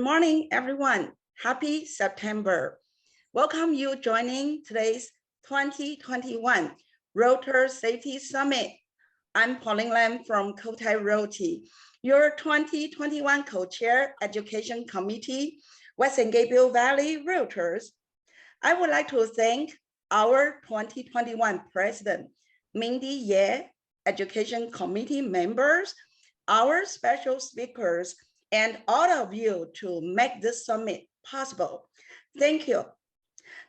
morning, everyone. Happy September. Welcome you joining today's 2021 REALTOR Safety Summit. I'm Pauline Lam from Cotai Realty, your 2021 co-chair Education Committee, West and Gabriel Valley Realtors. I would like to thank our 2021 President, Mindy Ye, Education Committee members, our special speakers, and all of you to make this summit possible. Thank you.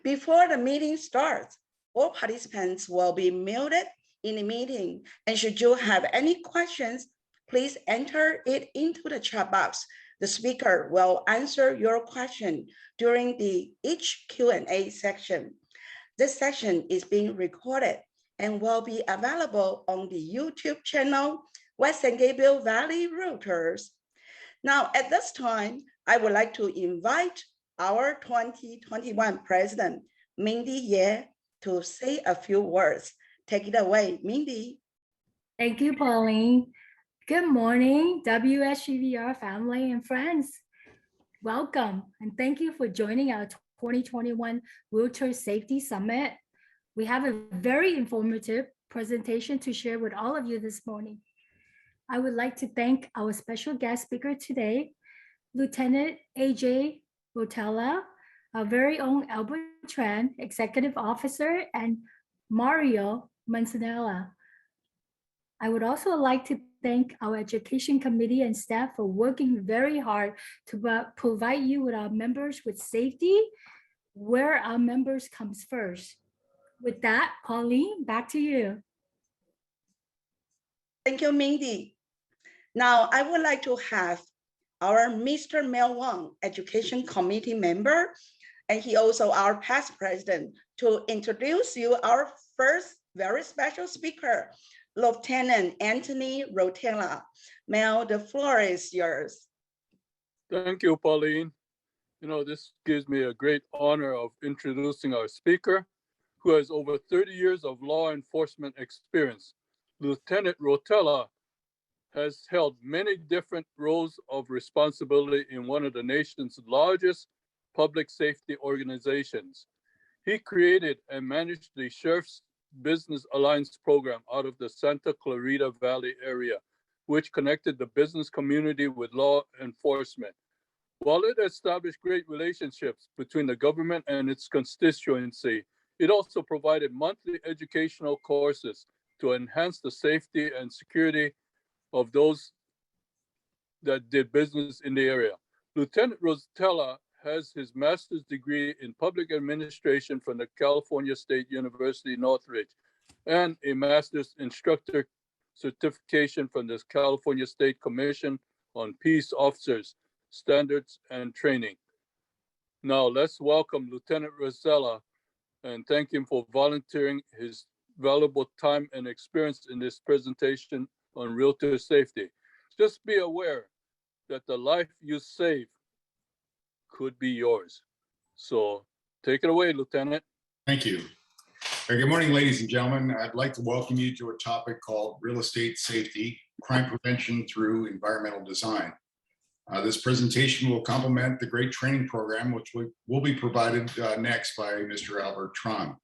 Before the meeting starts, all participants will be muted in the meeting, and should you have any questions, please enter it into the chat box. The speaker will answer your question during each Q&A section. This section is being recorded and will be available on the YouTube channel, West and Gabriel Valley Realtors. Now, at this time, I would like to invite our 2021 President, Mindy Ye, to say a few words. Take it away, Mindy. Thank you, Pauline. Good morning, WSGVR family and friends. Welcome, and thank you for joining our 2021 REALTOR Safety Summit. We have a very informative presentation to share with all of you this morning. I would like to thank our special guest speaker today, Lieutenant AJ Rotella, our very own Albert Tran, Executive Officer, and Mario Manzanilla. I would also like to thank our Education Committee and staff for working very hard to provide you with our members with safety, where our members comes first. With that, Pauline, back to you. Thank you, Mindy. Now, I would like to have our Mr. Mel Wang, Education Committee member, and he also our past president, to introduce you our first very special speaker, Lieutenant Anthony Rotella. Mel, the floor is yours. Thank you, Pauline. You know, this gives me a great honor of introducing our speaker, who has over 30 years of law enforcement experience. Lieutenant Rotella has held many different roles of responsibility in one of the nation's largest public safety organizations. He created and managed the Sheriff's Business Alliance program out of the Santa Clarita Valley area, which connected the business community with law enforcement. While it established great relationships between the government and its constituency, it also provided monthly educational courses to enhance the safety and security of those that did business in the area. Lieutenant Rotella has his master's degree in public administration from the California State University, Northridge, and a master's instructor certification from the California State Commission on Peace Officers, Standards and Training. Now let's welcome Lieutenant Rotella and thank him for volunteering his valuable time and experience in this presentation on REALTOR safety. Just be aware that the life you save could be yours. So take it away, Lieutenant. Thank you. Good morning, ladies and gentlemen. I'd like to welcome you to a topic called Real Estate Safety, Crime Prevention Through Environmental Design. This presentation will complement the great training program, which will be provided next by Mr. Albert Tran.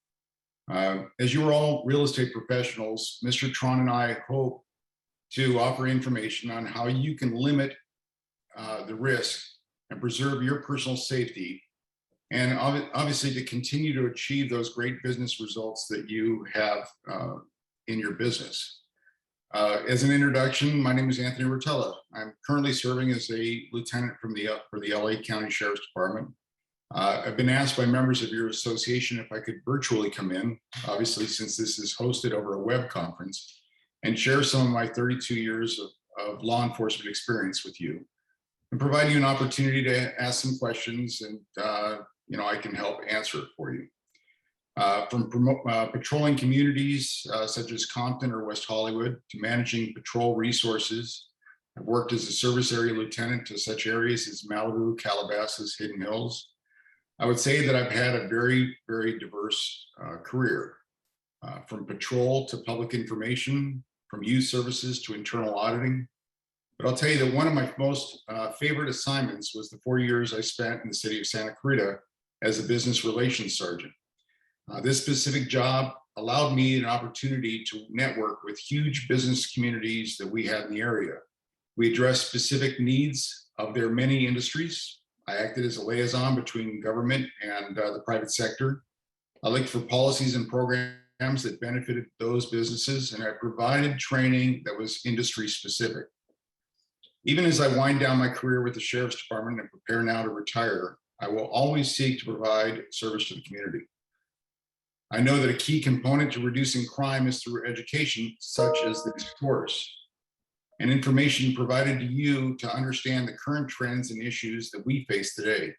As you are all real estate professionals, Mr. Tran and I hope to offer information on how you can limit the risk and preserve your personal safety, and obviously to continue to achieve those great business results that you have in your business. As an introduction, my name is Anthony Rotella. I'm currently serving as a lieutenant for the LA County Sheriff's Department. I've been asked by members of your association if I could virtually come in, obviously since this is hosted over a web conference, and share some of my 32 years of law enforcement experience with you, and provide you an opportunity to ask some questions, and I can help answer it for you. From patrolling communities such as Compton or West Hollywood to managing patrol resources, I've worked as a service area lieutenant to such areas as Malibu, Calabasas, Hidden Hills. I would say that I've had a very, very diverse career, from patrol to public information, from youth services to internal auditing, But I'll tell you that one of my most favorite assignments was the 4 years I spent in the city of Santa Clarita as a business relations sergeant. This specific job allowed me an opportunity to network with huge business communities that we had in the area. We addressed specific needs of their many industries. I acted as a liaison between government and the private sector. I looked for policies and programs that benefited those businesses, and I provided training that was industry specific. Even as I wind down my career with the Sheriff's Department and prepare now to retire, I will always seek to provide service to the community. I know that a key component to reducing crime is through education, such as this course, and information provided to you to understand the current trends and issues that we face today.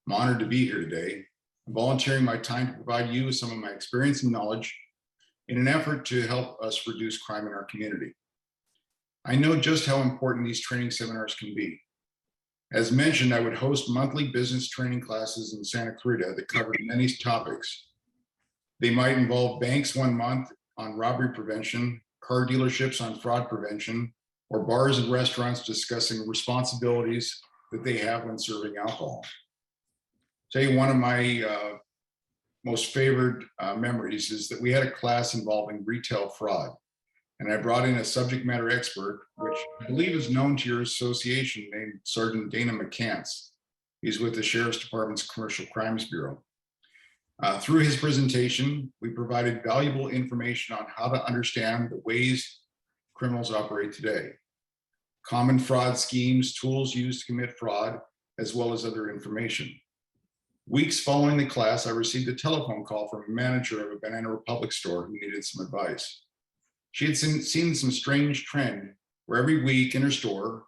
I'm honored to be here today. I'm volunteering my time to provide you with some of my experience and knowledge in an effort to help us reduce crime in our community. I know just how important these training seminars can be. As mentioned, I would host monthly business training classes in Santa Clarita that covered many topics. They might involve banks 1 month on robbery prevention, car dealerships on fraud prevention, or bars and restaurants discussing responsibilities that they have when serving alcohol. Tell you one of my most favorite memories is that we had a class involving retail fraud. And I brought in a subject matter expert, which I believe is known to your association, named Sergeant Dana McCants. He's with the Sheriff's Department's Commercial Crimes Bureau. Through his presentation, we provided valuable information on how to understand the ways criminals operate today, common fraud schemes, tools used to commit fraud, as well as other information. Weeks following the class, I received a telephone call from a manager of a Banana Republic store who needed some advice. She had seen some strange trend where every week in her store,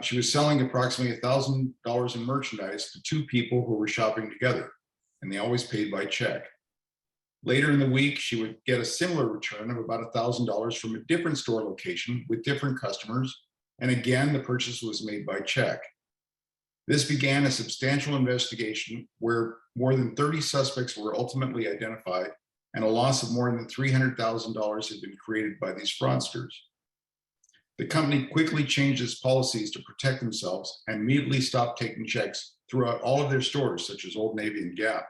she was selling approximately $1,000 in merchandise to 2 people who were shopping together, and they always paid by check. Later in the week, she would get a similar return of about $1,000 from a different store location with different customers, and again, the purchase was made by check. This began a substantial investigation where more than 30 suspects were ultimately identified, and a loss of more than $300,000 had been created by these fraudsters. The company quickly changed its policies to protect themselves and immediately stopped taking checks throughout all of their stores, such as Old Navy and Gap.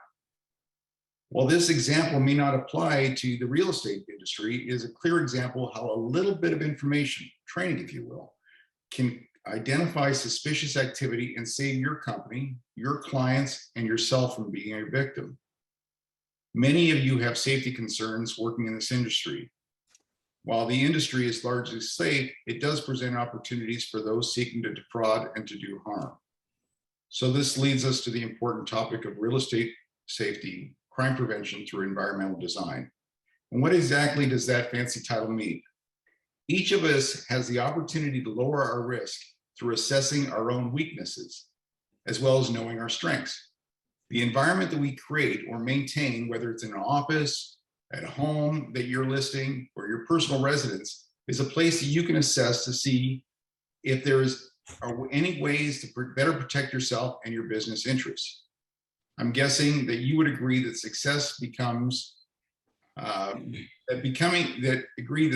While this example may not apply to the real estate industry, it is a clear example of how a little bit of information, training if you will, can identify suspicious activity and save your company, your clients, and yourself from being a victim. Many of you have safety concerns working in this industry. While the industry is largely safe, it does present opportunities for those seeking to defraud and to do harm. So this leads us to the important topic of real estate safety, crime prevention through environmental design. And what exactly does that fancy title mean? Each of us has the opportunity to lower our risk through assessing our own weaknesses, as well as knowing our strengths. The environment that we create or maintain, whether it's in an office, at home that you're listing, or your personal residence, is a place that you can assess to see if are any ways to better protect yourself and your business interests. I'm guessing that you would agree that success becomes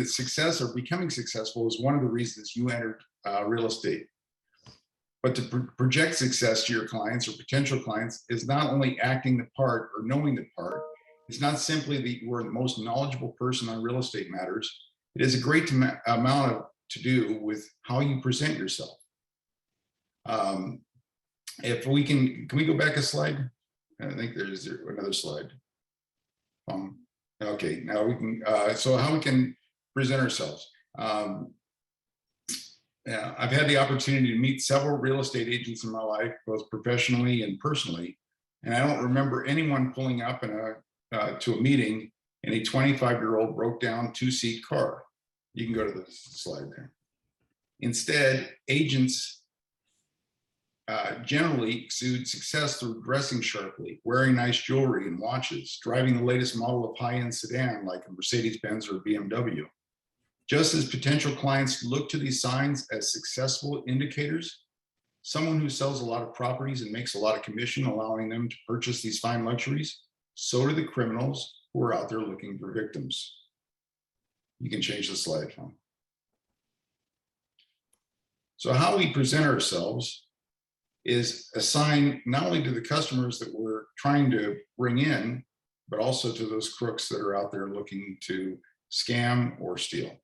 success or becoming successful is one of the reasons you entered real estate. But to project success to your clients or potential clients is not only acting the part or knowing the part. It's not simply that you are the most knowledgeable person on real estate matters. It is a great amount to do with how you present yourself. If we can we go back a slide? I think there's another slide. Okay, now we can, so how we can present ourselves. Yeah, I've had the opportunity to meet several real estate agents in my life, both professionally and personally, and I don't remember anyone pulling up to a meeting in a 25-year-old broke down 2-seat car. You can go to the slide there. Instead, agents generally exude success through dressing sharply, wearing nice jewelry and watches, driving the latest model of high-end sedan like a Mercedes-Benz or a BMW. Just as potential clients look to these signs as successful indicators, someone who sells a lot of properties and makes a lot of commission, allowing them to purchase these fine luxuries, so do the criminals who are out there looking for victims. You can change the slide, Tom. So how we present ourselves is a sign not only to the customers that we're trying to bring in, but also to those crooks that are out there looking to scam or steal.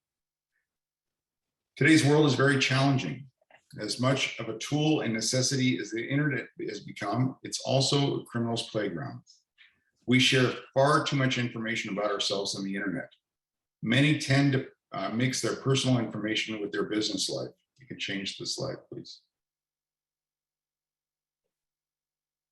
Today's world is very challenging. As much of a tool and necessity as the internet has become, it's also a criminal's playground. We share far too much information about ourselves on the internet. Many tend to mix their personal information with their business life. You can change the slide, please.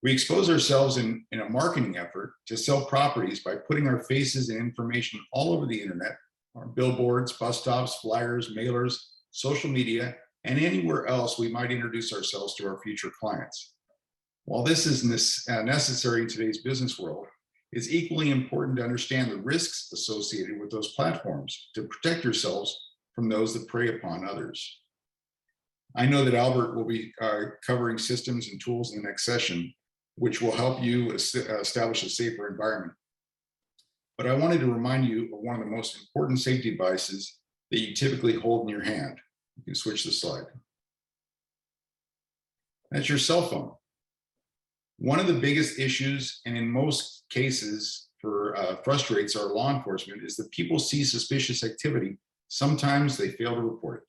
We expose ourselves in a marketing effort to sell properties by putting our faces and information all over the internet, our billboards, bus stops, flyers, mailers, social media, and anywhere else we might introduce ourselves to our future clients. While this is necessary in today's business world, it's equally important to understand the risks associated with those platforms to protect yourselves from those that prey upon others. I know that Albert will be covering systems and tools in the next session, which will help you establish a safer environment. But I wanted to remind you of one of the most important safety devices that you typically hold in your hand. You can switch the slide. That's your cell phone. One of the biggest issues, and in most cases frustrates our law enforcement, is that people see suspicious activity. Sometimes they fail to report it.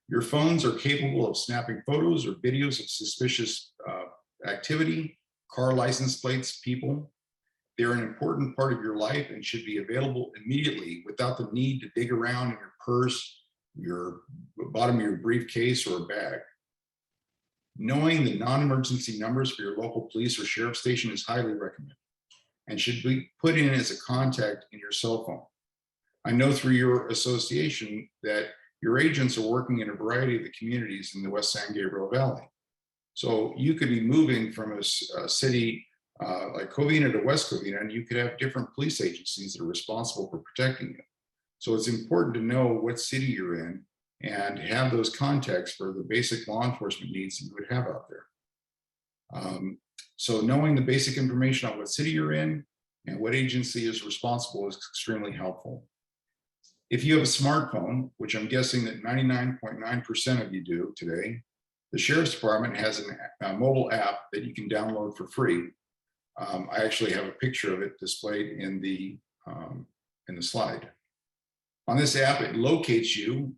Your phones are capable of snapping photos or videos of suspicious activity, car license plates, people. They're an important part of your life and should be available immediately without the need to dig around in your purse, your bottom of your briefcase, or a bag. Knowing the non-emergency numbers for your local police or sheriff station is highly recommended and should be put in as a contact in your cell phone. I know through your association that your agents are working in a variety of the communities in the West San Gabriel Valley. So you could be moving from a city like Covina to West Covina, and you could have different police agencies that are responsible for protecting you. So it's important to know what city you're in and have those contacts for the basic law enforcement needs that you would have out there. So knowing the basic information on what city you're in and what agency is responsible is extremely helpful. If you have a smartphone, which I'm guessing that 99.9% of you do today, the Sheriff's Department has a mobile app that you can download for free. I actually have a picture of it displayed in the slide. On this app, it locates you,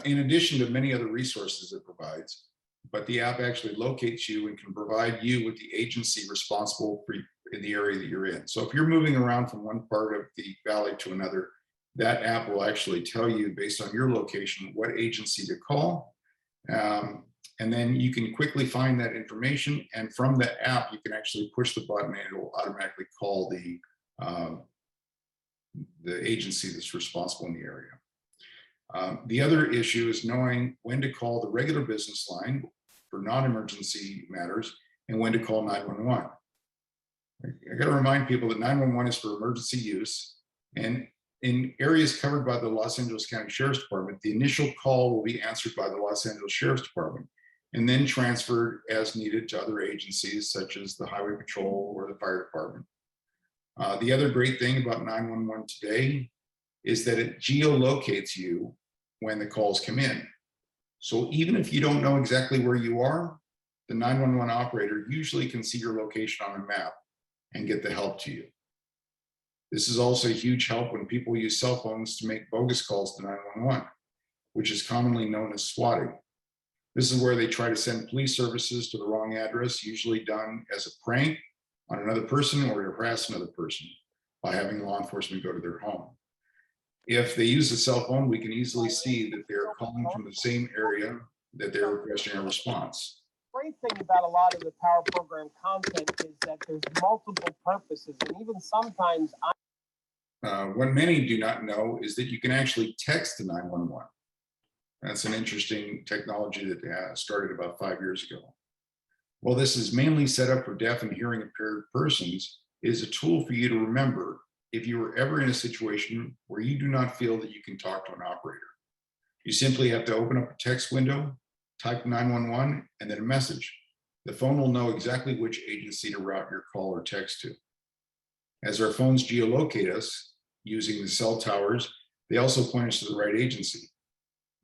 in addition to many other resources it provides, but the app actually locates you and can provide you with the agency responsible for in the area that you're in. So if you're moving around from one part of the valley to another, that app will actually tell you, based on your location, what agency to call. And then you can quickly find that information. And from the app, you can actually push the button and it will automatically call the agency that's responsible in the area. The other issue is knowing when to call the regular business line for non-emergency matters and when to call 911. I got to remind people that 911 is for emergency use, and in areas covered by the Los Angeles County Sheriff's Department, the initial call will be answered by the Los Angeles Sheriff's Department and then transferred as needed to other agencies such as the Highway Patrol or the Fire Department. The other great thing about 911 today is that it geolocates you when the calls come in. So even if you don't know exactly where you are, the 911 operator usually can see your location on a map and get the help to you. This is also a huge help when people use cell phones to make bogus calls to 911, which is commonly known as swatting. This is where they try to send police services to the wrong address, usually done as a prank on another person or to harass another person by having law enforcement go to their home. If they use a cell phone, we can easily see that they're calling from the same area that they're requesting a response. Great thing about a lot of the Power Program content is that there's multiple purposes, and even sometimes what many do not know is that you can actually text to 911. That's an interesting technology that started about 5 years ago. While this is mainly set up for deaf and hearing impaired persons, it is a tool for you to remember if you are ever in a situation where you do not feel that you can talk to an operator. You simply have to open up a text window, type 911, and then a message. The phone will know exactly which agency to route your call or text to. As our phones geolocate us using the cell towers, they also point us to the right agency.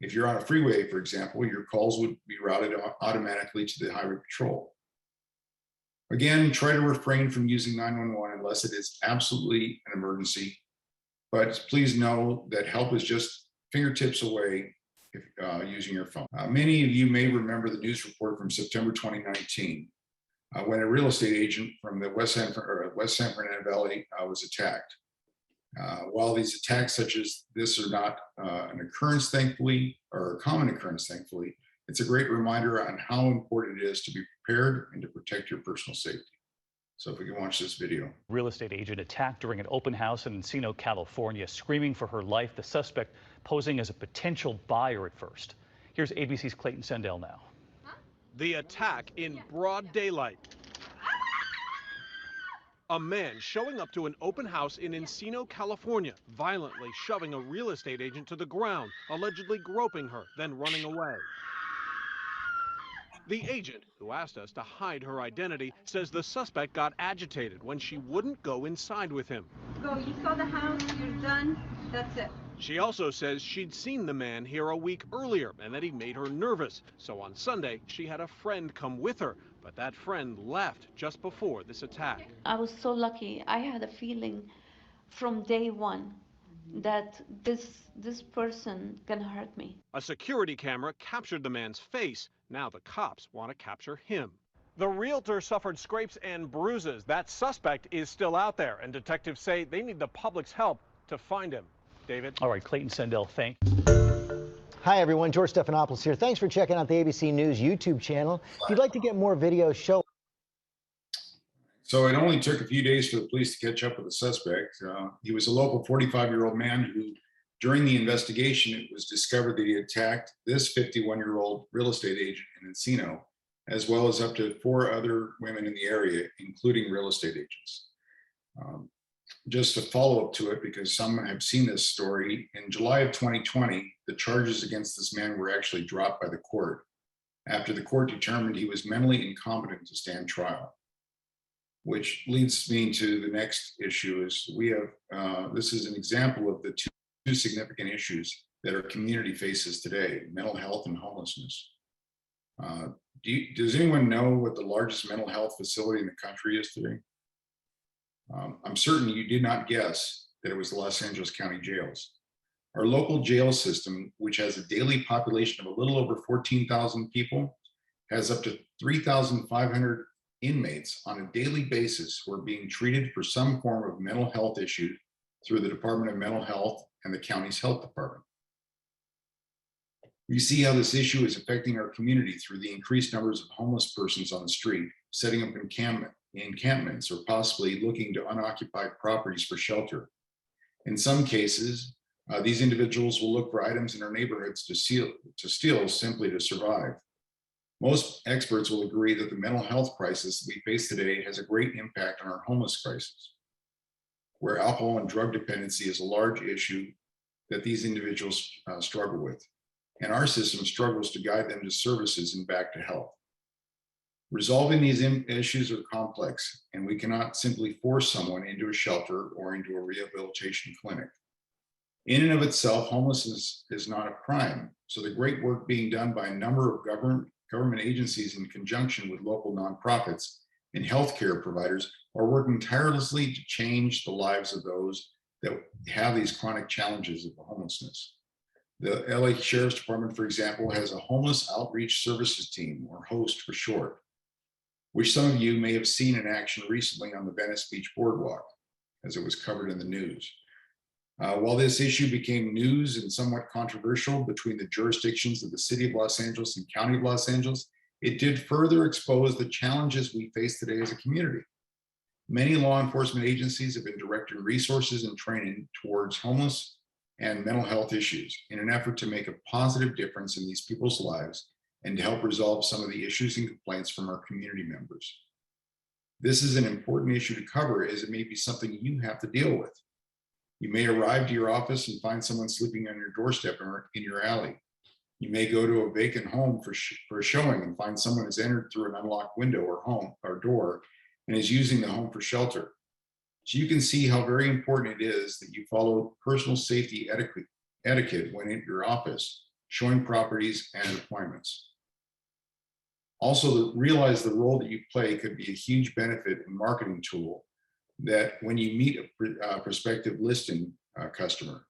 If you're on a freeway, for example, your calls would be routed automatically to the highway patrol. Again, try to refrain from using 911 unless it is absolutely an emergency. But please know that help is just fingertips away if using your phone. Many of you may remember the news report from September 2019 when a real estate agent from the West San Fernando Valley was attacked. While these attacks such as this are not an occurrence, thankfully, or a common occurrence, thankfully, it's a great reminder on how important it is to be prepared and to protect your personal safety. So if we can watch this video. Real estate agent attacked during an open house in Encino, California, screaming for her life. The suspect posing as a potential buyer at first. Here's ABC's Clayton Sendell now. The attack in broad daylight. A man showing up to an open house in Encino, California, violently shoving a real estate agent to the ground, allegedly groping her, then running away. The agent, who asked us to hide her identity, says the suspect got agitated when she wouldn't go inside with him. Go, you saw the house, you're done, that's it. She also says she'd seen the man here a week earlier and that he made her nervous. So on Sunday, she had a friend come with her, but that friend left just before this attack. I was so lucky. I had a feeling from day one that this person can hurt me. A security camera captured the man's face. Now the cops want to capture him. The realtor suffered scrapes and bruises. That suspect is still out there, and detectives say they need the public's help to find him. David? All right, Clayton Sendell, thank you. Hi, everyone. George Stephanopoulos here. Thanks for checking out the ABC News YouTube channel. If you'd like to get more videos, show. So it only took a few days for the police to catch up with the suspect. He was a local 45-year-old man who, during the investigation, it was discovered that he attacked this 51-year-old real estate agent in Encino, as well as up to 4 other women in the area, including real estate agents. Just a follow-up to it, because some have seen this story, in July of 2020, the charges against this man were actually dropped by the court after the court determined he was mentally incompetent to stand trial. Which leads me to the next issue is we have, this is an example of the two significant issues that our community faces today, mental health and homelessness. Does anyone know what the largest mental health facility in the country is today? I'm certain you did not guess that it was the Los Angeles County Jails. Our local jail system, which has a daily population of a little over 14,000 people, has up to 3,500 inmates on a daily basis who are being treated for some form of mental health issue through the Department of Mental Health and the county's health department. We see how this issue is affecting our community through the increased numbers of homeless persons on the street, setting up encampments, or possibly looking to unoccupied properties for shelter. In some cases, these individuals will look for items in our neighborhoods to steal simply to survive. Most experts will agree that the mental health crisis we face today has a great impact on our homeless crisis, where alcohol and drug dependency is a large issue that these individuals struggle with. And our system struggles to guide them to services and back to health. Resolving these issues are complex, and we cannot simply force someone into a shelter or into a rehabilitation clinic. In and of itself, homelessness is not a crime. So the great work being done by a number of government agencies in conjunction with local nonprofits and healthcare providers are working tirelessly to change the lives of those that have these chronic challenges of homelessness. The LA Sheriff's Department, for example, has a homeless outreach services team, or HOST for short, which some of you may have seen in action recently on the Venice Beach Boardwalk, as it was covered in the news. While this issue became news and somewhat controversial between the jurisdictions of the City of Los Angeles and County of Los Angeles, it did further expose the challenges we face today as a community. Many law enforcement agencies have been directing resources and training towards homeless and mental health issues in an effort to make a positive difference in these people's lives and to help resolve some of the issues and complaints from our community members. This is an important issue to cover, as it may be something you have to deal with. You may arrive to your office and find someone sleeping on your doorstep or in your alley. You may go to a vacant home for a showing and find someone has entered through an unlocked window or door and is using the home for shelter. So you can see how very important it is that you follow personal safety etiquette when in your office showing properties and appointments. Also, realize the role that you play could be a huge benefit and marketing tool that when you meet a prospective listing customer.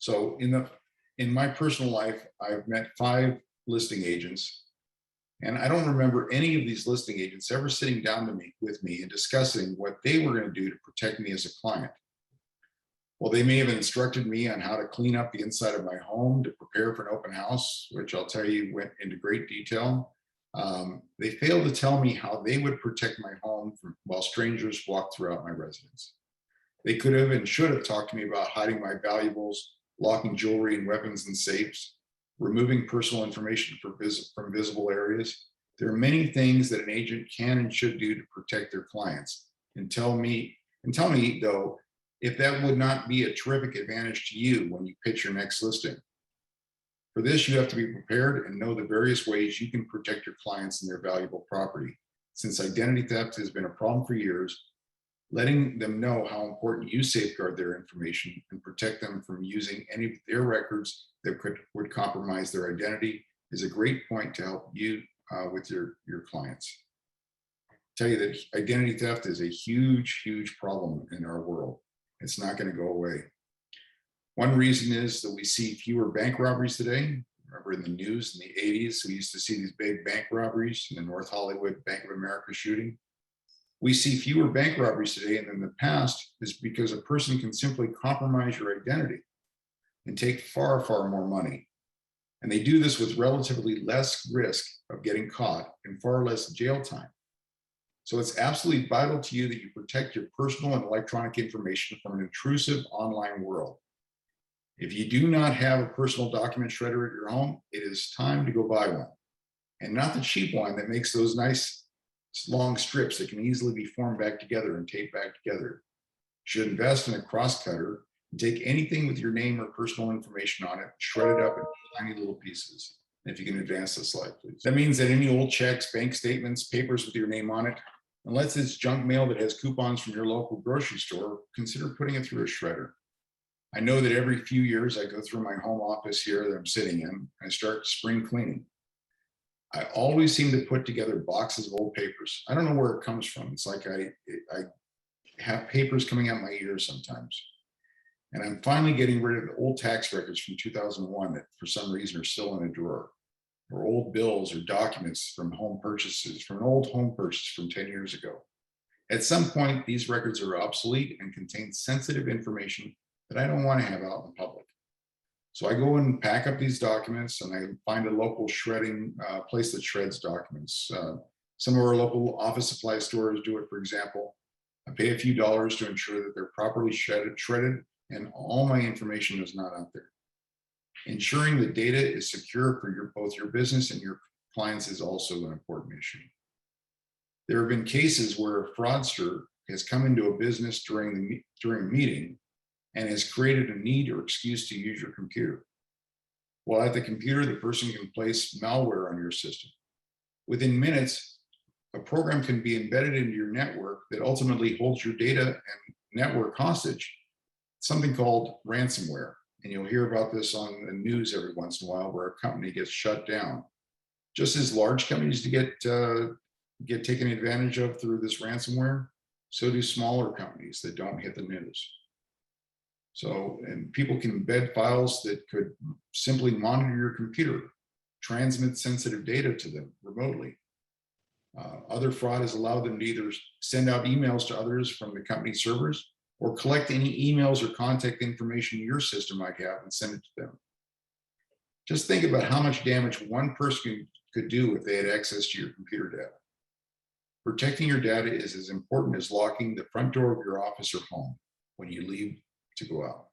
So in my personal life, I've met 5 listing agents, and I don't remember any of these listing agents ever sitting down with me and discussing what they were going to do to protect me as a client. Well, they may have instructed me on how to clean up the inside of my home to prepare for an open house, which I'll tell you went into great detail. They failed to tell me how they would protect my home while strangers walked throughout my residence. They could have and should have talked to me about hiding my valuables, locking jewelry and weapons in safes, removing personal information from visible areas. There are many things that an agent can and should do to protect their clients. And tell me though, if that would not be a terrific advantage to you when you pitch your next listing. For this, you have to be prepared and know the various ways you can protect your clients and their valuable property. Since identity theft has been a problem for years, letting them know how important you safeguard their information and protect them from using any of their records that would compromise their identity is a great point to help you with your clients. I'll tell you that identity theft is a huge, huge problem in our world. It's not going to go away. One reason is that we see fewer bank robberies today. Remember in the news in the 80s, we used to see these big bank robberies in the North Hollywood Bank of America shooting. We see fewer bank robberies today than in the past is because a person can simply compromise your identity and take far, far more money. And they do this with relatively less risk of getting caught and far less jail time. So it's absolutely vital to you that you protect your personal and electronic information from an intrusive online world. If you do not have a personal document shredder at your home, it is time to go buy one. And not the cheap one that makes those nice long strips that can easily be formed back together and taped back together. You should invest in a cross cutter and take anything with your name or personal information on it, shred it up into tiny little pieces. And if you can advance the slide, please. That means that any old checks, bank statements, papers with your name on it, unless it's junk mail that has coupons from your local grocery store, consider putting it through a shredder. I know that every few years I go through my home office here that I'm sitting in, and start spring cleaning. I always seem to put together boxes of old papers. I don't know where it comes from. It's like I have papers coming out my ears sometimes. And I'm finally getting rid of the old tax records from 2001 that for some reason are still in a drawer, or old bills or documents from home purchases, from an old home purchase from 10 years ago. At some point, these records are obsolete and contain sensitive information that I don't want to have out in the public. So I go and pack up these documents, and I find a local shredding place that shreds documents. Some of our local office supply stores do it, for example. I pay a few dollars to ensure that they're properly shredded, and all my information is not out there. Ensuring the data is secure for both your business and your clients is also an important issue. There have been cases where a fraudster has come into a business during a meeting and has created a need or excuse to use your computer. While at the computer, the person can place malware on your system. Within minutes, a program can be embedded into your network that ultimately holds your data and network hostage, something called ransomware. And you'll hear about this on the news every once in a while, where a company gets shut down. Just as large companies get taken advantage of through this ransomware, so do smaller companies that don't hit the news. So, and people can embed files that could simply monitor your computer, transmit sensitive data to them remotely. Other fraud has allowed them to either send out emails to others from the company servers, or collect any emails or contact information your system might have and send it to them. Just think about how much damage one person could do if they had access to your computer data. Protecting your data is as important as locking the front door of your office or home when you leave to go out.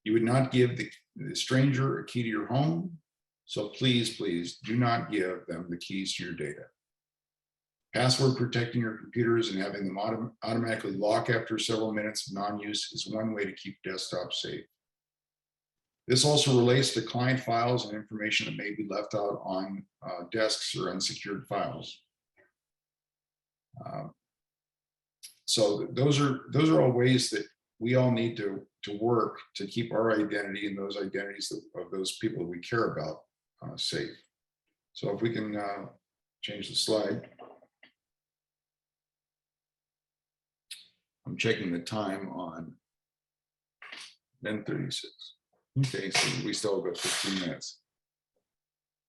You would not give the stranger a key to your home, so please, please do not give them the keys to your data. Password protecting your computers and having them automatically lock after several minutes of non-use is one way to keep desktops safe. This also relates to client files and information that may be left out on desks or unsecured files. So those are all ways that we all need to work to keep our identity and those identities of those people that we care about safe. So if we can change the slide. I'm checking the time on 10:36. Okay, so we still have about 15 minutes.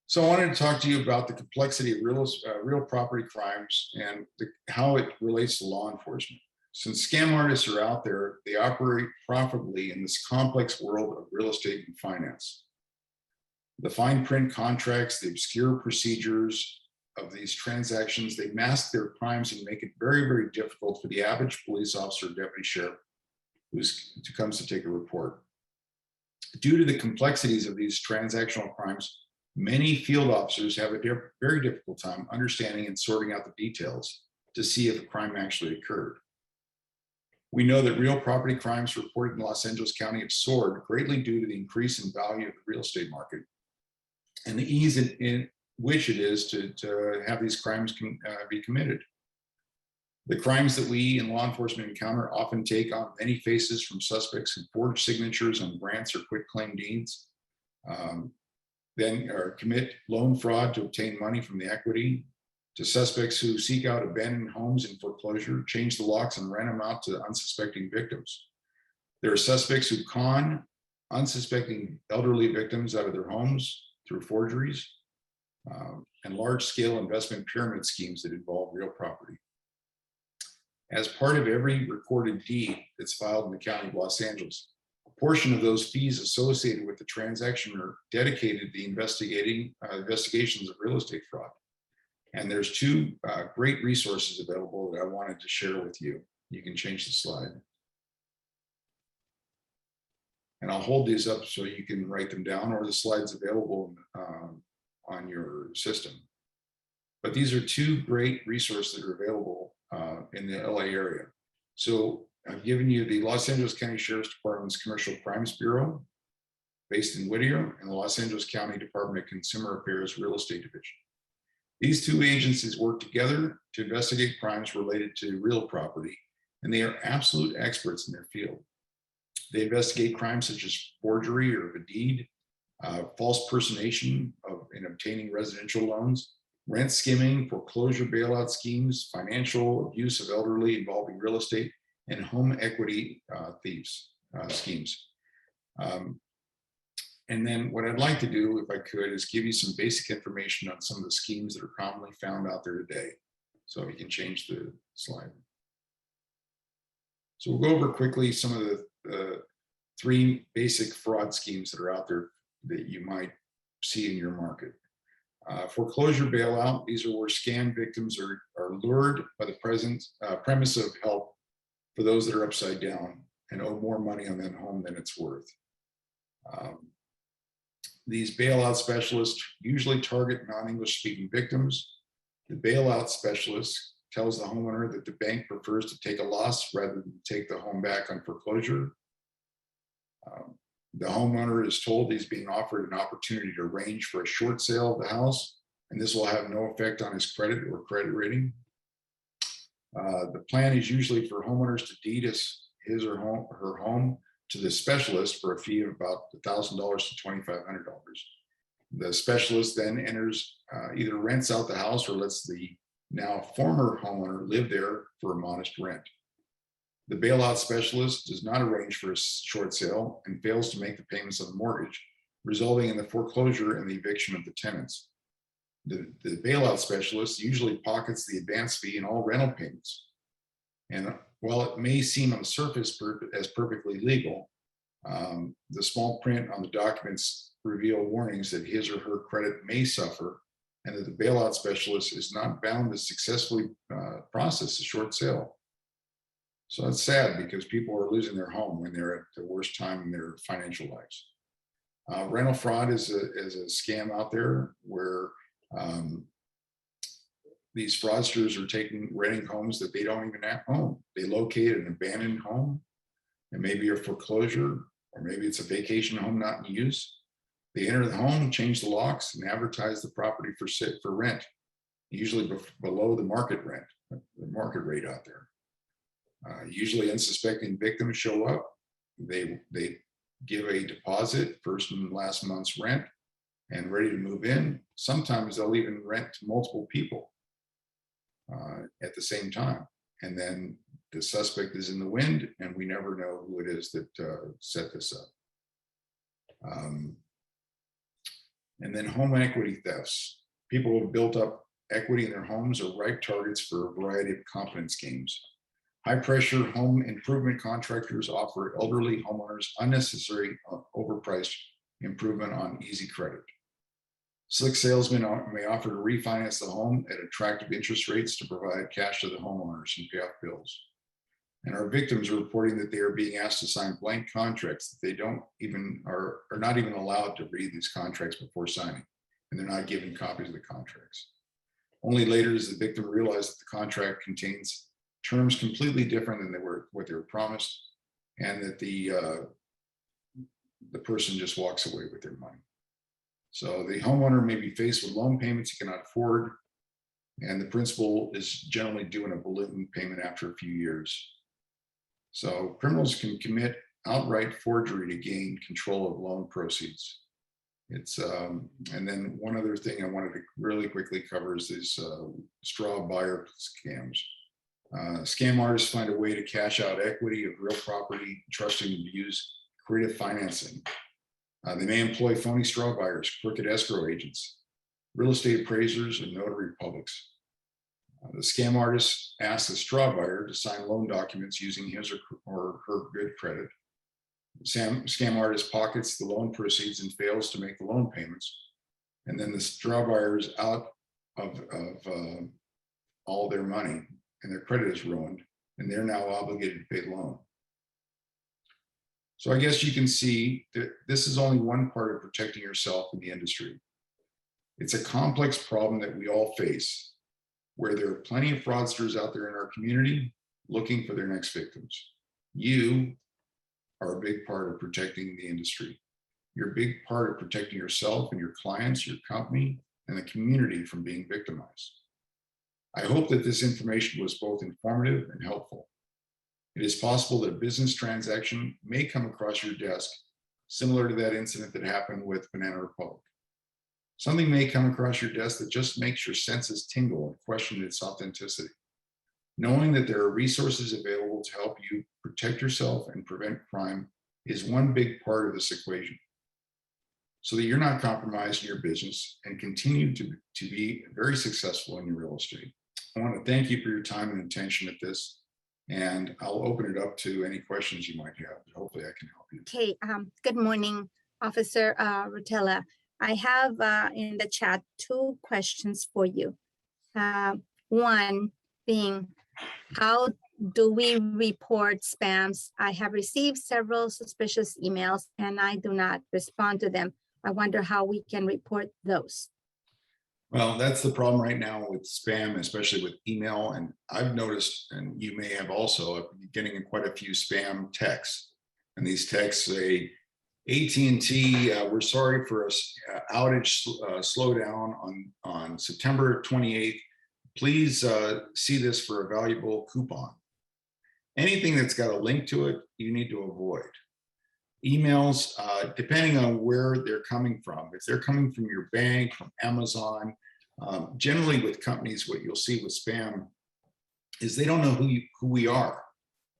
So I wanted to talk to you about the complexity of real property crimes and how it relates to law enforcement. Since scam artists are out there, they operate profitably in this complex world of real estate and finance. The fine print contracts, the obscure procedures of these transactions, they mask their crimes and make it very, very difficult for the average police officer or deputy sheriff who comes to take a report. Due to the complexities of these transactional crimes, many field officers have a very difficult time understanding and sorting out the details to see if a crime actually occurred. We know that real property crimes reported in Los Angeles County have soared greatly due to the increase in value of the real estate market and the ease in which it is to have these crimes be committed. The crimes that we in law enforcement encounter often take on many faces, from suspects who forge signatures on grants or quitclaim deeds, then commit loan fraud to obtain money from the equity, to suspects who seek out abandoned homes in foreclosure, change the locks and rent them out to unsuspecting victims. There are suspects who con unsuspecting elderly victims out of their homes through forgeries, and large-scale investment pyramid schemes that involve real property. As part of every recorded deed that's filed in the County of Los Angeles, a portion of those fees associated with the transaction are dedicated to the investigations of real estate fraud. And there's two great resources available that I wanted to share with you. You can change the slide. And I'll hold these up so you can write them down, or the slides available on your system. But these are two great resources that are available in the LA area. So I've given you the Los Angeles County Sheriff's Department's Commercial Crimes Bureau, based in Whittier, and the Los Angeles County Department of Consumer Affairs Real Estate Division. These two agencies work together to investigate crimes related to real property, and they are absolute experts in their field. They investigate crimes such as forgery or of a deed, false personation in obtaining residential loans, rent skimming, foreclosure bailout schemes, financial abuse of elderly involving real estate, and home equity thieves schemes. And then what I'd like to do, if I could, is give you some basic information on some of the schemes that are commonly found out there today. So you can change the slide. So we'll go over quickly some of the three basic fraud schemes that are out there that you might see in your market. Foreclosure bailout, these are where scam victims are lured by the premise of help for those that are upside down and owe more money on that home than it's worth. These bailout specialists usually target non-English speaking victims. The bailout specialist tells the homeowner that the bank prefers to take a loss rather than take the home back on foreclosure. The homeowner is told he's being offered an opportunity to arrange for a short sale of the house, and this will have no effect on his credit or credit rating. The plan is usually for homeowners to deed his or her home to the specialist for a fee of about $1,000 to $2,500. The specialist then either rents out the house or lets the now former homeowner live there for a modest rent. The bailout specialist does not arrange for a short sale and fails to make the payments on the mortgage, resulting in the foreclosure and the eviction of the tenants. The bailout specialist usually pockets the advance fee and all rental payments. And while it may seem on the surface as perfectly legal, the small print on the documents reveal warnings that his or her credit may suffer, and that the bailout specialist is not bound to successfully process a short sale. So that's sad, because people are losing their home when they're at the worst time in their financial lives. Rental fraud is a scam out there where these fraudsters are renting homes that they don't even own. They locate an abandoned home, and maybe a foreclosure, or maybe it's a vacation home not in use. They enter the home, change the locks, and advertise the property for rent, usually below the market rent, the market rate out there. Usually unsuspecting victims show up. They give a deposit, first and last month's rent, and ready to move in. Sometimes they'll even rent to multiple people at the same time. And then the suspect is in the wind, and we never know who it is that set this up. And then home equity thefts. People who have built up equity in their homes are ripe targets for a variety of confidence games. High-pressure home improvement contractors offer elderly homeowners unnecessary, overpriced improvement on easy credit. Slick salesmen may offer to refinance the home at attractive interest rates to provide cash to the homeowners and pay off bills. And our victims are reporting that they are being asked to sign blank contracts that they don't even are not even allowed to read these contracts before signing, and they're not given copies of the contracts. Only later does the victim realize that the contract contains terms completely different than what they were promised, and that the person just walks away with their money. So the homeowner may be faced with loan payments he cannot afford, and the principal is generally due in a balloon payment after a few years. So criminals can commit outright forgery to gain control of loan proceeds. It's and then one other thing I wanted to really quickly cover is these straw buyer scams. Scam artists find a way to cash out equity of real property, trusting them to use creative financing. They may employ phony straw buyers, crooked escrow agents, real estate appraisers, and notary publics. The scam artist asks the straw buyer to sign loan documents using his or her good credit. Scam artist pockets the loan proceeds and fails to make the loan payments. And then the straw buyer is out of all their money, and their credit is ruined, and they're now obligated to pay the loan. So I guess you can see that this is only one part of protecting yourself in the industry. It's a complex problem that we all face, where there are plenty of fraudsters out there in our community looking for their next victims. You are a big part of protecting the industry. You're a big part of protecting yourself and your clients, your company, and the community from being victimized. I hope that this information was both informative and helpful. It is possible that a business transaction may come across your desk, similar to that incident that happened with Banana Republic. Something may come across your desk that just makes your senses tingle and question its authenticity. Knowing that there are resources available to help you protect yourself and prevent crime is one big part of this equation, so that you're not compromised in your business and continue to be very successful in your real estate. I want to thank you for your time and attention at this, and I'll open it up to any questions you might have. Hopefully I can help you. Okay, good morning, Officer Rotella. I have in the chat 2 questions for you. One being, how do we report spams? I have received several suspicious emails and I do not respond to them. I wonder how we can report those. Well, that's the problem right now with spam, especially with email. And I've noticed, and you may have also, getting quite a few spam texts. And these texts say, AT&T, we're sorry for a outage slowdown on September 28th. Please see this for a valuable coupon. Anything that's got a link to it, you need to avoid. Emails, depending on where they're coming from. If they're coming from your bank, from Amazon, generally with companies, what you'll see with spam is they don't know who we are.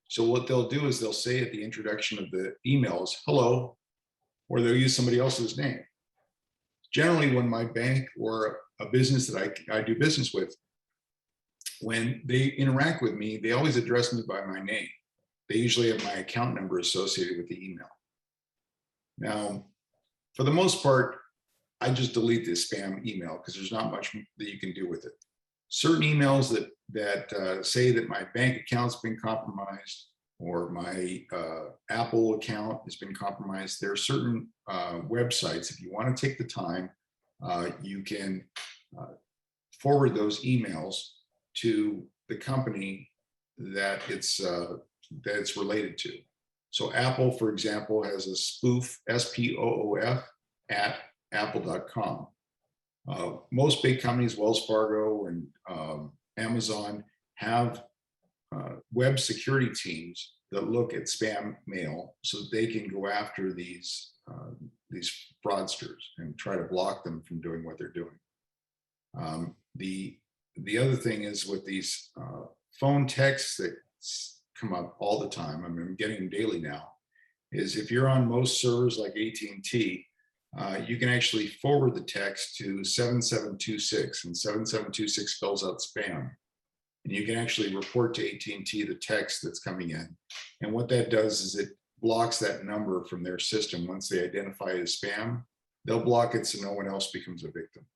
So what they'll do is they'll say at the introduction of the emails, hello, or they'll use somebody else's name. Generally, when my bank or a business that I do business with, when they interact with me, they always address me by my name. They usually have my account number associated with the email. Now, for the most part, I just delete this spam email because there's not much that you can do with it. Certain emails that say that my bank account's been compromised or my Apple account has been compromised, there are certain websites, if you want to take the time, you can forward those emails to the company that it's related to. So Apple, for example, has a spoof, SPOOF, at apple.com. Most big companies, Wells Fargo and Amazon, have web security teams that look at spam mail so that they can go after these fraudsters and try to block them from doing what they're doing. The other thing is with these phone texts that come up all the time, I mean, I'm getting them daily now, is if you're on most servers like AT&T, you can actually forward the text to 7726, and 7726 spells out spam. And you can actually report to AT&T the text that's coming in. And what that does is it blocks that number from their system. Once they identify it as spam, they'll block it so no one else becomes a victim.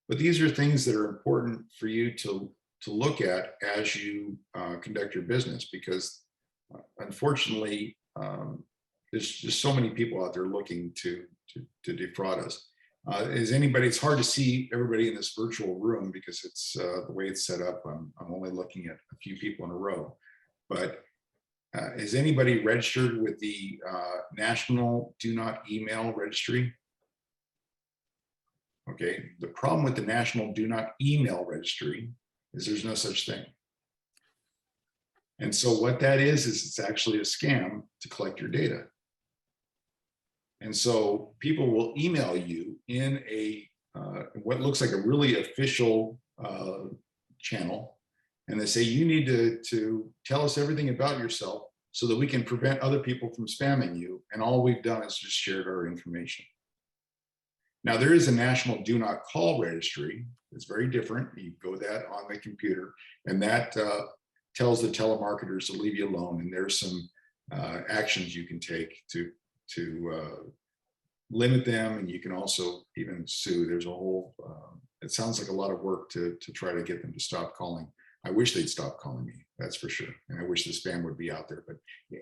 But these are things that are important for you to look at as you conduct your business, because unfortunately, there's just so many people out there looking to defraud us. It's hard to see everybody in this virtual room because it's the way it's set up. I'm only looking at a few people in a row. But is anybody registered with the National Do Not Email Registry? Okay, the problem with the National Do Not Email Registry is there's no such thing. And so what that is it's actually a scam to collect your data. And so people will email you in a what looks like a really official channel, and they say you need to tell us everything about yourself so that we can prevent other people from spamming you. And all we've done is just shared our information. Now there is a National Do Not Call Registry. It's very different. You go that on the computer, and that tells the telemarketers to leave you alone. And there's some actions you can take to limit them, and you can also even sue. There's a whole, it sounds like a lot of work to try to get them to stop calling. I wish they'd stop calling me, that's for sure. And I wish the spam would be out there, but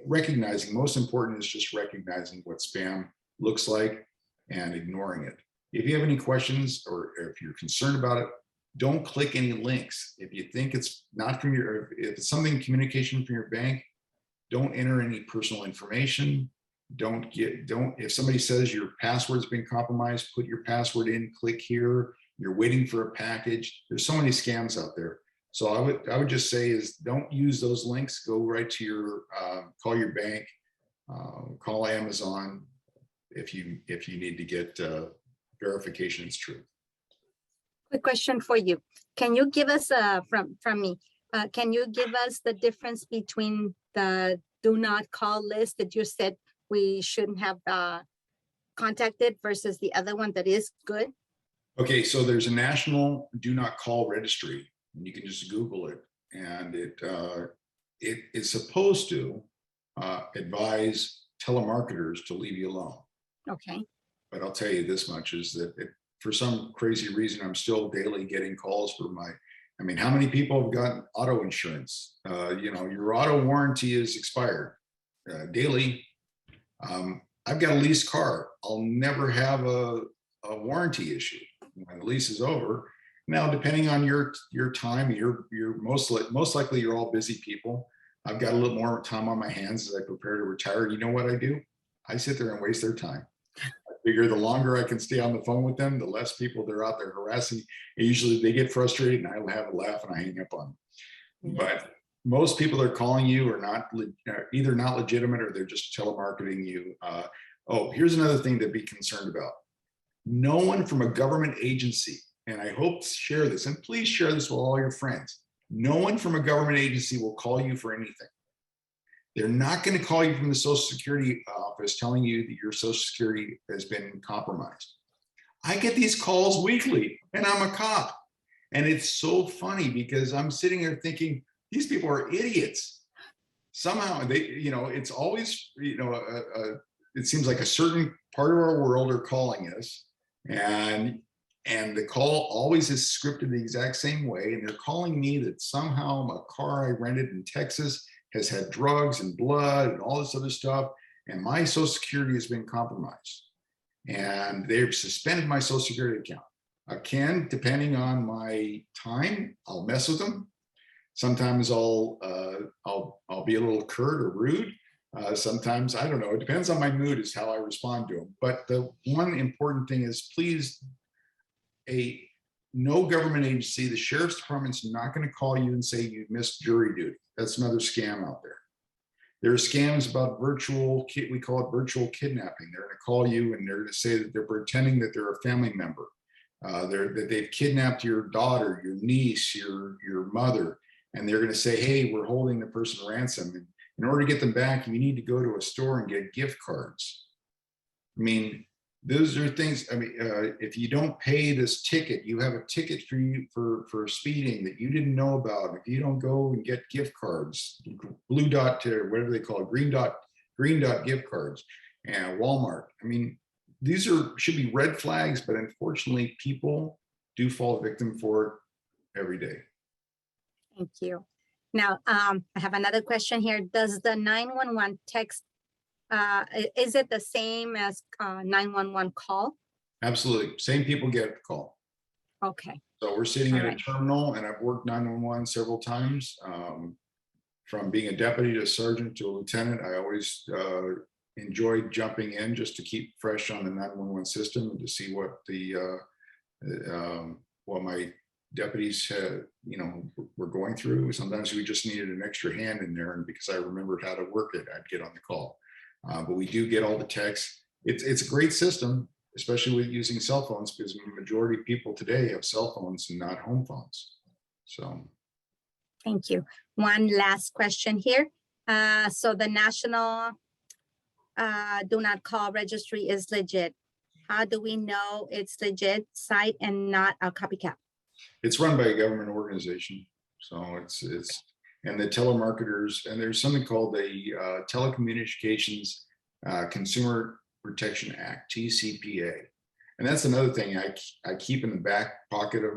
recognizing, most important is just recognizing what spam looks like and ignoring it. If you have any questions or if you're concerned about it, don't click any links. If you think it's not from your, if it's something communication from your bank, don't enter any personal information. If somebody says your password's been compromised, put your password in, click here, you're waiting for a package. There's so many scams out there. So I would just say is don't use those links. Go right to your, call your bank, call Amazon if you need to get verification it's true. Quick question for you. Can you give us from me, can you give us the difference between the do not call list that you said we shouldn't have contacted versus the other one that is good? Okay, so there's a National Do Not Call Registry, and you can just Google it, and it is supposed to advise telemarketers to leave you alone. Okay. But I'll tell you this much is that for some crazy reason, I'm still daily getting calls for I mean, how many people have gotten auto insurance? Your auto warranty is expired. Daily, I've got a leased car. I'll never have a warranty issue when the lease is over. Now, depending on your time, you're most likely you're all busy people. I've got a little more time on my hands as I prepare to retire. You know what I do? I sit there and waste their time. I figure the longer I can stay on the phone with them, the less people they're out there harassing. And usually they get frustrated, and I'll have a laugh and I hang up on them. But most people that are calling you are not either not legitimate or they're just telemarketing you. Here's another thing to be concerned about. No one from a government agency, and I hope to share this, and please share this with all your friends. No one from a government agency will call you for anything. They're not going to call you from the Social Security office telling you that your Social Security has been compromised. I get these calls weekly, and I'm a cop. And it's so funny because I'm sitting here thinking, these people are idiots. Somehow it's always, it seems like a certain part of our world are calling us, and the call always is scripted the exact same way. And they're calling me that somehow a car I rented in Texas has had drugs and blood and all this other stuff, and my Social Security has been compromised. And they've suspended my Social Security account. Again, depending on my time, I'll mess with them. Sometimes I'll be a little curt or rude. Sometimes, I don't know, it depends on my mood is how I respond to them. But the one important thing is, please, no government agency, the sheriff's department's not going to call you and say you missed jury duty. That's another scam out there. There are scams about we call it virtual kidnapping. They're going to call you and they're going to say that they're pretending that they're a family member. That they've kidnapped your daughter, your niece, your mother, and they're going to say, hey, we're holding the person ransom. And in order to get them back, you need to go to a store and get gift cards. I mean, those are things. I mean, if you don't pay this ticket, you have a ticket for speeding that you didn't know about. If you don't go and get gift cards, blue dot to whatever they call it, green dot gift cards, and Walmart. I mean, these should be red flags, but unfortunately, people do fall victim for it every day. Thank you. Now, I have another question here. Does the 911 text, is it the same as 911 call? Absolutely. Same people get the call. Okay. So we're sitting at All a right. terminal, and I've worked 911 several times. From being a deputy to a sergeant to a lieutenant, I always enjoyed jumping in just to keep fresh on the 911 system and to see what what my deputies were going through. Sometimes we just needed an extra hand in there, and because I remembered how to work it, I'd get on the call. But we do get all the texts. It's a great system, especially with using cell phones, because the majority of people today have cell phones and not home phones. So Thank you. One last question here. So the national do not call registry is legit. How do we know it's legit site and not a copycat? it's run by a government organization. So it's and the telemarketers, and there's something called the Telecommunications Consumer Protection Act, TCPA. And that's another thing I keep in the back pocket of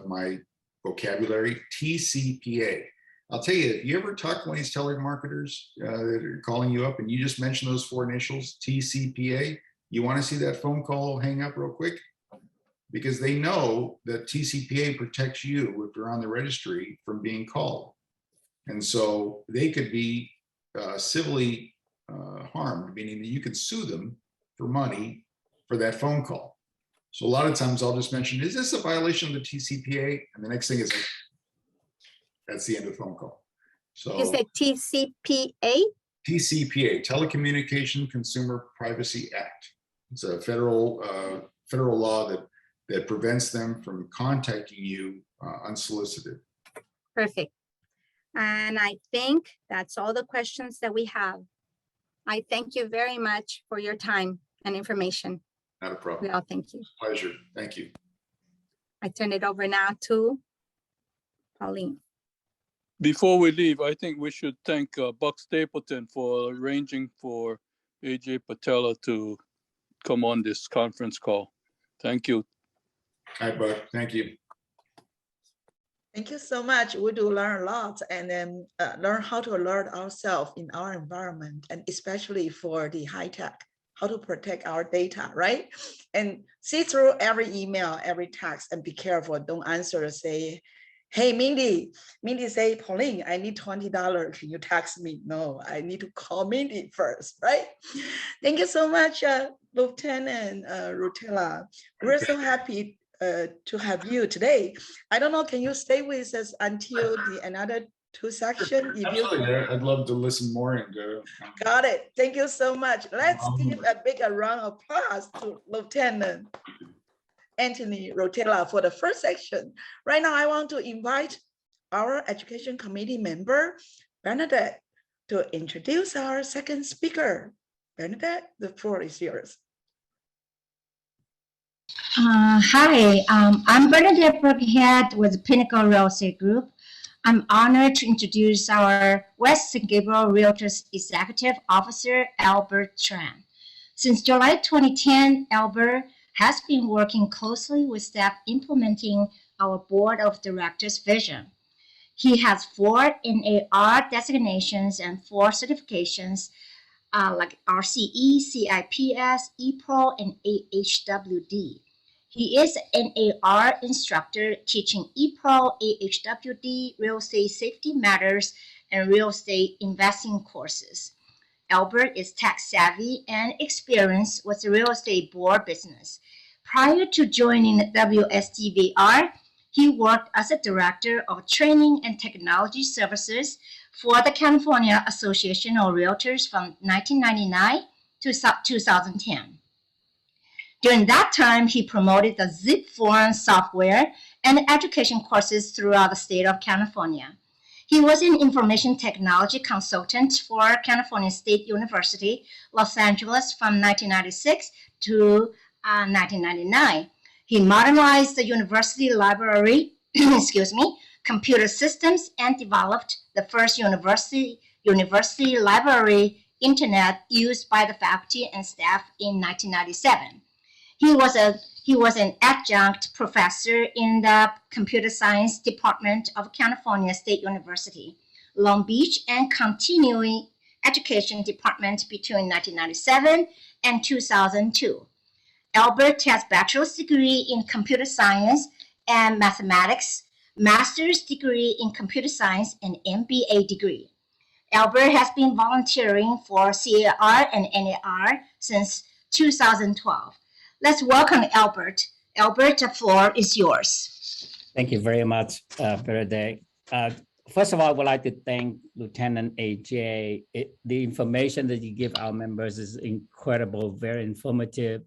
my vocabulary, TCPA. I'll tell you, if you ever talk to one of these telemarketers that are calling you up and you just mention those four initials, TCPA, you want to see that phone call hang up real quick? Because they know that TCPA protects you if you're on the registry from being called. And so they could be civilly harmed, meaning that you could sue them for money for that phone call. So a lot of times I'll just mention, is this a violation of the TCPA? And the next thing is like, that's the end of the phone call. So You said TCPA? TCPA, Telecommunication Consumer Privacy Act. It's a federal law that prevents them from contacting you unsolicited. Perfect. And I think that's all the questions that we have. I thank you very much for your time and information. Not a problem. We all thank you. Pleasure. Thank you. I turn it over now to Pauline. Before we leave, I think we should thank Buck Stapleton for arranging for AJ Patella to come on this conference call. Thank you. Hi, Buck. Thank you. Thank you so much. We do learn a lot, and then learn how to alert ourselves in our environment, and especially for the high tech, how to protect our data, right? And see through every email, every text, and be careful. Don't answer, say, hey, Mindy say, Pauline, I need $20. Can you text me? No, I need to call Mindy first, right? Thank you so much, Lieutenant Rotella. We're so happy to have you today. I don't know, can you stay with us until another two sections? Absolutely. I'd love to listen more and Got it. Thank you so much. Let's give a big round of applause to Lieutenant Anthony Rotella for the first section. Right now, I want to invite our Education Committee member, Bernadette, to introduce our second speaker. Bernadette, the floor is yours. Hi, I'm Bernadette Burkhead with Pinnacle Real Estate Group. I'm honored to introduce our West Gabriel Realtors Executive Officer, Albert Tran. Since July 2010, Albert has been working closely with staff implementing our Board of Directors vision. He has 4 NAR designations and 4 certifications like RCE, CIPS, ePro, and AHWD. He is an NAR instructor teaching ePro, AHWD, Real Estate Safety Matters, and Real Estate Investing courses. Albert is tech savvy and experienced with the real estate board business. Prior to joining WSGVR, He worked as a director of training and technology services for the California Association of Realtors from 1999 to 2010. During that time, he promoted the zip form software and education courses throughout the state of California. He was an information technology consultant for California State University, Los Angeles from 1996 to 1999. He modernized the university library, computer systems, and developed the first university library internet used by the faculty and staff in 1997. He was an adjunct professor in the computer science department of California State University, Long Beach, and continuing education department between 1997 and 2002. Albert has bachelor's degree in computer science and mathematics, master's degree in computer science, and MBA degree. Albert has been volunteering for CAR and NAR since 2012. Let's welcome Albert. Albert, the floor is yours. Thank you very much, Verde. First of all, I would like to thank Lieutenant AJ. The information that you give our members is incredible, very informative.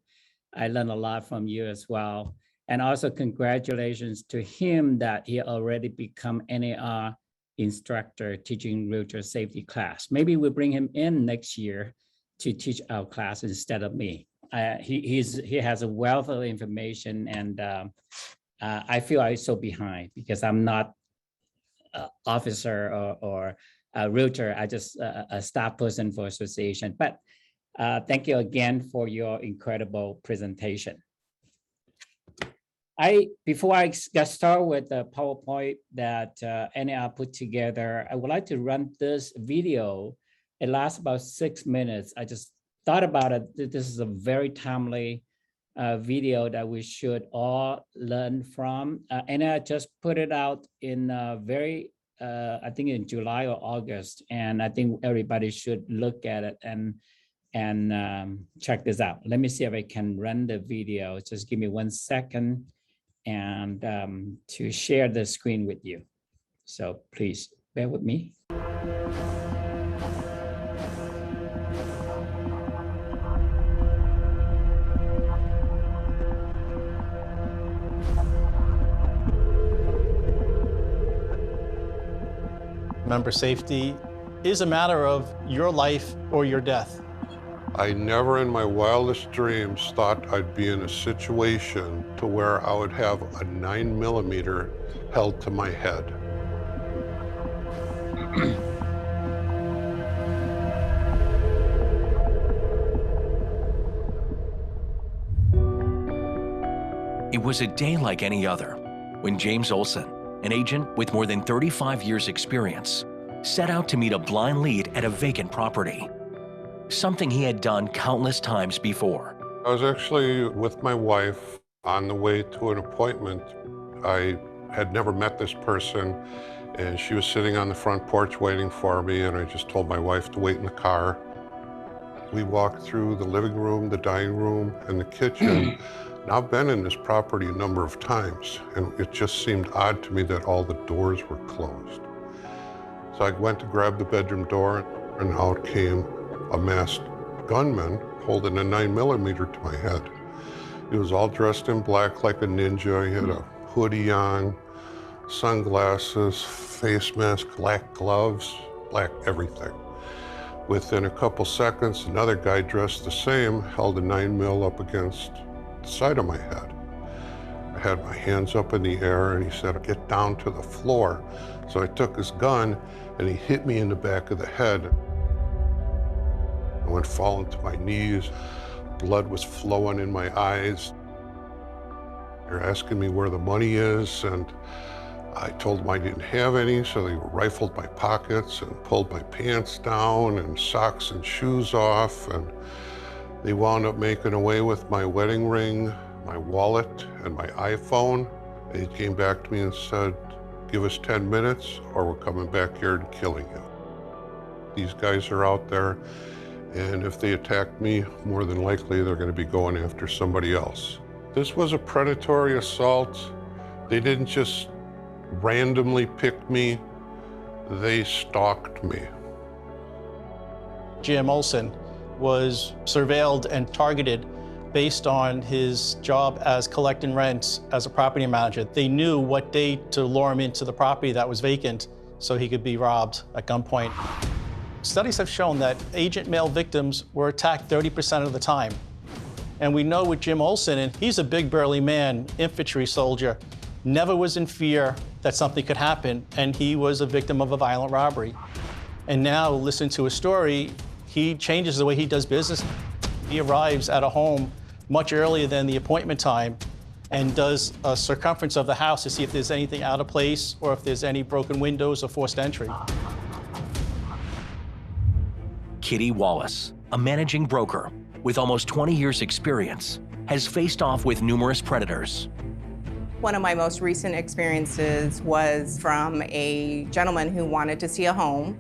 I learned a lot from you as well. And also congratulations to him that he already become NAR instructor teaching realtor safety class. Maybe we'll bring him in next year to teach our class instead of me. He has a wealth of information, and I feel I'm so behind because I'm not an officer or a realtor. I just a staff person for association. But thank you again for your incredible presentation. Before I get started with the PowerPoint that NAR put together, I would like to run this video. It lasts about 6 minutes. I just thought about it. This is a very timely video that we should all learn from. And I just put it out in I think in July or August. And I think everybody should look at it and check this out. Let me see if I can run the video. Just give me 1 second and to share the screen with you. So please bear with me. Member safety is a matter of your life or your death. I never in my wildest dreams thought I'd be in a situation to where I would have a 9mm held to my head. It was a day like any other when James Olson, an agent with more than 35 years' experience, set out to meet a blind lead at a vacant property, something he had done countless times before. I was actually with my wife on the way to an appointment. I had never met this person, and she was sitting on the front porch waiting for me, and I just told my wife to wait in the car. We walked through the living room, the dining room, and the kitchen. Now, I've been in this property a number of times, and it just seemed odd to me that all the doors were closed. So I went to grab the bedroom door, and out came a masked gunman holding a 9mm to my head. He was all dressed in black like a ninja. He had a hoodie on, sunglasses, face mask, black gloves, black everything. Within a couple seconds, another guy dressed the same held a 9mm up against the side of my head. I had my hands up in the air, and he said, "Get down to the floor." So I took his gun, and he hit me in the back of the head. I went falling to my knees. Blood was flowing in my eyes. They're asking me where the money is, and I told them I didn't have any, so they rifled my pockets and pulled my pants down and socks and shoes off, and they wound up making away with my wedding ring, my wallet, and my iPhone. They came back to me and said, "Give us 10 minutes or we're coming back here and killing you." These guys are out there, and if they attack me, more than likely they're going to be going after somebody else. This was a predatory assault They didn't just randomly pick me, they stalked me. Jim Olson was surveilled and targeted based on his job as collecting rents as a property manager. They knew what day to lure him into the property that was vacant so he could be robbed at gunpoint. Studies have shown that agent male victims were attacked 30% of the time. And we know with Jim Olson, and he's a big burly man, infantry soldier, never was in fear that something could happen, and he was a victim of a violent robbery. And now, listen to his story, he changes the way he does business. He arrives at a home much earlier than the appointment time and does a circumference of the house to see if there's anything out of place or if there's any broken windows or forced entry. Kitty Wallace, a managing broker with almost 20 years experience, has faced off with numerous predators. One of my most recent experiences was from a gentleman who wanted to see a home.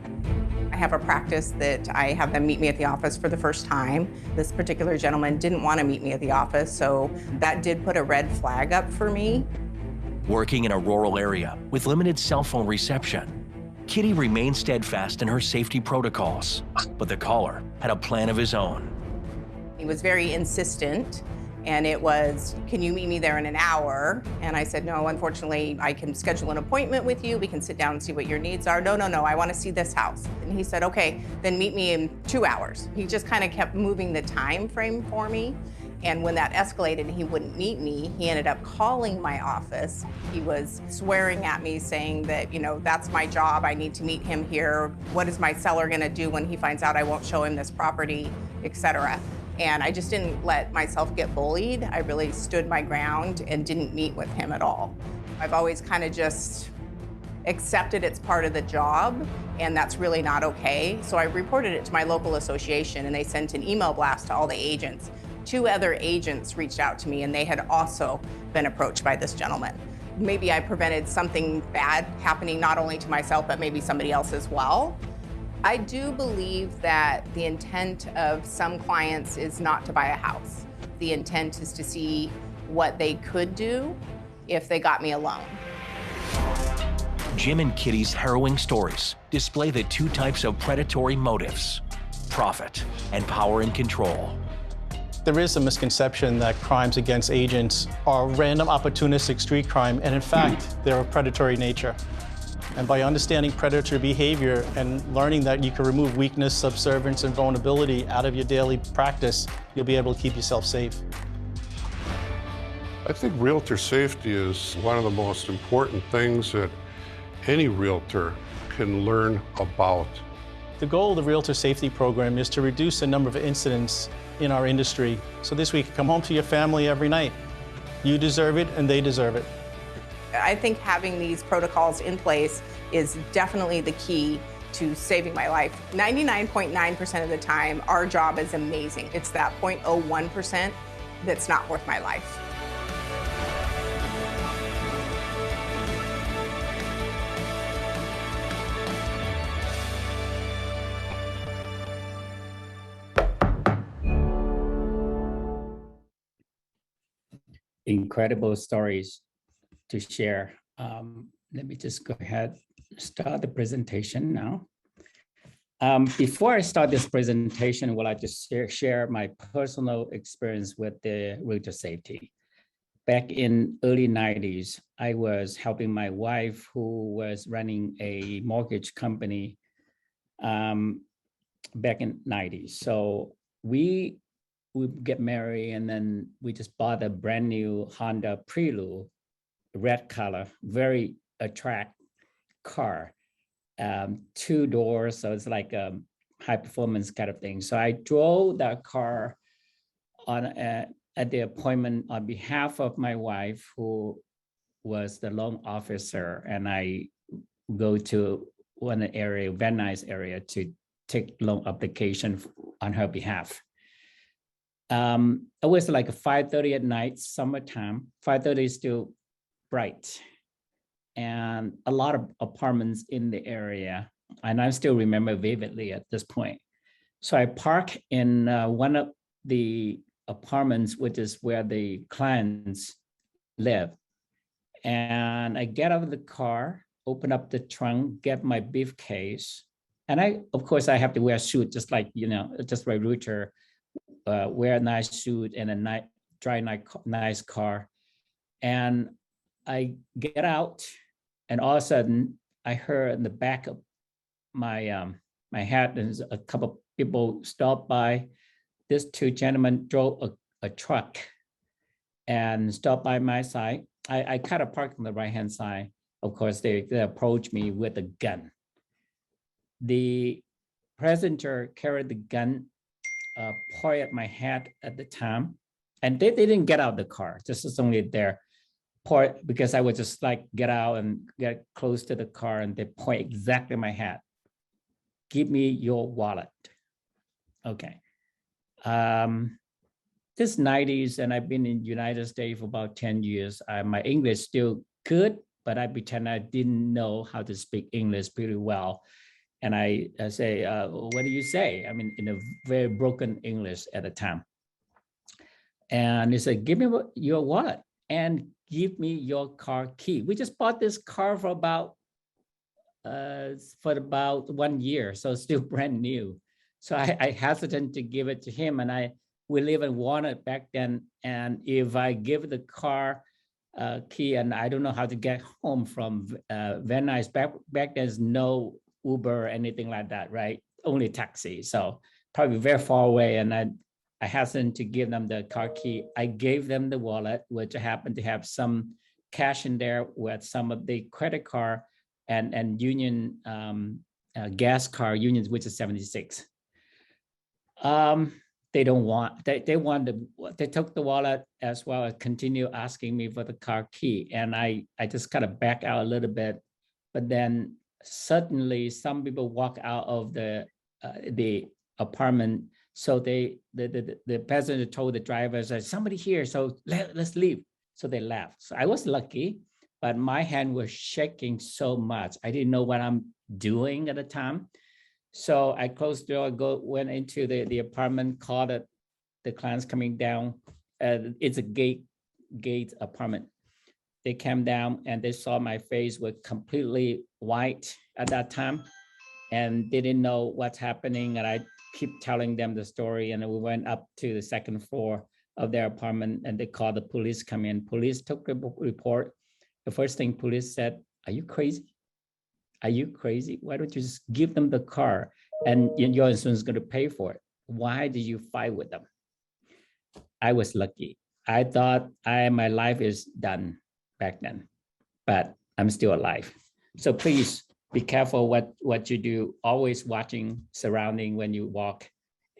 I have a practice that I have them meet me at the office for the first time. This particular gentleman didn't want to meet me at the office, so that did put a red flag up for me. Working in a rural area with limited cell phone reception, Kitty remained steadfast in her safety protocols, but the caller had a plan of his own. He was very insistent, and it was, can you meet me there in an hour? And I said, no, unfortunately, I can schedule an appointment with you. We can sit down and see what your needs are. No, I want to see this house. And he said, okay, then meet me in 2 hours. He just kind of kept moving the time frame for me. And when that escalated and he wouldn't meet me, he ended up calling my office. He was swearing at me, saying that, that's my job. I need to meet him here. What is my seller going to do when he finds out I won't show him this property, etc. And I just didn't let myself get bullied. I really stood my ground and didn't meet with him at all. I've always kind of just accepted it's part of the job, and that's really not okay. So I reported it to my local association, and they sent an email blast to all the agents. 2 other agents reached out to me, and they had also been approached by this gentleman. Maybe I prevented something bad happening not only to myself, but maybe somebody else as well. I do believe that the intent of some clients is not to buy a house. The intent is to see what they could do if they got me a loan. Jim and Kitty's harrowing stories display the 2 types of predatory motives: profit and power and control. There is a misconception that crimes against agents are random opportunistic street crime, and in fact, they're of predatory nature. And by understanding predator behavior and learning that you can remove weakness, subservience, and vulnerability out of your daily practice, you'll be able to keep yourself safe. I think realtor safety is one of the most important things that any realtor can learn about. The goal of the Realtor Safety Program is to reduce the number of incidents in our industry so this way you can come home to your family every night. You deserve it and they deserve it. I think having these protocols in place is definitely the key to saving my life. 99.9% of the time, our job is amazing. It's that 0.01% that's not worth my life. Incredible stories to share. Let me just go ahead and start the presentation now. Before I start this presentation, I would like to share my personal experience with the Realtor Safety. Back in early 90s, I was helping my wife who was running a mortgage company back in 90s. So we get married and then we just bought a brand new Honda Prelude, red color, very attractive car, 2 doors. So it's like a high performance kind of thing. So I drove that car on at the appointment on behalf of my wife, who was the loan officer. And I go to one area, very nice area, to take loan application on her behalf. It was like 5:30 at night, summertime. 5:30 is still bright, and a lot of apartments in the area. And I still remember vividly at this point. So I park in one of the apartments, which is where the clients live. And I get out of the car, open up the trunk, get my briefcase. And of course, I have to wear a suit, just like, just like Realtor, wear a nice suit and a nice car. And I get out, and all of a sudden, I heard in the back of my my head, and a couple of people stopped by. These two gentlemen drove a truck and stopped by my side. I kind of parked on the right-hand side. Of course, they approached me with a gun. The presenter carried the gun, pointed at my head at the time, and they didn't get out of the car. This is only their point, because I would just like get out and get close to the car, and they point exactly at my head. Give me your wallet. Okay. This 90s, and I've been in the United States for about 10 years. My English still good, but I pretend I didn't know how to speak English pretty well. And I say, what do you say? I mean, in a very broken English at the time. And he said, give me your wallet and give me your car key. We just bought this car for about 1 year, so still brand new. So I hesitant to give it to him, and we live in Walnut back then. And if I give the car key, and I don't know how to get home from Van Nuys, back there's no Uber or anything like that, right? Only taxi, so probably very far away. And I hesitant to give them the car key. I gave them the wallet, which happened to have some cash in there with some of the credit card and Union gas card, Unions, which is 76. They don't want, they took the wallet as well as continue asking me for the car key. And I just kind of back out a little bit, but then suddenly some people walk out of the apartment. So the passenger told the driver, said, somebody here, so let's leave. So they left. So I was lucky, but my hand was shaking so much. I didn't know what I'm doing at the time. So I closed the door, went into the apartment, called it, the clients coming down. It's a gate apartment. They came down and they saw my face was completely white at that time, and they didn't know what's happening. And I keep telling them the story, and we went up to the second floor of their apartment, and they called the police come in. Police took the report. The first thing police said, are you crazy? Are you crazy? Why don't you just give them the car and your insurance is going to pay for it? Why did you fight with them? I was lucky. I thought my life is done back then, but I'm still alive. So please be careful what you do. Always watching surrounding when you walk,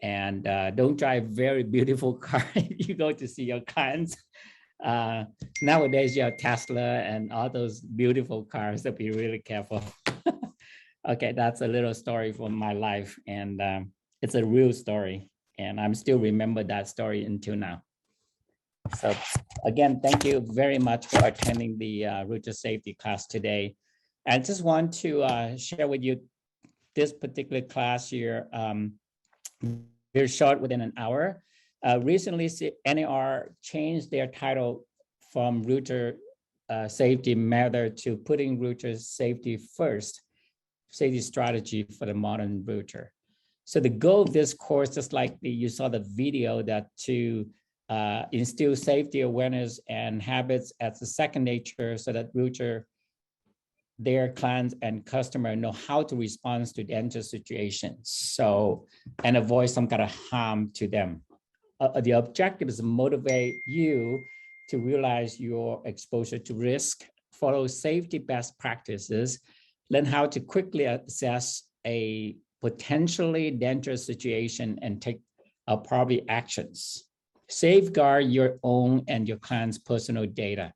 and don't drive very beautiful car if you go to see your clients. Nowadays you have Tesla and all those beautiful cars, so be really careful. Okay, that's a little story from my life, and it's a real story, and I'm still remember that story until now. So again, thank you very much for attending the Realtor Safety class today. I just want to share with you this particular class here, very short, within an hour. Recently, NAR changed their title from Realtor Safety Matter to putting Realtor Safety first, safety strategy for the modern realtor. So the goal of this course, just like you saw the video, that to instill safety awareness and habits as a second nature, so that realtor, their clients and customer know how to respond to dangerous situations, so and avoid some kind of harm to them. The objective is to motivate you to realize your exposure to risk, follow safety best practices, learn how to quickly assess a potentially dangerous situation and take appropriate actions. Safeguard your own and your clients' personal data.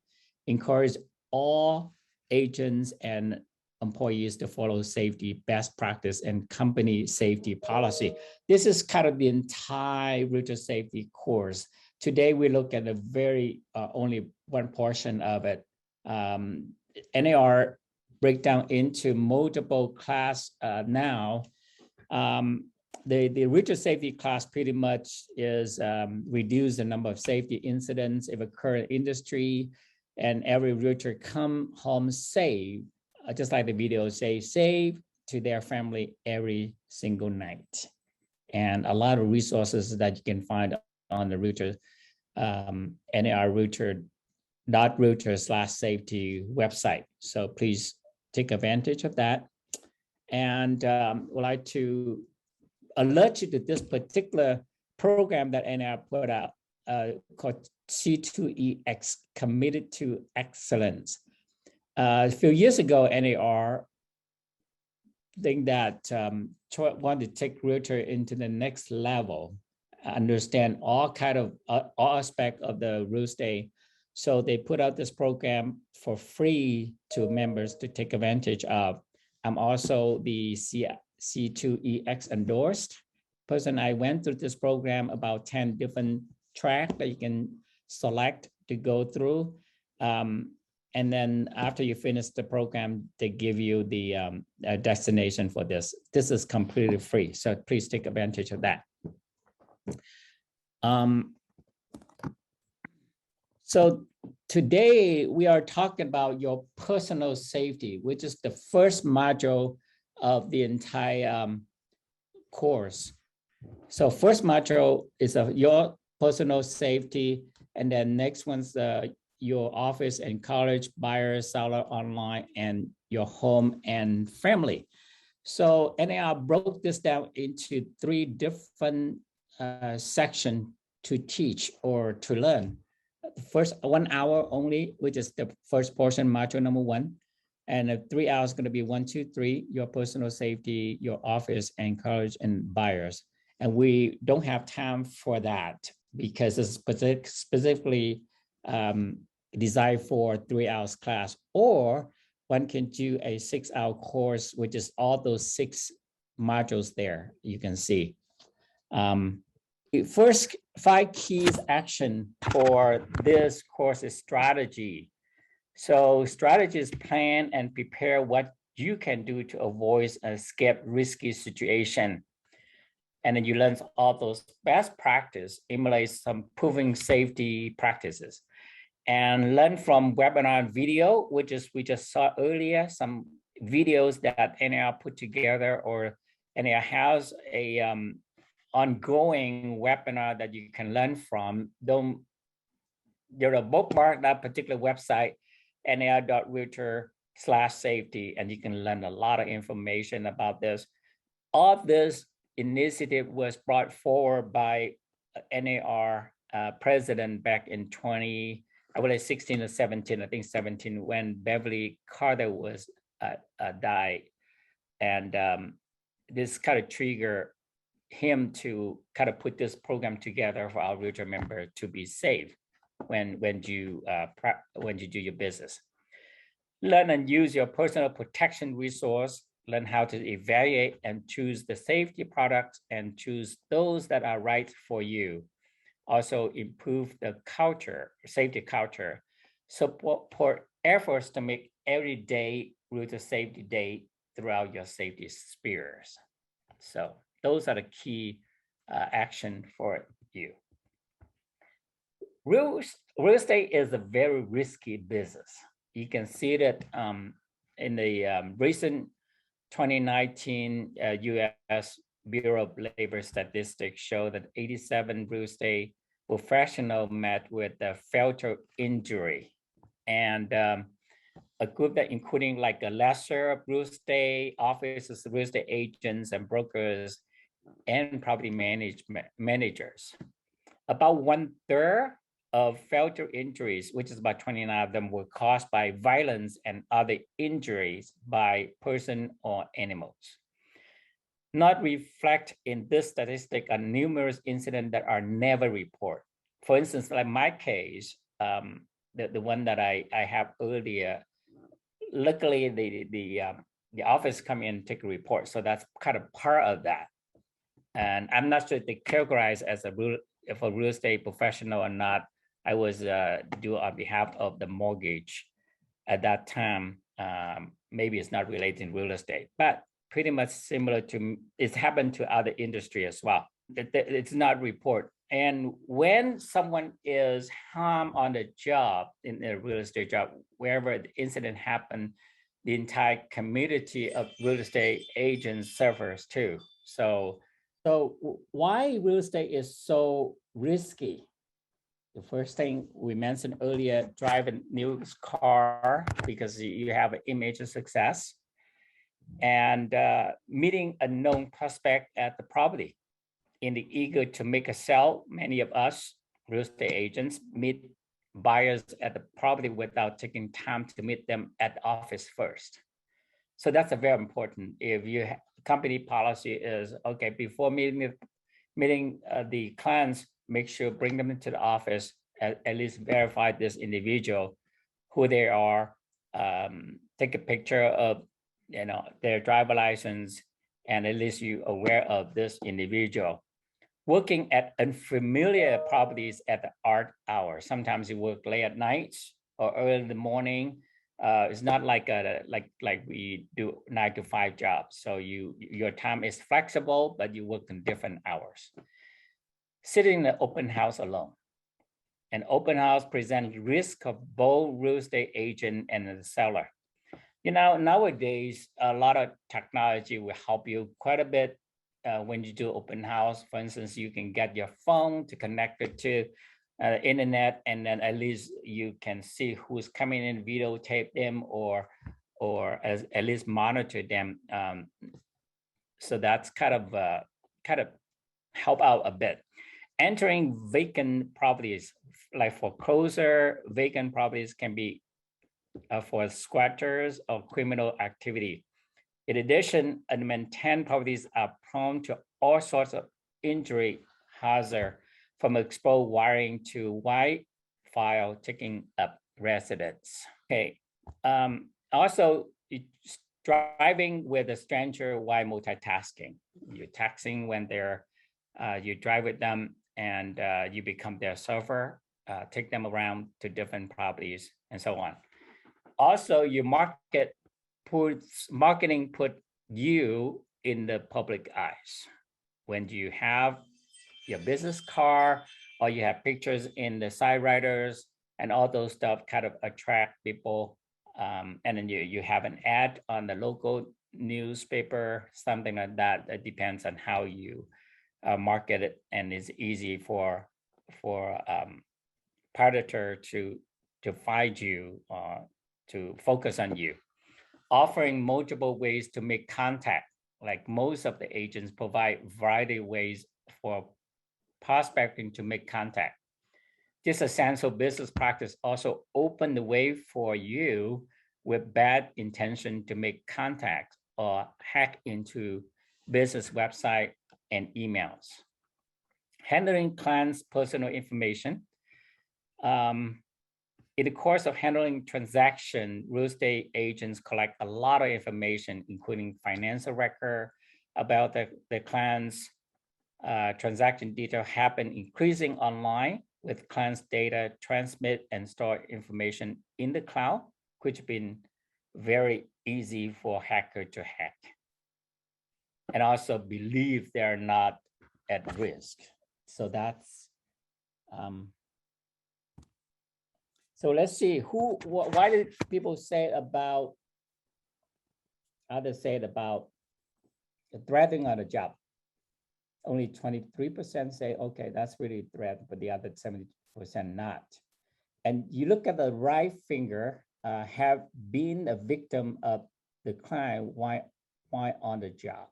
Encourage all agents and employees to follow safety best practice and company safety policy. This is kind of the entire Realtor Safety course. Today, we look at a very only one portion of it. NAR break down into multiple class now. The Realtor Safety class pretty much is reduce the number of safety incidents if occur in industry, and every realtor come home safe, just like the video say, safe to their family every single night. And a lot of resources that you can find on the Realtor, NAR.realtor.safety website. So please take advantage of that. And would like to alert you to this particular program that NAR put out called C2EX, Committed to Excellence. A few years ago, NAR think that want to take realtor into the next level, understand all aspect of the real estate. So they put out this program for free to members to take advantage of. I'm also the C2EX endorsed person. I went through this program, about 10 different tracks that you can select to go through. And then after you finish the program, they give you the destination for this. This is completely free, so please take advantage of that. So today we are talking about your personal safety, which is the first module of the entire course. So first module is your personal safety, and then next one's your office and college, buyer, seller, online, and your home and family. So NAR broke this down into 3 different sections to teach or to learn. The first 1 hour only, which is the first portion, module number 1. And 3 hours going to be 1, 2, 3, your personal safety, your office and college and buyers. And we don't have time for that because it's specifically designed for 3 hours class, or one can do a 6-hour course, which is all those 6 modules there you can see. First 5 keys action for this course is strategy. So strategy is plan and prepare what you can do to avoid and escape risky situation. And then you learn all those best practice, emulate some proven safety practices. And learn from webinar video, which is we just saw earlier, some videos that NAR put together, or NAR has a ongoing webinar that you can learn from. You're a bookmark that particular website, NAR.realtor/safety, and you can learn a lot of information about this. All this initiative was brought forward by NAR president back in 16 or 17, I think 17, when Beverly Carter was died. And this kind of triggered him to kind of put this program together for our realtor member to be safe when you do your business. Learn and use your personal protection resource. Learn how to evaluate and choose the safety products and choose those that are right for you. Also improve the culture, safety culture, support efforts to make every day Realtor Safety Day throughout your safety spheres. So those are the key action for you. Real estate is a very risky business. You can see that in the recent 2019 U.S. Bureau of Labor Statistics show that 87 real estate professionals met with a fatal injury, and a group that including like a lesser real estate offices, real estate agents and brokers, and property managers. About 1/3 of fatal injuries, which is about 29 of them, were caused by violence and other injuries by person or animals. Not reflect in this statistic are numerous incidents that are never reported. For instance, like my case, the one that I have earlier, luckily the office come in and take a report, so that's kind of part of that. And I'm not sure if they categorize as a real estate professional or not. I was due on behalf of the mortgage at that time. Maybe it's not related to real estate, but pretty much similar to, it's happened to other industry as well. It's not reported And when someone is harmed on the job, in a real estate job, wherever the incident happened, the entire community of real estate agents suffers too. So why real estate is so risky? The first thing we mentioned earlier, drive a new car because you have an image of success, and meeting a known prospect at the property. In the eager to make a sale, many of us real estate agents meet buyers at the property without taking time to meet them at the office first. So that's a very important. If you company policy is okay, before meeting the clients, make sure bring them into the office, at least verify this individual, who they are, take a picture of their driver license, and at least you aware of this individual. Working at unfamiliar properties at the odd hour. Sometimes you work late at night or early in the morning. It's not like we do 9 to 5 jobs. So your time is flexible, but you work in different hours. Sitting in the open house alone. An open house presents risk of both real estate agent and the seller. Nowadays, a lot of technology will help you quite a bit. When you do open house, for instance, you can get your phone to connect it to internet, and then at least you can see who's coming in, videotape them, or at least monitor them. So that's kind of help out a bit. Entering vacant properties, like foreclosure, vacant properties can be for squatters or criminal activity. In addition, unmaintained properties are prone to all sorts of injury hazard, from exposed wiring to wildfire taking up residents. Okay. Also, driving with a stranger while multitasking. You're texting when you drive with them, and you become their chauffeur, take them around to different properties, and so on. Also, your marketing put you in the public eyes. When you have your business card, or you have pictures in the side writers, and all those stuff kind of attract people. And then you have an ad on the local newspaper, something like that. It depends on how you market it, and it's easy for predator to find you, to focus on you. Offering multiple ways to make contact, like most of the agents provide variety of ways for prospecting to make contact. This essential business practice also opened the way for you with bad intention to make contact or hack into business website and emails. Handling clients' personal information. In the course of handling transaction, real estate agents collect a lot of information, including financial record about the clients. Transaction detail happen increasing online, with clients' data transmit and store information in the cloud, which has been very easy for hacker to hack, and also believe they're not at risk. So that's so let's see why did people say about others say about the threatening on the job. Only 23% say, okay, that's really a threat, but the other 70% not. And you look at the right finger, have been a victim of the crime while on the job.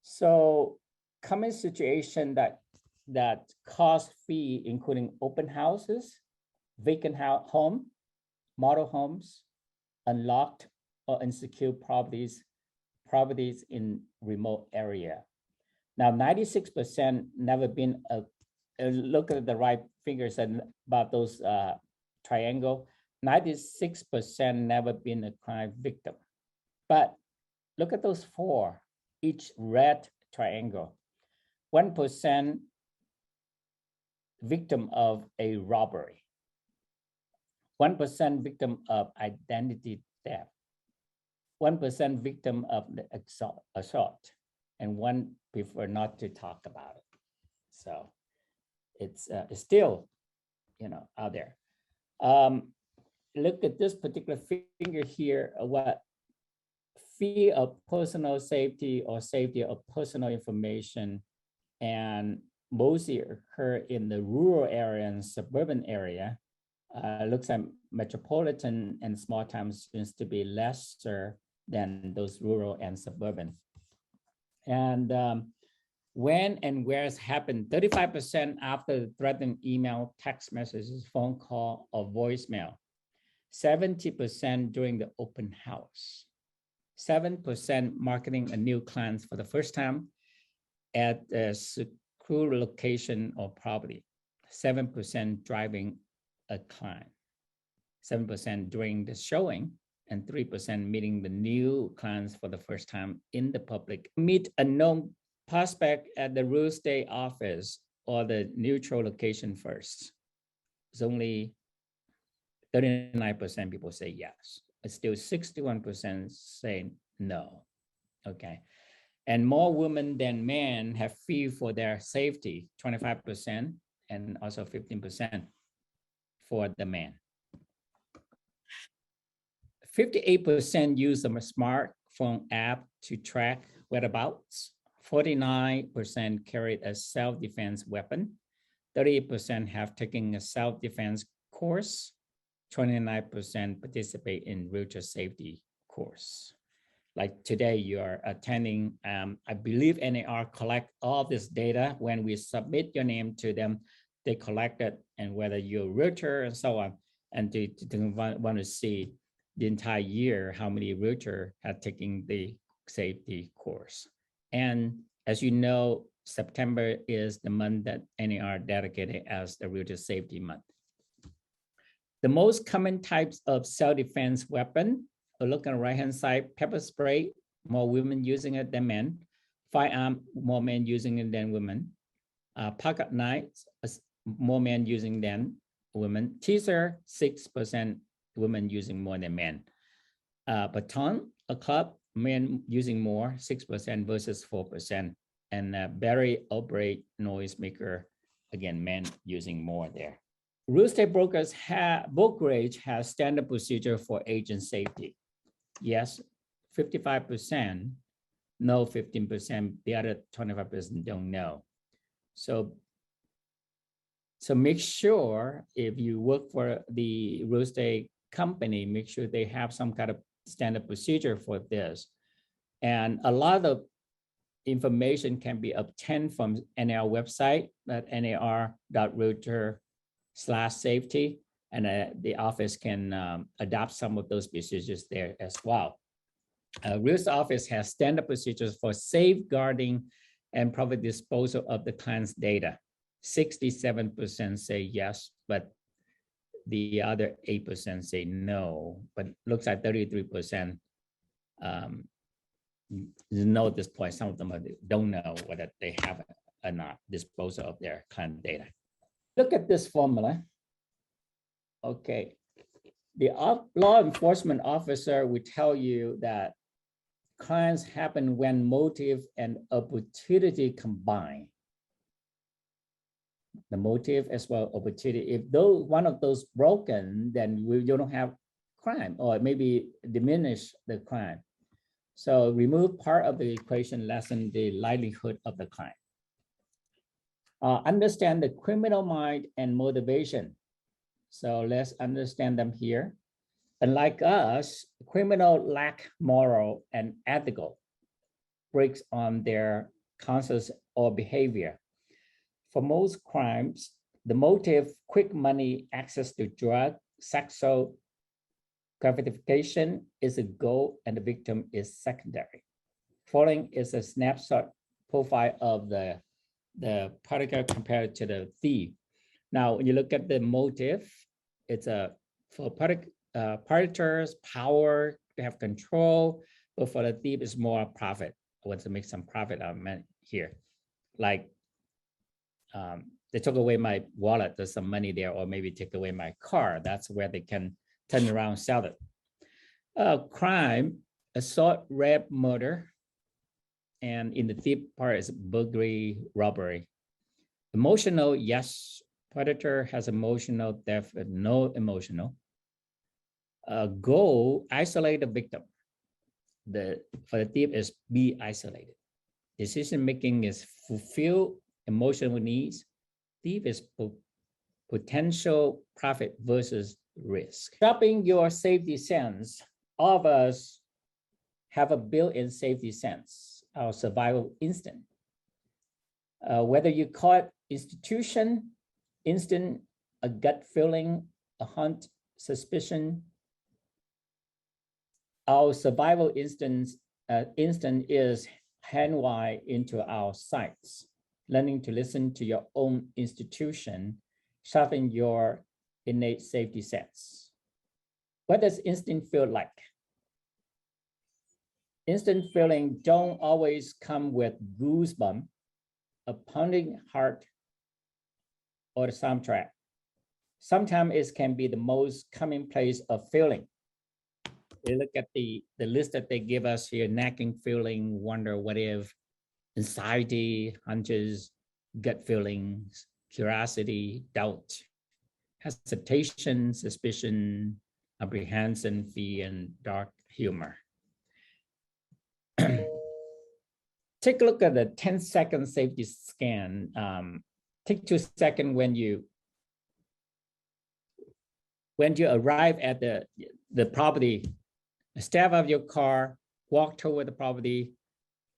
So common situation that cost fee, including open houses, vacant home, model homes, unlocked or insecure properties in remote area. Now, 96% never been look at the right fingers and about those triangle. 96% never been a crime victim. But look at those 4, each red triangle. 1% victim of a robbery. 1% victim of identity theft. 1% victim of the assault, and 1 prefer not to talk about it. So it's still, out there. Look at this particular figure here, what fear of personal safety or safety of personal information and mostly occur in the rural area and suburban area. Looks like metropolitan and small towns seems to be lesser than those rural and suburban. And when and where it's happened, 35% after threatening email, text messages, phone call, or voicemail. 70% during the open house. 7% marketing a new client for the first time at a secure location or property. 7% driving a client. 7% during the showing, and 3% meeting the new clients for the first time in the public. Meet a known prospect at the real estate office or the neutral location first. It's only 39% people say yes. It's still 61% say no. Okay. And more women than men have fear for their safety, 25%, and also 15% for the men. 58% use a smartphone app to track whereabouts. 49% carried a self-defense weapon. 38% have taken a self-defense course. 29% participate in REALTOR safety course. Like today, you are attending, I believe NAR collect all this data. When we submit your name to them, they collect it, and whether you're a realtor and so on, and they want to see the entire year how many realtor have taken the safety course. And as you know, September is the month that NAR dedicated as the REALTOR Safety Month. The most common types of self-defense weapon, look on the right-hand side, pepper spray, more women using it than men. Firearm, more men using it than women. Pocket knives, more men using than women. Teaser, 6% women using more than men. Baton, a club, men using more, 6% versus 4%. And Barry Albright noisemaker, again, men using more there. Real estate brokers brokerage has standard procedure for agent safety. Yes, 55%, no 15%, the other 25% don't know. So make sure if you work for the real estate company, make sure they have some kind of standard procedure for this. And a lot of information can be obtained from NAR website at nar.realtor/safety, and the office can adopt some of those procedures there as well. Real estate office has standard procedures for safeguarding and proper disposal of the client's data. 67% say yes, but the other 8% say no, but looks like 33% know at this point. Some of them don't know whether they have or not disposal of their client data. Look at this formula. Okay, the law enforcement officer will tell you that crimes happen when motive and opportunity combine. The motive as well opportunity. If one of those broken, then you don't have crime, or maybe diminish the crime. So remove part of the equation, lessen the likelihood of the crime. Understand the criminal mind and motivation. So let's understand them here. Unlike us, criminal lack moral and ethical breaks on their conscience or behavior. For most crimes, the motive, quick money, access to drug, sexual gratification is a goal, and the victim is secondary. Following is a snapshot profile of the particular compared to the thief. Now, when you look at the motive, it's for predators, power, to have control, but for the thief, it's more profit. I want to make some profit out of here. Like, they took away my wallet, there's some money there, or maybe take away my car. That's where they can turn around and sell it. Crime, assault, rape, murder. And in the thief part is burglary, robbery. Emotional, yes. Predator has emotional, theft, no emotional. Goal, isolate the victim. For the thief is be isolated. Decision making is fulfill emotional needs. Thief is potential profit versus risk. Sharpening your safety sense. All of us have a built-in safety sense, our survival instinct. Whether you call it institution, instinct, a gut feeling, a hunt, suspicion, our survival instinct is handwired into our sights. Learning to listen to your own institution, sharpen your innate safety sense. What does instinct feel like? Instant feeling don't always come with goosebumps, a pounding heart, or the soundtrack. Sometimes it can be the most commonplace of feeling. You look at the list that they give us here: nagging feeling, wonder, what if, anxiety, hunches, gut feelings, curiosity, doubt, hesitation, suspicion, apprehension, fear, and dark humor. Take a look at the 10-second safety scan. Take 2 seconds when you arrive at the property. Step out of your car, walk toward the property,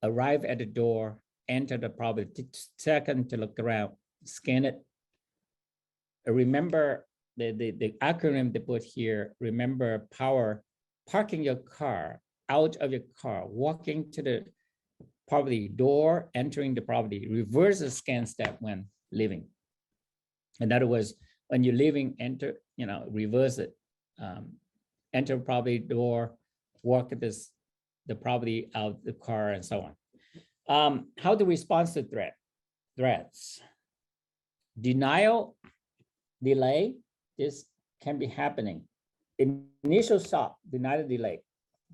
arrive at the door, enter the property. Take 2 seconds to look around, scan it. Remember the acronym they put here. Remember power, parking your car, out of your car, walking to the property door, entering the property. Reverse the scan step when leaving. In other words, when you're leaving, enter, reverse it. Enter property door, walk at the property, out the car, and so on. How to respond to threats? Denial, delay, this can be happening. Initial shock, denial, delay.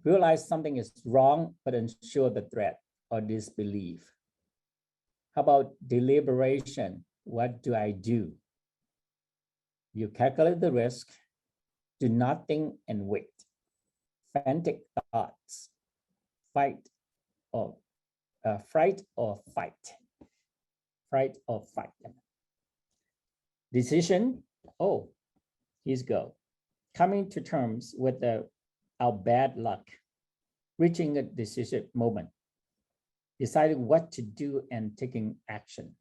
Realize something is wrong, but ensure the threat or disbelief. How about deliberation? What do I do? You calculate the risk, do nothing and wait. Frantic thoughts, fright or fight. Fright or fight. Decision, oh, here's go. Coming to terms with our bad luck, reaching a decision moment, deciding what to do and taking action.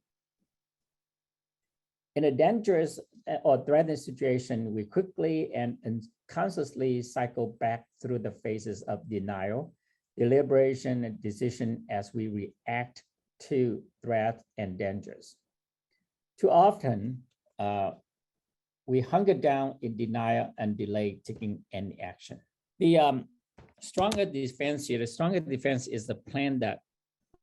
In a dangerous or threatening situation, we quickly and consciously cycle back through the phases of denial, deliberation, and decision as we react to threats and dangers. Too often, we hunker down in denial and delay taking any action. The stronger defense here, the stronger defense is the plan that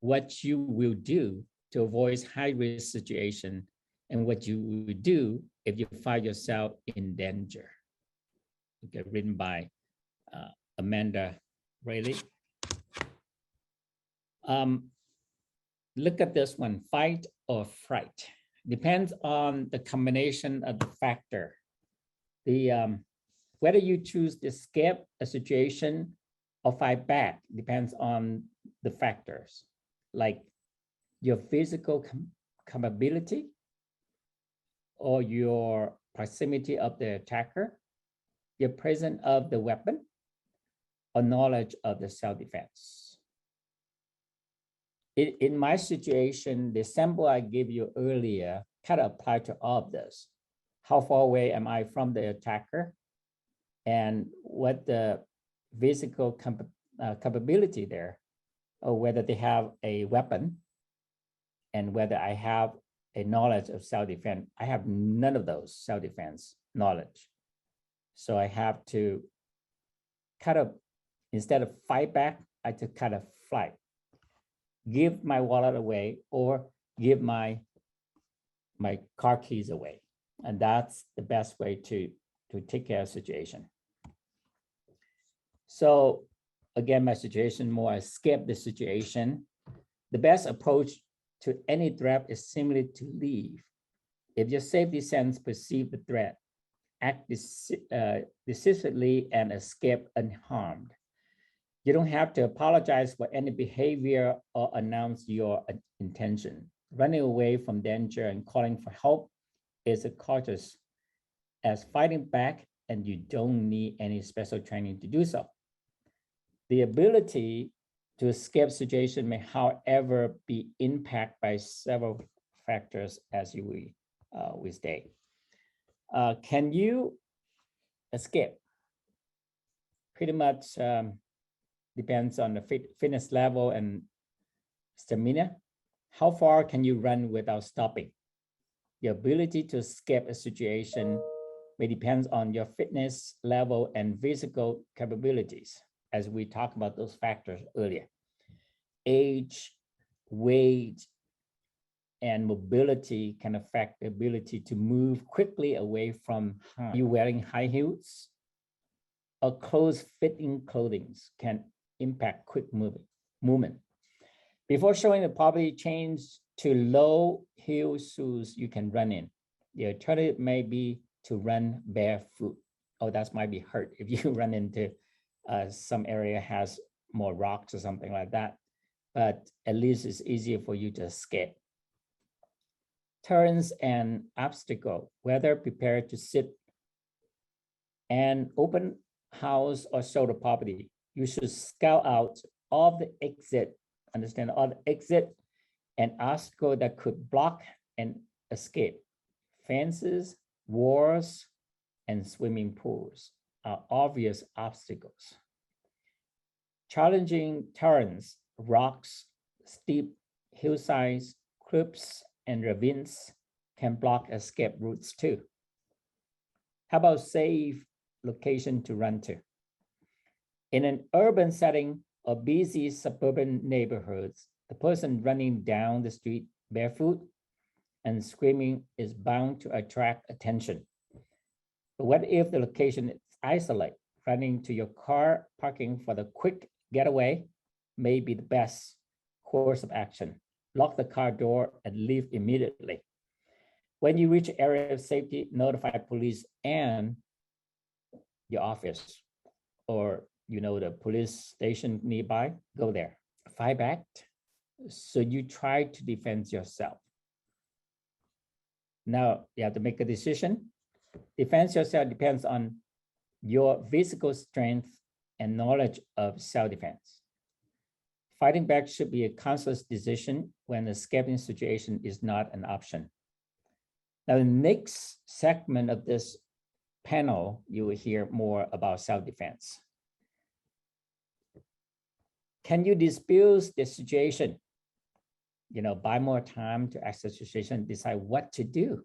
what you will do to avoid high-risk situation and what you will do if you find yourself in danger. Okay, written by Amanda Rayleigh. Look at this one, fight or fright. Depends on the combination of the factor. Whether you choose to escape a situation or fight back depends on the factors, like your physical capability or your proximity of the attacker, your presence of the weapon, or knowledge of the self-defense. In my situation, the sample I gave you earlier kind of apply to all of this. How far away am I from the attacker? And what the physical capability there, or whether they have a weapon, and whether I have a knowledge of self-defense. I have none of those self-defense knowledge. So I have to kind of, instead of fight back, I just kind of flight. Give my wallet away or give my car keys away. And that's the best way to take care of the situation. So again, my situation more, I escape the situation. The best approach to any threat is simply to leave If your safety sense perceive the threat, act decisively and escape unharmed. You don't have to apologize for any behavior or announce your intention. Running away from danger and calling for help is as cautious as fighting back, and you don't need any special training to do so. The ability to escape situation may, however, be impacted by several factors as we state. Can you escape? Pretty much depends on the fitness level and stamina. How far can you run without stopping? Your ability to escape a situation may depend on your fitness level and physical capabilities, as we talked about those factors earlier. Age, weight, and mobility can affect the ability to move quickly away from harm. You wearing high heels or close-fitting clothing can impact quick movement. Before showing the property, change to low heel shoes you can run in. The alternative may be to run barefoot. Oh, that might be hurt if you run into some area has more rocks or something like that. But at least it's easier for you to escape. Turns and obstacle, whether prepared to sit and open house or show the property, you should scout out all the exit, understand all the exit and obstacle that could block and escape. Fences, walls, and swimming pools are obvious obstacles. Challenging terrains, rocks, steep hillsides, cliffs, and ravines can block escape routes too. How about safe location to run to? In an urban setting or busy suburban neighborhoods, the person running down the street barefoot and screaming is bound to attract attention. But what if the location is isolated? Running to your car parking for the quick getaway may be the best course of action. Lock the car door and leave immediately. When you reach area of safety, notify police and your office or the police station nearby. Go there. Fight back. So you try to defend yourself. Now you have to make a decision. Defend yourself depends on your physical strength and knowledge of self-defense. Fighting back should be a conscious decision when the escaping situation is not an option. Now, the next segment of this panel, you will hear more about self-defense. Can you dispute the situation? Buy more time to access the situation, decide what to do.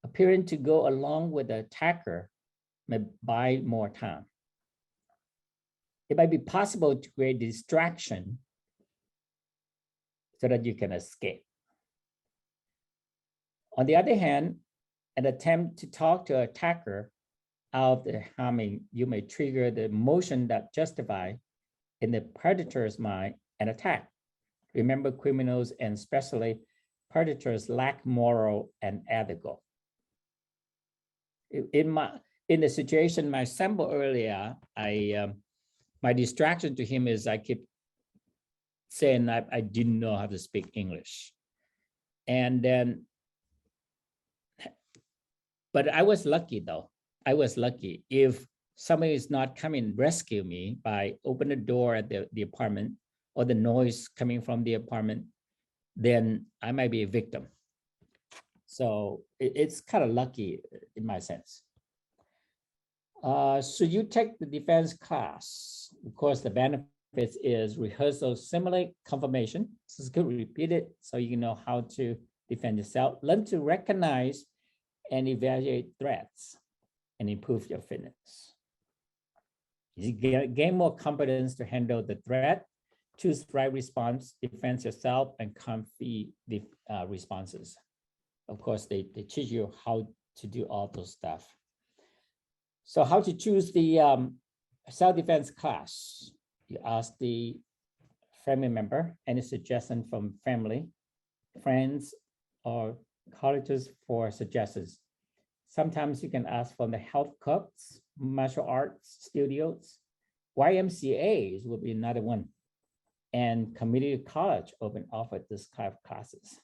Appearing to go along with the attacker may buy more time. It might be possible to create distraction so that you can escape. On the other hand, an attempt to talk to an attacker out of the harming, you may trigger the emotion that justify in the predator's mind an attack. Remember, criminals and especially predators lack moral and ethical. In the situation my sample earlier, my distraction to him is I keep saying I didn't know how to speak English. And then, but I was lucky though. I was lucky. If somebody is not coming rescue me by open the door at the apartment or the noise coming from the apartment, then I might be a victim. So it's kind of lucky in my sense. So you take the defense class. Of course, the benefits is rehearsal, simulate, confirmation. This is good, repeat it so you know how to defend yourself. Learn to recognize and evaluate threats and improve your fitness. You gain more confidence to handle the threat, choose the right response, defend yourself, and comfy responses. Of course, they teach you how to do all those stuff. So how to choose the self-defense class? You ask the family member, any suggestion from family, friends, or colleges for suggestions. Sometimes you can ask from the health clubs, martial arts studios, YMCAs will be another one, and community college offer this kind of classes.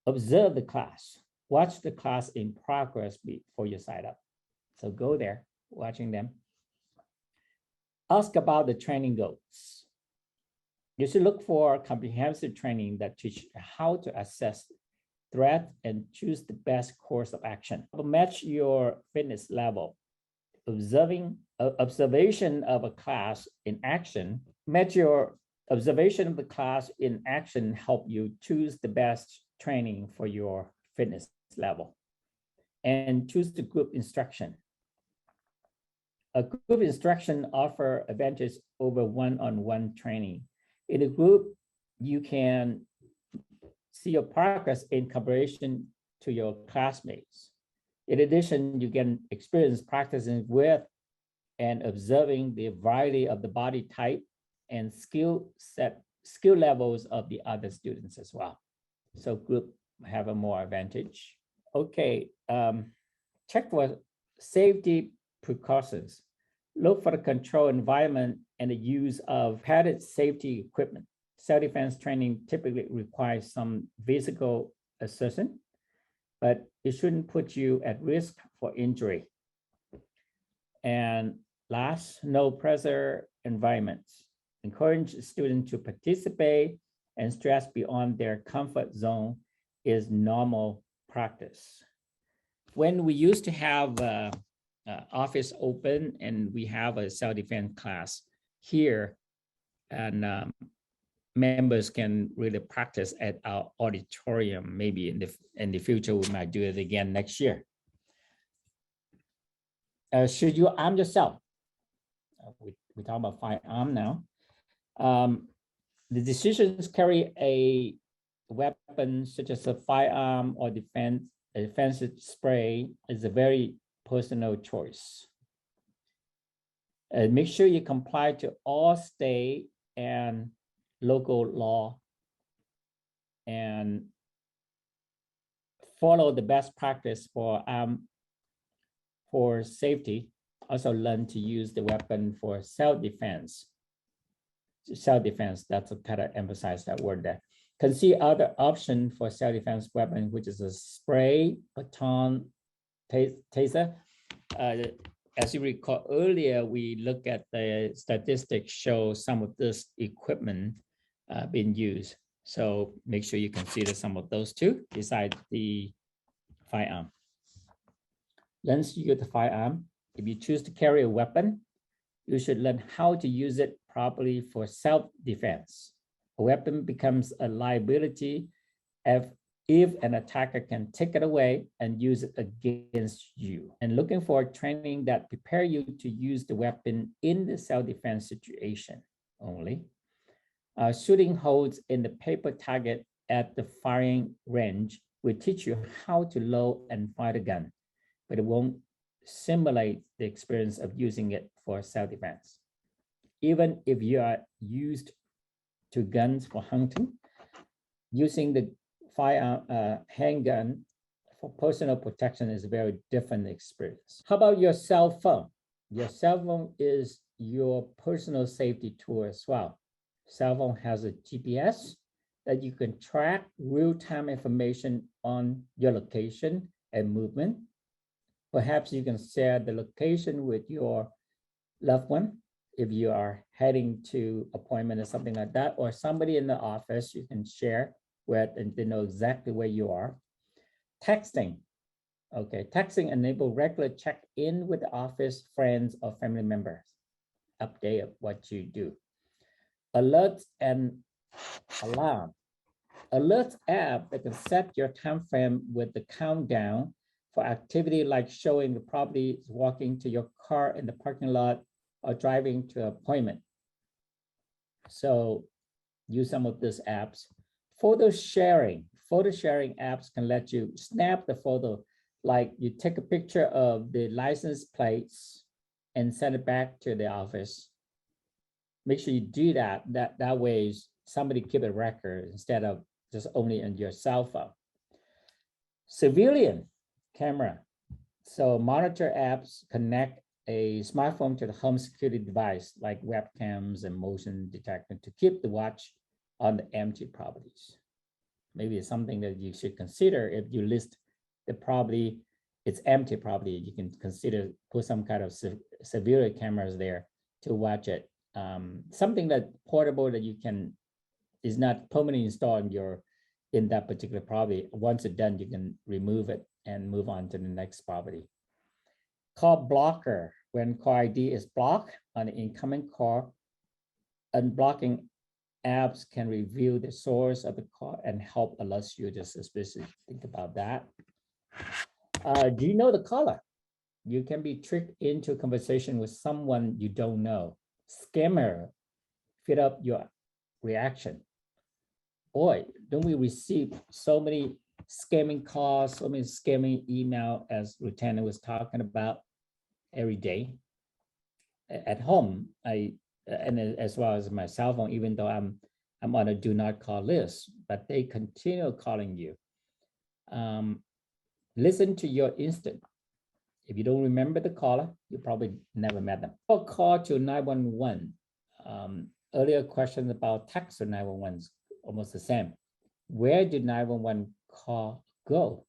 Observe the class, watch the class in progress before you sign up. So go there, watching them. Ask about the training goals. You should look for comprehensive training that teaches how to assess threat and choose the best course of action. Match your fitness level. Observation of a class in action. Match your observation of the class in action help you choose the best training for your fitness level. And choose the group instruction. A group instruction offer advantage over one-on-one training. In a group, you can see your progress in comparison to your classmates. In addition, you can experience practicing with and observing the variety of the body type and skill levels of the other students as well. So group have a more advantage. Okay, check for safety precautions. Look for the control environment and the use of padded safety equipment. Self-defense training typically requires some physical assertion, but it shouldn't put you at risk for injury. And last, no pressure environments. Encourage students to participate and stress beyond their comfort zone is normal practice. When we used to have office open and we have a self-defense class here, and members can really practice at our auditorium. Maybe in the future we might do it again next year. Should you arm yourself? We talk about firearm now. The decisions carry a weapon such as a firearm or defensive spray is a very personal choice. Make sure you comply to all state and local law and follow the best practice for safety. Also learn to use the weapon for self-defense. Self-defense, that's a kind of emphasize that word there. Consider other option for self-defense weapon, which is a spray, baton, taser. As you recall earlier, we looked at the statistics show some of this equipment being used. So make sure you consider some of those too, besides the firearm. Once you get the firearm, if you choose to carry a weapon, you should learn how to use it properly for self-defense. A weapon becomes a liability if an attacker can take it away and use it against you. And looking for training that prepare you to use the weapon in the self-defense situation only. Shooting holes in the paper target at the firing range will teach you how to load and fire the gun, but it won't simulate the experience of using it for self-defense. Even if you are used to guns for hunting, using the handgun for personal protection is a very different experience. How about your cell phone? Your cell phone is your personal safety tool as well. Cell phone has a GPS that you can track real-time information on your location and movement. Perhaps you can share the location with your loved one if you are heading to appointment or something like that, or somebody in the office you can share with and they know exactly where you are. Texting. Okay, texting enable regular check-in with the office, friends, or family members. Update of what you do. Alerts and alarm. Alerts app that can set your time frame with the countdown for activity like showing the property, walking to your car in the parking lot, or driving to an appointment. So use some of these apps. Photo sharing. Photo sharing apps can let you snap the photo, like you take a picture of the license plates and send it back to the office. Make sure you do that. That way somebody keep a record instead of just only on your cell phone. Civilian camera. So monitor apps connect a smartphone to the home security device like webcams and motion detector to keep the watch on the empty properties. Maybe it's something that you should consider if you list the property, it's empty property, you can consider put some kind of civilian cameras there to watch it. Something that portable that you can, is not permanently installed in that particular property. Once it's done, you can remove it and move on to the next property. Call blocker. When call ID is blocked on the incoming call, unblocking apps can reveal the source of the call and help alert users suspicious. Think about that. Do you know the caller? You can be tricked into a conversation with someone you don't know. Scammer, fit up your reaction. Boy, don't we receive so many scamming calls, so many scamming email, as Lieutenant was talking about, every day. At home, and as well as my cell phone, even though I'm on a do not call list, but they continue calling you. Listen to your instinct. If you don't remember the caller, you probably never met them. Or call to 911. Earlier question about text to 911 is almost the same. Where did 911 call go?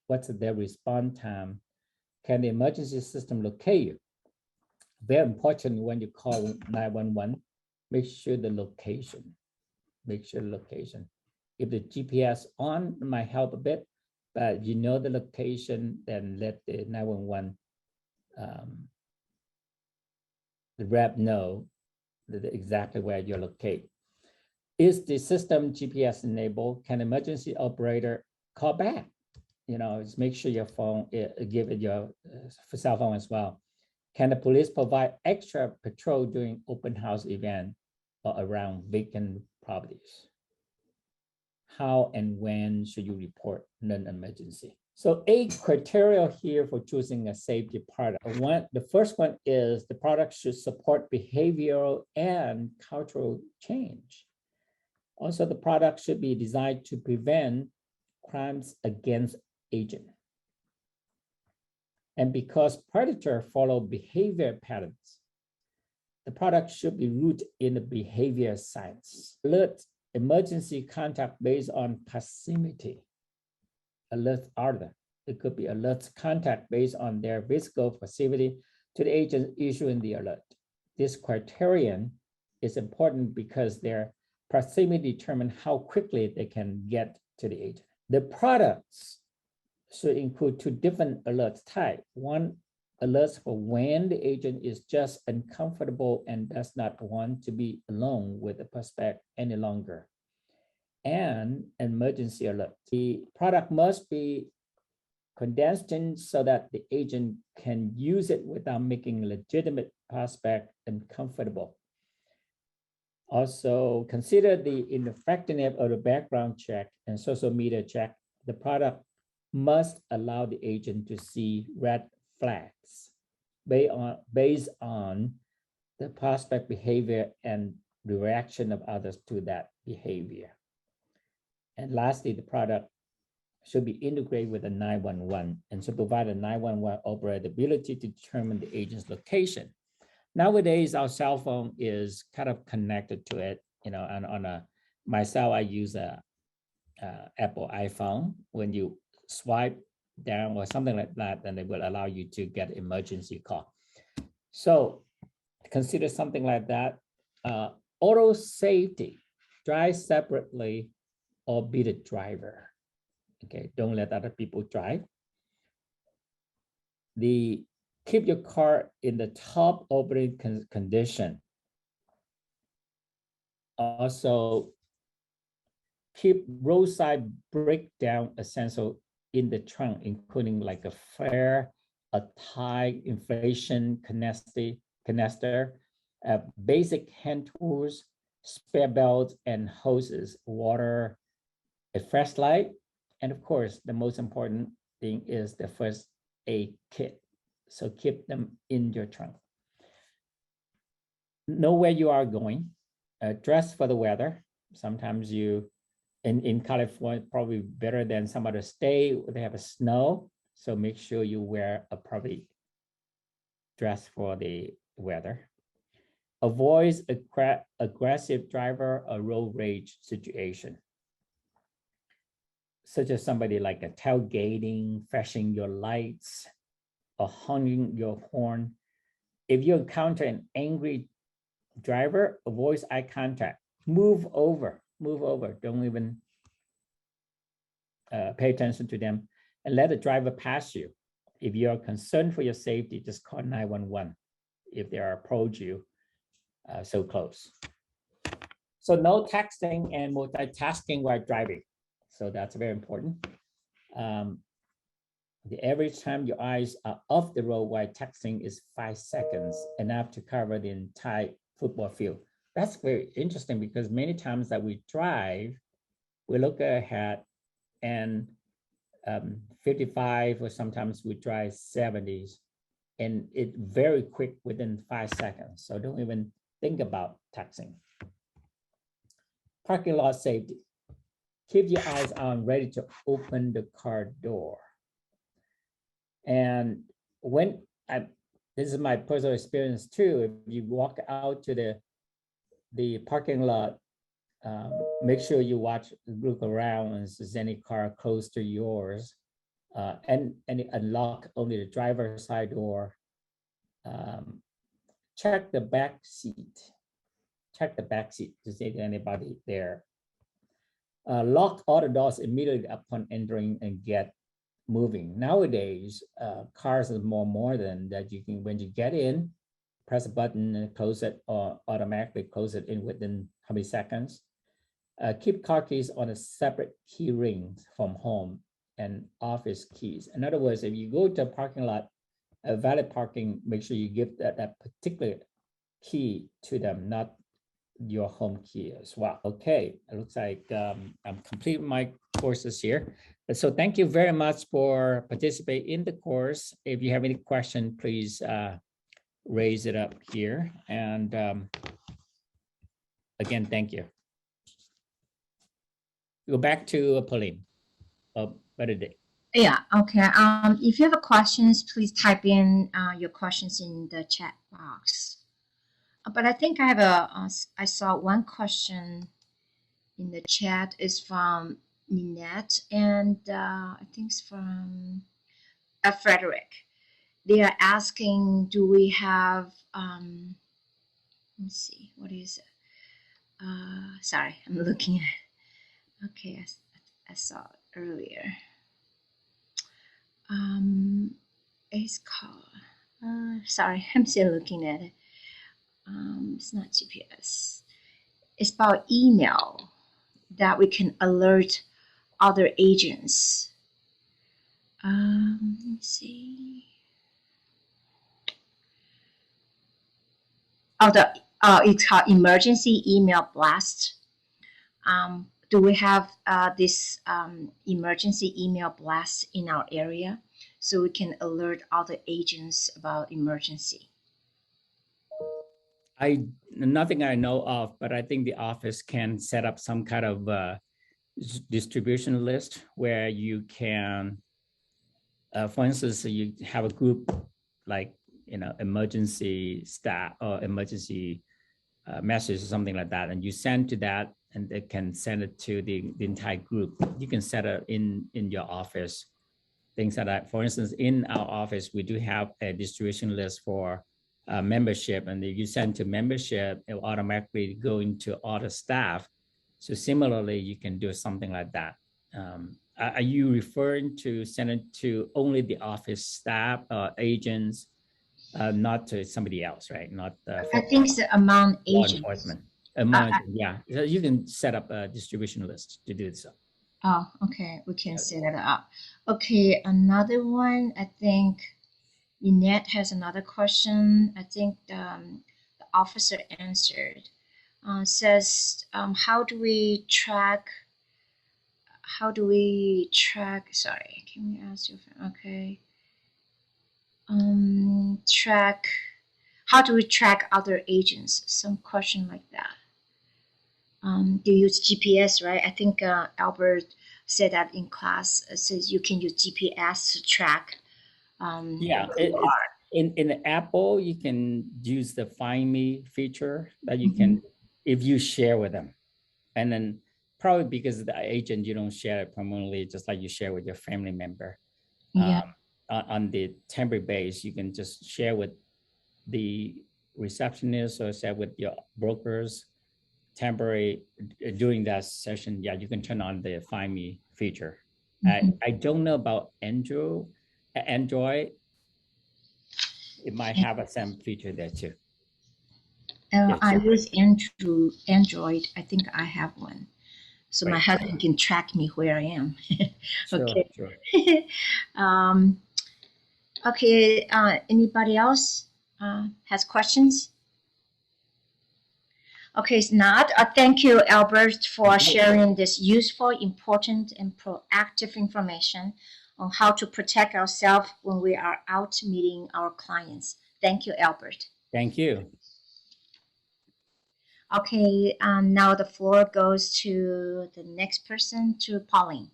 What's their response time? Can the emergency system locate you? Very important when you call 911, make sure the location. Make sure the location. If the GPS on might help a bit, but you know the location, then let the 911 the rep know exactly where you're located. Is the system GPS enabled? Can emergency operator call back? You know, just make sure your phone, give it your cell phone as well. Can the police provide extra patrol during open house event or around vacant properties? How and when should you report non-emergency? So 8 criteria here for choosing a safety product. The first one is the product should support behavioral and cultural change. Also, the product should be designed to prevent crimes against agent. And because predators follow behavior patterns, the product should be rooted in the behavior science. Alert emergency contact based on proximity. Alerts are there. It could be alerts contact based on their physical proximity to the agent issuing the alert. This criterion is important because their proximity determines how quickly they can get to the agent. The products should include 2 different alert types. One, alerts for when the agent is just uncomfortable and does not want to be alone with the prospect any longer. And emergency alert. The product must be condensed in so that the agent can use it without making a legitimate prospect uncomfortable. Also, consider the ineffectiveness of the background check and social media check. The product must allow the agent to see red flags based on the prospect behavior and the reaction of others to that behavior. And lastly, the product should be integrated with a 911 and should provide a 911 operator the ability to determine the agent's location. Nowadays, our cell phone is kind of connected to it, you know, and myself, I use a Apple iPhone. When you swipe down or something like that, then it will allow you to get emergency call. So consider something like that. Auto safety, drive separately or be the driver. Okay, don't let other people drive. Keep your car in the top operating condition. Also, keep roadside breakdown essential in the trunk, including like a flare, a tie, inflation canister, basic hand tools, spare belts and hoses, water, a flashlight, and of course, the most important thing is the first aid kit. So keep them in your trunk. Know where you are going, dress for the weather. Sometimes you in California, probably better than some other state. They have a snow, so make sure you wear a properly dress for the weather. Avoid aggressive driver or road rage situation, such as somebody like a tailgating, flashing your lights, or honking your horn. If you encounter an angry driver, avoid eye contact. Move over. Don't even pay attention to them, and let the driver pass you. If you are concerned for your safety, just call 911 if they are approach you so close. So no texting and multitasking while driving. So that's very important. The average time your eyes are off the road while texting is 5 seconds, enough to cover the entire football field. That's very interesting because many times that we drive, we look ahead and 55, or sometimes we drive 70s, and it's very quick within 5 seconds. So don't even think about texting. Parking lot safety. Keep your eyes on, ready to open the car door. And when this is my personal experience too, if you walk out to the parking lot, make sure you look around and if there's any car close to yours, and unlock only the driver's side door. Check the back seat. Check the back seat to see if there's anybody there. Lock all the doors immediately upon entering and get moving. Nowadays, cars are more modern that you can, when you get in, press a button and close it, or automatically close it in within how many seconds. Keep car keys on a separate key rings from home and office keys. In other words, if you go to a parking lot, a valid parking, make sure you give that particular key to them, not your home key as well. Okay, it looks like I'm completing my courses here. So thank you very much for participating in the course. If you have any question, please raise it up here. And again, thank you. Go back to Pauline. Better day. Yeah, okay. If you have questions, please type in your questions in the chat box. But I think I have I saw one question in the chat is from Ninette, and I think it's from Frederick. They are asking, do we have, let's see, what is it? Sorry, I'm looking at it. Okay, I saw it earlier. It's called, sorry, I'm still looking at it. It's not GPS. It's about email that we can alert other agents. Let me see. It's called emergency email blast. Do we have this emergency email blast in our area so we can alert other agents about emergency? Nothing I know of, but I think the office can set up some kind of distribution list where you can, for instance, you have a group like, emergency staff or emergency message or something like that, and you send to that, and they can send it to the entire group. You can set it in your office, things like that. For instance, in our office, we do have a distribution list for membership, and if you send to membership, it will automatically go into all the staff. So similarly, you can do something like that. Are you referring to send it to only the office staff, agents, not to somebody else, right? Not I think it's among agents. Enforcement. Among, yeah, so you can set up a distribution list to do so. Oh, okay, we can set it up. Okay, another one, I think Ninette has another question. I think the officer answered. Says, how do we track, sorry, can we ask you, okay. How do we track other agents? Some question like that. they use GPS, right? I think Albert said that in class. It says you can use GPS to track. Yeah, in Apple, you can use the Find Me feature that you can, if you share with them. And then probably because the agent, you don't share it permanently, just like you share with your family member. Yeah. On the temporary base, you can just share with the receptionist or share with your brokers temporary during that session. Yeah, you can turn on the Find Me feature. I don't know about Android. It might have a same feature there too. I use Android. I think I have one. So my husband can track me where I am. Okay. Sure. Okay. Anybody else has questions? Okay, it's not. Thank you, Albert, for sharing this useful, important, and proactive information on how to protect ourselves when we are out meeting our clients. Thank you, Albert. Thank you. Okay, now the floor goes to the next person, to Pauline.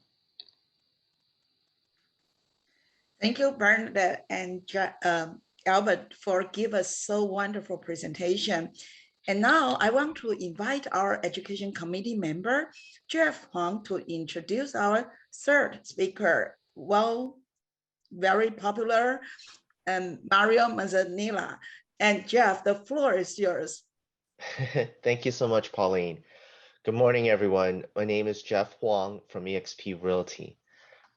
Thank you, Bernadette and Albert, for giving us so wonderful presentation. And now I want to invite our Education Committee member, Jeff Huang, to introduce our third speaker. Well, very popular, Mario Manzanilla. And Jeff, the floor is yours. Thank you so much, Pauline. Good morning, everyone. My name is Jeff Huang from eXp Realty.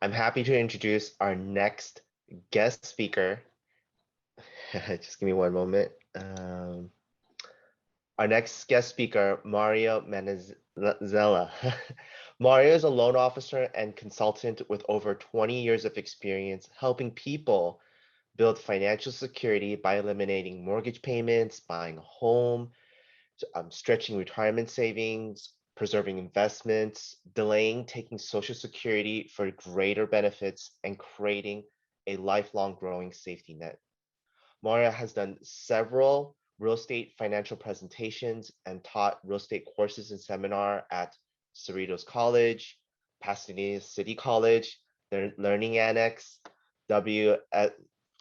I'm happy to introduce our next guest speaker. Just give me one moment. Our next guest speaker, Mario Manzanilla. Mario is a loan officer and consultant with over 20 years of experience helping people build financial security by eliminating mortgage payments, buying a home, stretching retirement savings, preserving investments, delaying taking Social Security for greater benefits, and creating a lifelong growing safety net. Mario has done several real estate financial presentations and taught real estate courses and seminar at Cerritos College, Pasadena City College, the Learning Annex, our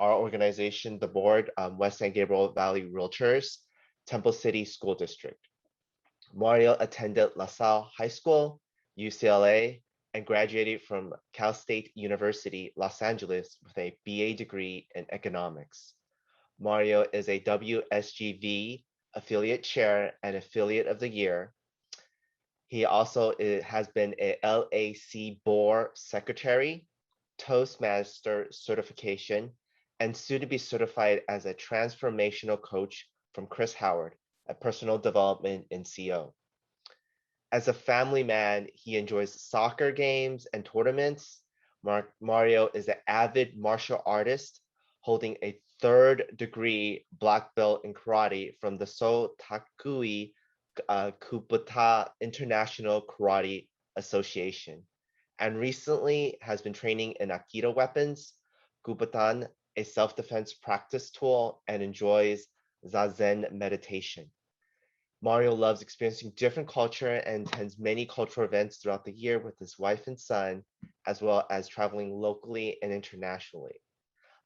organization, the board, West San Gabriel Valley Realtors, Temple City School District. Mario attended LaSalle High School, UCLA, and graduated from Cal State University, Los Angeles with a BA degree in economics. Mario is a WSGV affiliate chair and affiliate of the year. He also has been a LAC board secretary, Toastmaster certification, and soon to be certified as a transformational coach from Chris Howard, a personal development in CO. As a family man, he enjoys soccer games and tournaments. Mario is an avid martial artist, holding a 3rd degree black belt in karate from the Sotakui Kubota International Karate Association, and recently has been training in Aikido weapons, Kubotan, a self-defense practice tool, and enjoys Zazen meditation. Mario loves experiencing different culture and attends many cultural events throughout the year with his wife and son, as well as traveling locally and internationally.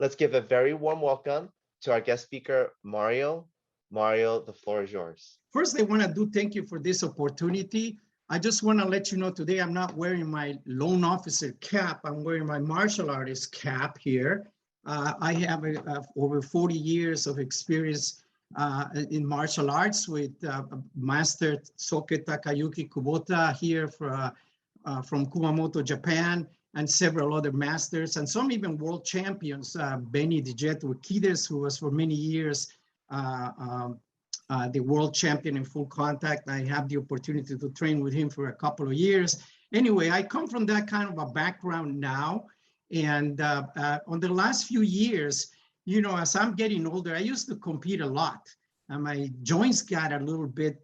Let's give a very warm welcome to our guest speaker, Mario. Mario, the floor is yours. First, I want to thank you for this opportunity. I just want to let you know today I'm not wearing my loan officer cap. I'm wearing my martial artist cap here. I have over 40 years of experience in martial arts with Master Soke Takayuki Kubota here from Kumamoto, Japan, and several other masters, and some even world champions. Benny Dijet Wakides, who was for many years the world champion in full contact. I have the opportunity to train with him for a couple of years. Anyway, I come from that kind of a background now. And on the last few years, you know, as I'm getting older, I used to compete a lot. And my joints got a little bit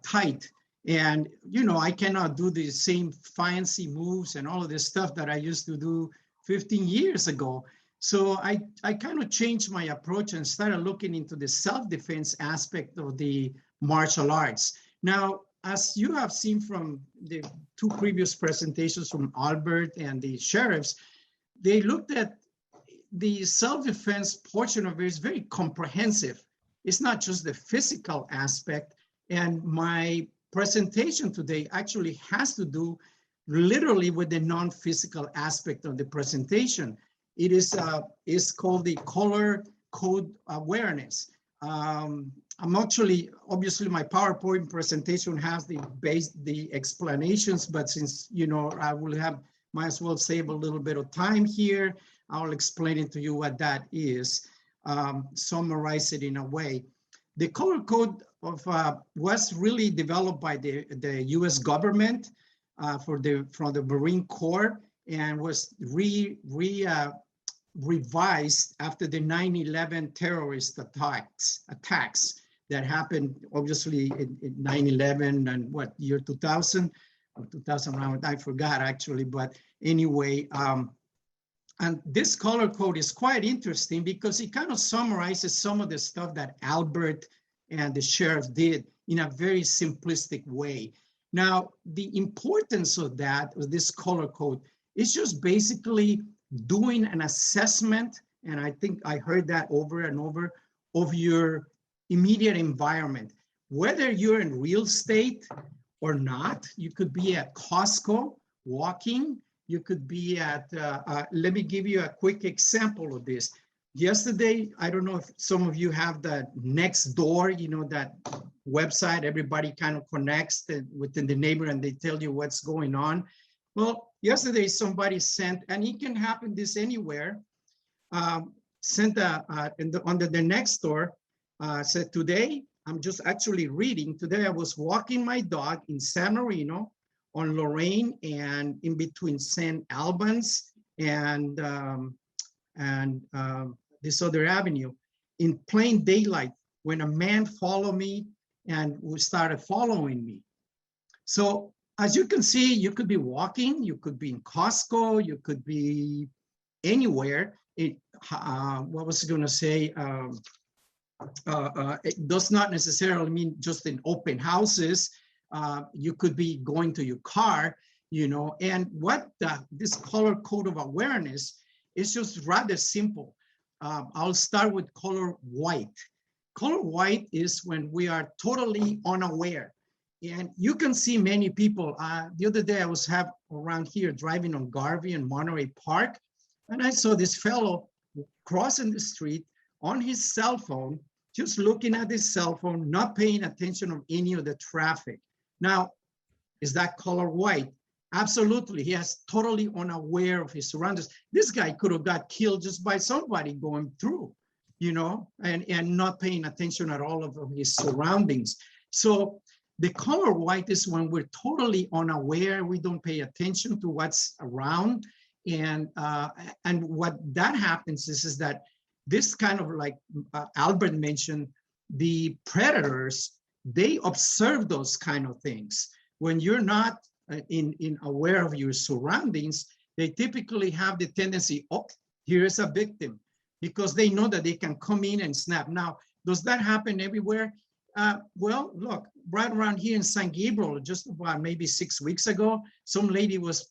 tight. And, you know, I cannot do the same fancy moves and all of this stuff that I used to do 15 years ago. So I kind of changed my approach and started looking into the self-defense aspect of the martial arts. Now, as you have seen from the two previous presentations from Albert and the sheriffs, they looked at the self-defense portion of it is very comprehensive. It's not just the physical aspect. And my presentation today actually has to do literally with the non-physical aspect of the presentation. It is called the color code awareness. I'm actually, obviously my PowerPoint presentation has the explanations, but since, you know, I will might as well save a little bit of time here. I'll explain it to you what that is, summarize it in a way. The color code was really developed by the US government from the Marine Corps, and was revised after the 9/11 terrorist attacks that happened, obviously, in 9/11 and what, year 2000 or 2000, I forgot actually, but anyway, and this color code is quite interesting because it kind of summarizes some of the stuff that Albert and the sheriff did in a very simplistic way. Now, the importance of that, of this color code, is just basically doing an assessment, and I think I heard that over and over, of your immediate environment. Whether you're in real estate or not, you could be at Costco walking, you could be at, let me give you a quick example of this. Yesterday, I don't know if some of you have the Nextdoor, you know, that website, everybody kind of connects within the neighborhood and they tell you what's going on. Well, yesterday somebody sent, and it can happen this anywhere, sent under the Nextdoor, said, today, I'm just actually reading, today I was walking my dog in San Marino on Lorraine and in between St. Albans and this other avenue in plain daylight when a man followed me and started following me. So as you can see, you could be walking, you could be in Costco, you could be anywhere. What was I going to say? It does not necessarily mean just in open houses. You could be going to your car, you know, and what this color code of awareness is just rather simple. I'll start with color white. Color white is when we are totally unaware. And you can see many people. The other day I was around here driving on Garvey and Monterey Park, and I saw this fellow crossing the street on his cell phone, just looking at his cell phone, not paying attention of any of the traffic. Now, is that color white? Absolutely. He is totally unaware of his surroundings. This guy could have got killed just by somebody going through, you know, and not paying attention at all of his surroundings. So the color white is when we're totally unaware, we don't pay attention to what's around. And what that happens is that this kind of, like Albert mentioned, the predators, they observe those kind of things. When you're not in aware of your surroundings, they typically have the tendency, oh, here is a victim, because they know that they can come in and snap. Now, does that happen everywhere? Well, look, right around here in San Gabriel, just about maybe 6 weeks ago, some lady was,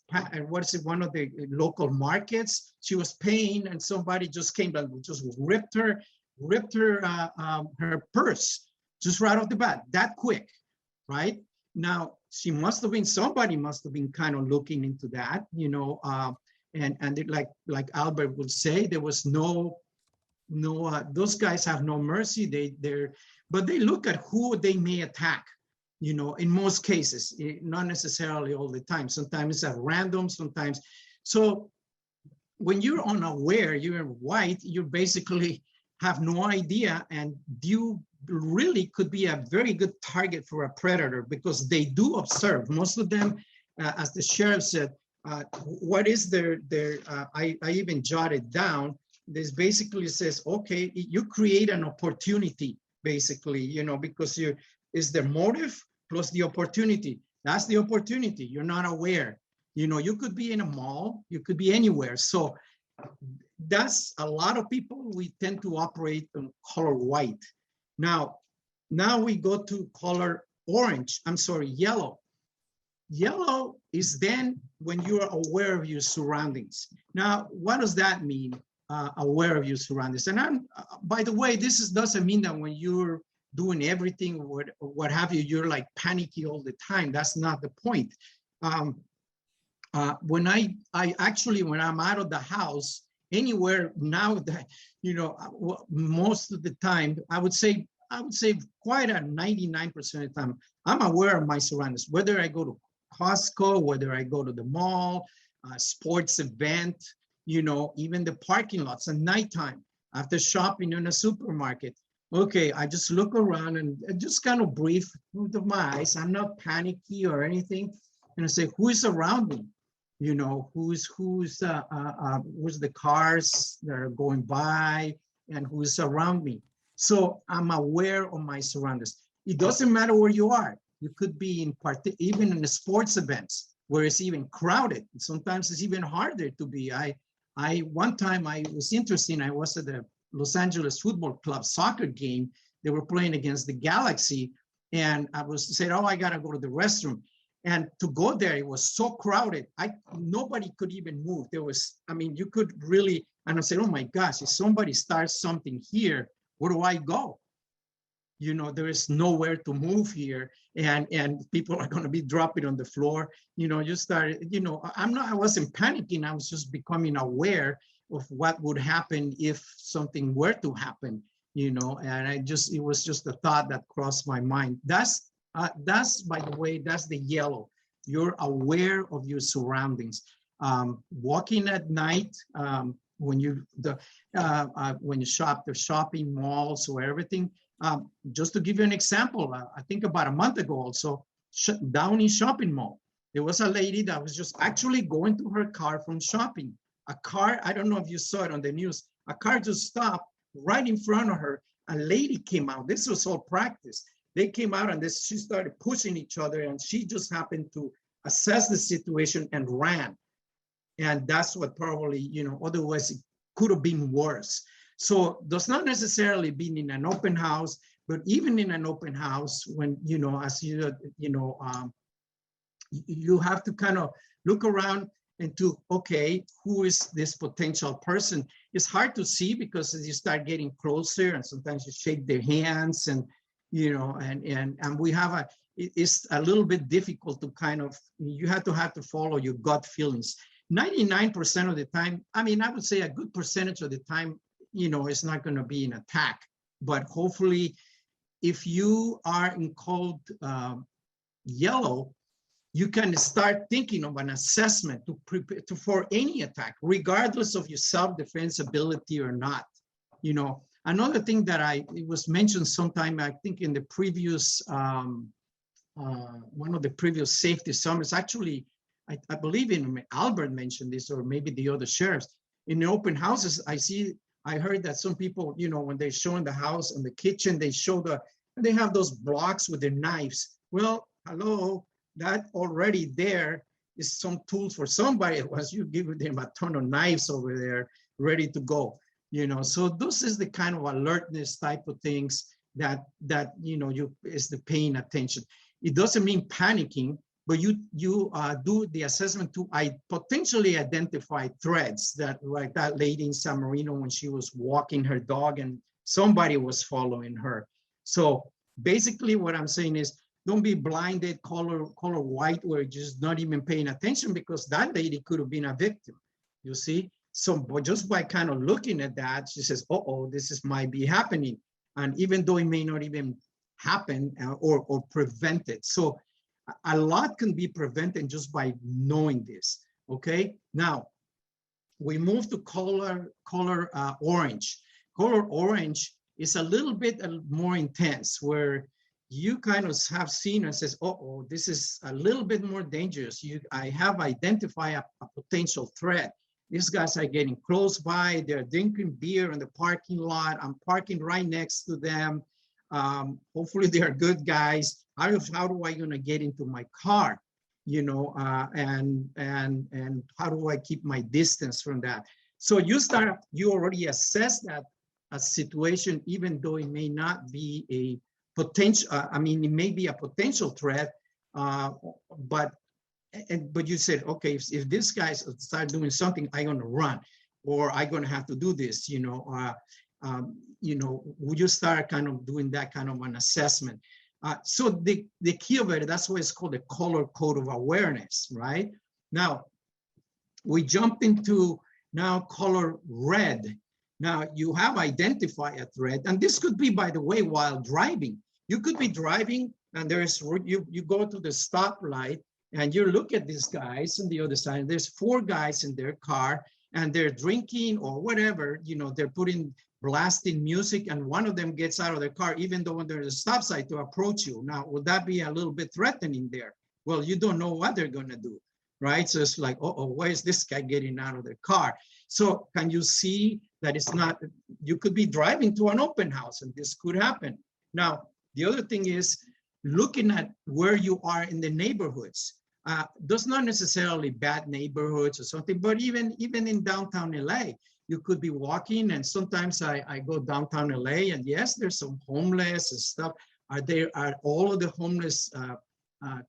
one of the local markets, she was paying and somebody just came and just ripped her purse, just right off the bat, that quick, right? Now, somebody must have been kind of looking into that, you know, and it, like Albert would say, there was those guys have no mercy. But they look at who they may attack, you know, in most cases, not necessarily all the time. Sometimes it's at random, sometimes. So when you're unaware, you're white, you basically have no idea, and you really could be a very good target for a predator because they do observe. Most of them, as the sheriff said, what is I even jotted down, this basically says, okay, you create an opportunity, basically, you know, because is the motive plus the opportunity. That's the opportunity. You're not aware. You know, you could be in a mall, you could be anywhere. So that's a lot of people, we tend to operate on color white. Now we go to color Yellow. Yellow is then when you are aware of your surroundings. Now, what does that mean, aware of your surroundings? And by the way, doesn't mean that when you're doing everything, what have you, you're like panicky all the time. That's not the point. When I'm out of the house, anywhere now that, most of the time, I would say quite a 99% of the time, I'm aware of my surroundings, whether I go to Costco, whether I go to the mall, sports event, even the parking lots at nighttime, after shopping in a supermarket. Okay, I just look around and just kind of breathe with my eyes. I'm not panicky or anything. And I say, who is around me? Who's the cars that are going by and who's around me. So I'm aware of my surroundings. It doesn't matter where you are. You could be even in the sports events where it's even crowded. Sometimes it's even harder to be. One time it was interesting. I was at the Los Angeles Football Club soccer game. They were playing against the Galaxy, and I was saying, "Oh, I gotta go to the restroom." And to go there, it was so crowded. Nobody could even move. You could really. And I said, "Oh my gosh! If somebody starts something here, where do I go? There is nowhere to move here, and people are going to be dropping on the floor." You started. I wasn't panicking. I was just becoming aware of what would happen if something were to happen. And it was just a thought that crossed my mind. That's by the way, that's the yellow. You're aware of your surroundings. Walking at night, when you shop, the shopping malls or everything. Just to give you an example, I think about a month ago also, down in shopping mall, there was a lady that was just actually going to her car from shopping. A car, I don't know if you saw it on the news, a car just stopped right in front of her. A lady came out. This was all practice. They came out and she started pushing each other, and she just happened to assess the situation and ran. And that's what probably, otherwise it could have been worse. So does not necessarily being in an open house, but even in an open house, when, as you have to kind of look around and to, okay, who is this potential person? It's hard to see because as you start getting closer and sometimes you shake their hands and, and we have it's a little bit difficult to kind of, you have to follow your gut feelings. 99% of the time, I would say a good percentage of the time, it's not going to be an attack, but hopefully if you are in code yellow, you can start thinking of an assessment to prepare for any attack, regardless of your self-defense ability or not. Another thing that it was mentioned sometime, I think in the previous, one of the previous safety summits, actually, I believe Albert mentioned this, or maybe the other sheriffs. In the open houses, I heard that some people, when they're showing the house and the kitchen, they have those blocks with their knives. Well, hello, that already there is some tools for somebody once you give them a ton of knives over there ready to go. So this is the kind of alertness type of things that is the paying attention. It doesn't mean panicking, but you do the assessment to potentially identify threats, that like that lady in San Marino when she was walking her dog and somebody was following her. So basically what I'm saying is, don't be blinded, color white, or just not even paying attention, because that lady could have been a victim, you see? So but just by kind of looking at that, she says, this might be happening. And even though it may not even happen or prevent it. So a lot can be prevented just by knowing this, okay? Now, we move to color orange. Color orange is a little bit more intense, where you kind of have seen and says, this is a little bit more dangerous. I have identified a potential threat. These guys are getting close by. They're drinking beer in the parking lot. I'm parking right next to them. Hopefully they are good guys. How do I gonna get into my car? And how do I keep my distance from that? So you already assess that a situation, even though it may not be a potential, I mean, it may be a potential threat, but you said, okay, if this guy start doing something, I'm going to run, or I'm going to have to do this, would you start kind of doing that kind of an assessment? So the key of it, that's why it's called the color code of awareness, right? Now, we jump into now color red. Now, you have identified a threat, and this could be, by the way, while driving. You could be driving, and you go to the stoplight, and you look at these guys on the other side. There's 4 guys in their car, and they're drinking or whatever. They're blasting music, and one of them gets out of their car, even though when there's a stop sign, to approach you. Now, would that be a little bit threatening there? Well, you don't know what they're going to do, right? So it's like, oh, why is this guy getting out of their car? So can you see that it's not? You could be driving to an open house, and this could happen. Now, the other thing is looking at where you are in the neighborhoods. Those not necessarily bad neighborhoods or something, but even in downtown LA, you could be walking, and sometimes I go downtown LA, and yes, there's some homeless and stuff. Are all of the homeless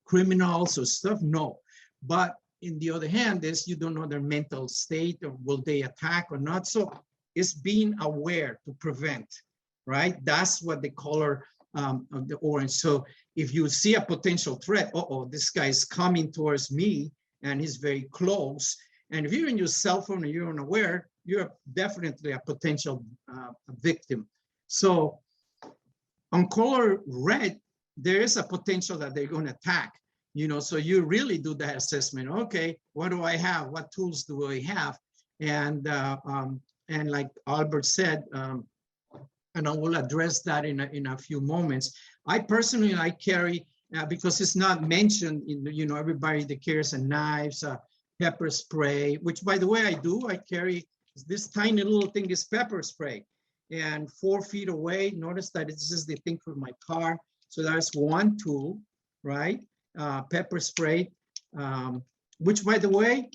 criminals or stuff? No. But in the other hand, you don't know their mental state, or will they attack or not. So it's being aware to prevent, right? That's what the color of the orange. So if you see a potential threat, this guy is coming towards me and he's very close. And if you're in your cell phone and you're unaware, you're definitely a potential victim. So on color red, there is a potential that they're going to attack, so you really do that assessment. Okay, what do I have? What tools do I have? And like Albert said, and I will address that in a few moments. I personally, carry, because it's not mentioned in, everybody that carries knives, pepper spray, which by the way, I carry this tiny little thing is pepper spray. And 4 feet away, notice that this is the thing for my car. So that's one tool, right? Pepper spray, which by the way,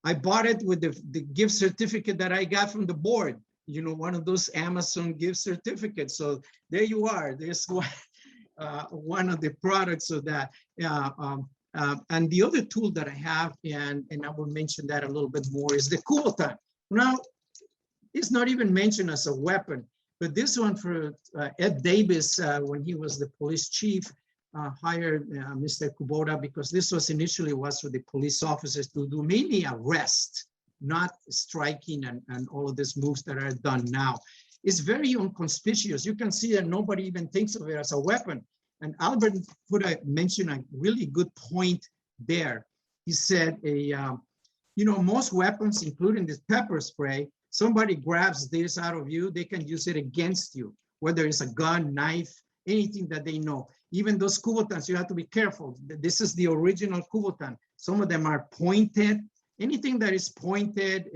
I bought it with the gift certificate that I got from the board. One of those Amazon gift certificates. So there you are. There's one of the products of that. And the other tool that I have, and I will mention that a little bit more, is the Kubotan. Now, it's not even mentioned as a weapon, but this one for Ed Davis, when he was the police chief, hired Mr. Kubota, because this was initially for the police officers to do mainly arrest, not striking and all of these moves that are done now. It's very inconspicuous. You can see that nobody even thinks of it as a weapon. And Albert mentioned a really good point there. He said, most weapons, including this pepper spray, somebody grabs this out of you, they can use it against you, whether it's a gun, knife, anything that they know. Even those Kubotans, you have to be careful. This is the original Kubotan. Some of them are pointed. Anything that is pointed,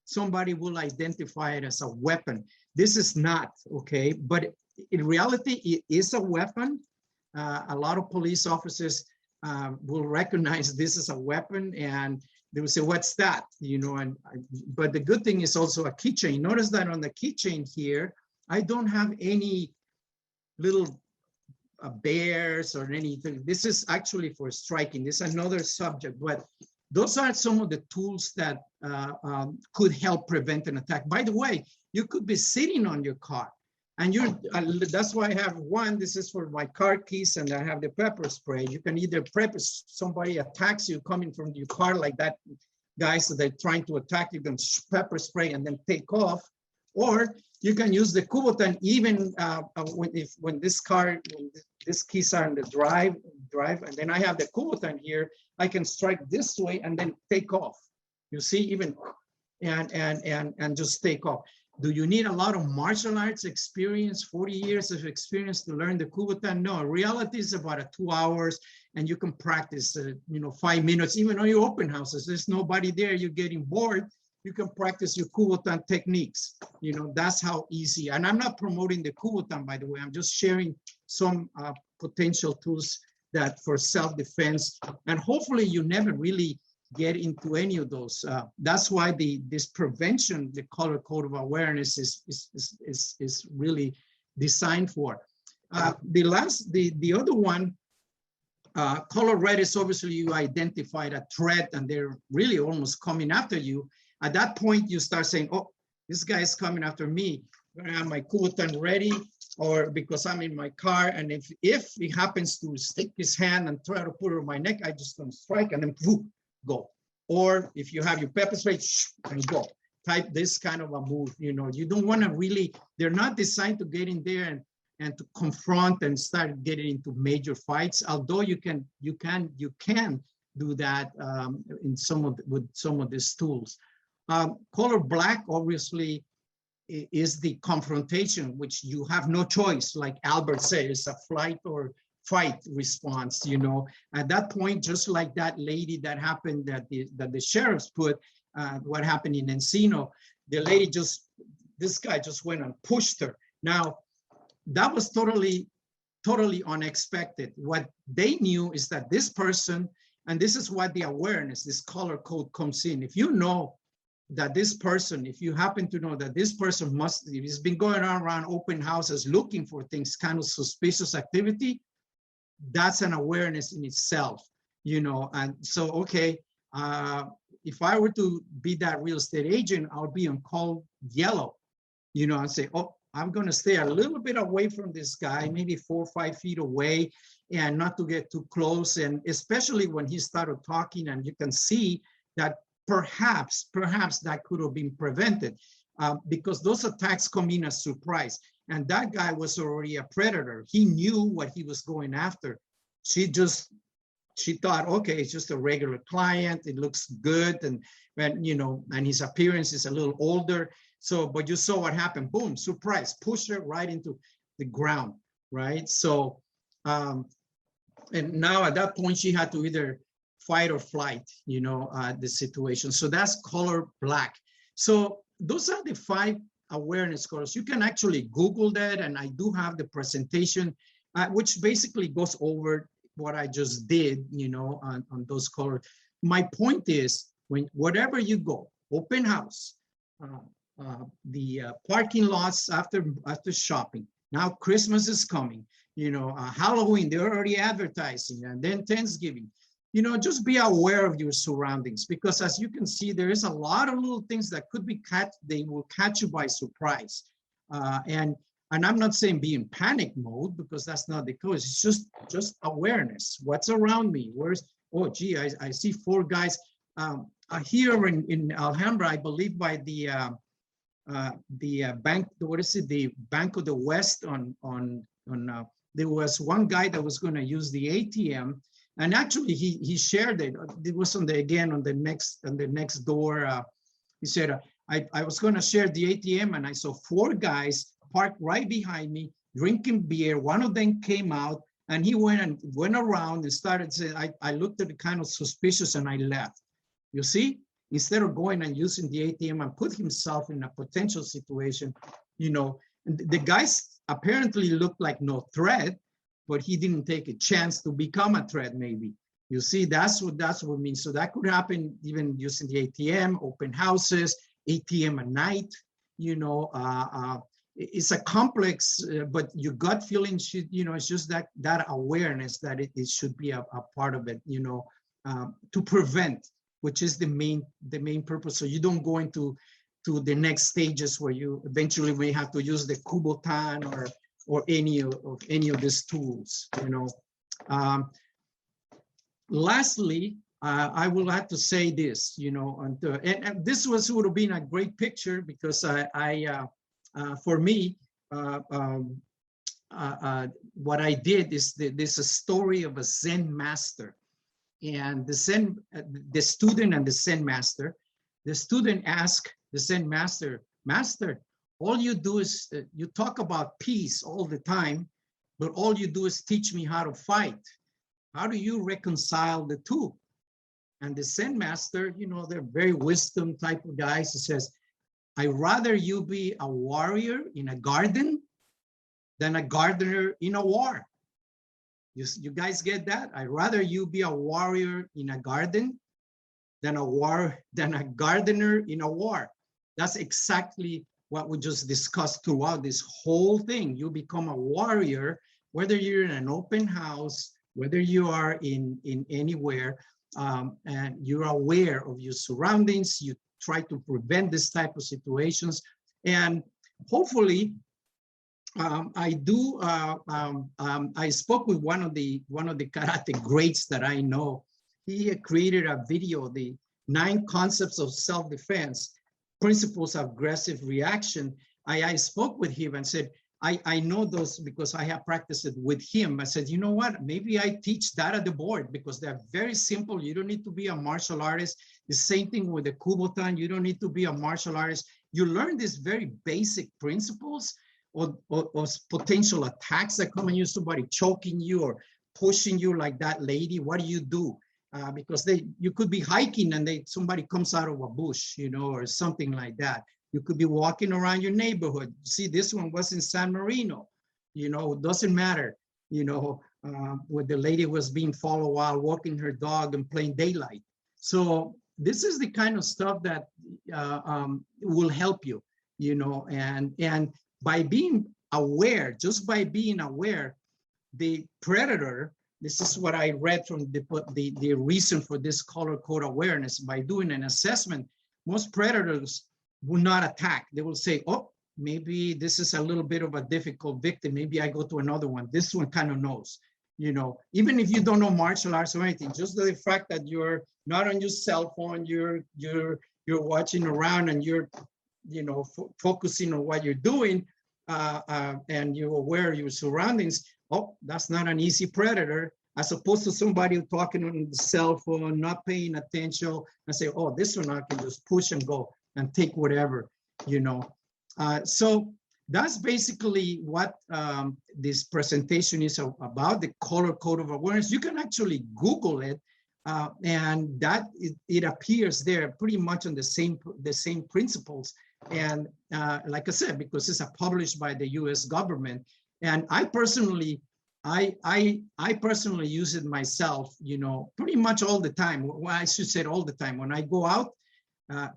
somebody will identify it as a weapon. This is not, okay? But in reality, it is a weapon. A lot of police officers will recognize this as a weapon, and they will say, what's that? But the good thing is also a keychain. Notice that on the keychain here, I don't have any little bears or anything. This is actually for striking. This is another subject, but those are some of the tools that could help prevent an attack. By the way, you could be sitting on your car, and that's why I have one. This is for my car keys, and I have the pepper spray. You can either prep if somebody attacks you coming from your car like that, guys that they're trying to attack you, can pepper spray and then take off, or you can use the Kubotan even when these keys are in the drive, and then I have the Kubotan here. I can strike this way and then take off. You see, even and just take off. Do you need a lot of martial arts experience, 40 years of experience to learn the Kubotan? No, reality is about 2 hours, and you can practice, 5 minutes, even on your open houses. There's nobody there, you're getting bored. You can practice your Kubotan techniques. That's how easy. And I'm not promoting the Kubotan, by the way. I'm just sharing some potential tools that for self-defense. And hopefully you never really get into any of those. That's why this prevention, the color code of awareness is really designed for. The other one, color red is obviously you identified a threat and they're really almost coming after you. At that point, you start saying, oh, this guy is coming after me. I'm gonna have my Kubotan ready, or because I'm in my car, and if he happens to stick his hand and try to put it on my neck, I just gonna strike and then whoop, go. Or if you have your pepper spray, and go. Type this kind of a move. You know, you don't want to really. They're not designed to get in there and to confront and start getting into major fights. Although you can do that with some of these tools. Color black obviously is the confrontation, which you have no choice. Like Albert said, it's a flight or fight response. You know, at that point, just like that lady that happened that the sheriffs put. What happened in Encino, the lady this guy just went and pushed her. Now, that was totally unexpected. What they knew is that this person, and this is what the awareness, this color code comes in. If you know that this person, if you happen to know that this person he's been going around open houses looking for things, kind of suspicious activity, that's an awareness in itself, you know. And so, okay, if I were to be that real estate agent, I'll be on call yellow, you know, and say, oh, I'm going to stay a little bit away from this guy, maybe 4 or 5 feet away, and not to get too close. And especially when he started talking, and you can see that perhaps that could have been prevented because those attacks come in as surprise. And that guy was already a predator. He knew what he was going after. She thought, okay, it's just a regular client. It looks good, and you know, and his appearance is a little older. So, but you saw what happened. Boom, surprise, pushed her right into the ground, right? So, and now at that point, she had to either fight or flight, you know, the situation. So that's color black. So those are the 5 awareness colors. You can actually Google that, and I do have the presentation, which basically goes over what I just did, you know, on those colors. My point is, wherever you go, open house, the parking lots after shopping. Now Christmas is coming, you know, Halloween, they're already advertising, and then Thanksgiving. You know, just be aware of your surroundings, because as you can see, there is a lot of little things that could be they will catch you by surprise. And I'm not saying be in panic mode, because that's not the case. It's just awareness. What's around me? Oh, gee, I see 4 guys here in Alhambra, I believe by the bank, what is it? The Bank of the West there was one guy that was going to use the ATM, and actually he shared it. It was on the next door. He said, I was going to share the ATM, and I saw 4 guys parked right behind me, drinking beer. One of them came out, and he went around and started saying, I looked at it kind of suspicious, and I left. You see, instead of going and using the ATM and put himself in a potential situation, you know, the guys apparently looked like no threat, but he didn't take a chance to become a threat, maybe. You see, that's what it means. So that could happen even using the ATM, open houses, ATM at night, you know. It's a complex, but your gut feeling should, you know, it's just that awareness that it should be a part of it, you know, to prevent, which is the main purpose. So you don't go into the next stages where you eventually may have to use the Kubotan or any of these tools, you know. Lastly, I will have to say this, you know, and this would have been a great picture, because for me, what I did is there's a story of a Zen master, and the student and the Zen master. The student asked the Zen master, "Master, all you do is you talk about peace all the time, but all you do is teach me how to fight. How do you reconcile the two?" And the Zen master, you know, they're very wisdom type of guys. He says, "I'd rather you be a warrior in a garden than a gardener in a war." You guys get that? I'd rather you be a warrior in a garden than a gardener in a war. That's exactly what we just discussed throughout this whole thing. You become a warrior whether you're in an open house, whether you are in anywhere, and you're aware of your surroundings, you try to prevent this type of situations. And hopefully, I spoke with one of the karate greats that I know. He created a video, the 9 concepts of self-defense, principles of aggressive reaction. I spoke with him and said, I know those because I have practiced it with him. I said, you know what, maybe I teach that at the board because they're very simple. You don't need to be a martial artist. The same thing with the Kubotan. You don't need to be a martial artist. You learn these very basic principles or potential attacks that come on you, somebody choking you or pushing you like that lady. What do? Because you could be hiking and somebody comes out of a bush, you know, or something like that. You could be walking around your neighborhood. See, this one was in San Marino, you know, it doesn't matter, you know, where the lady was being followed while walking her dog and playing daylight. So this is the kind of stuff that will help you, you know, and by being aware, just by being aware, the predator, this is what I read from the reason for this color code awareness. By doing an assessment, most predators will not attack. They will say, oh, maybe this is a little bit of a difficult victim. Maybe I go to another one. This one kind of knows, you know, even if you don't know martial arts or anything, just the fact that you're not on your cell phone, you're watching around and you're, you know, focusing on what you're doing, and you're aware of your surroundings. Oh, that's not an easy predator, as opposed to somebody talking on the cell phone, not paying attention, and say, oh, this one I can just push and go and take whatever, you know. So that's basically what this presentation is about, the color code of awareness. You can actually Google it, and that it appears there pretty much on the same principles. And like I said, because it's published by the U.S. government, and I personally use it myself, you know, pretty much all the time. Well, I should say all the time when I go out,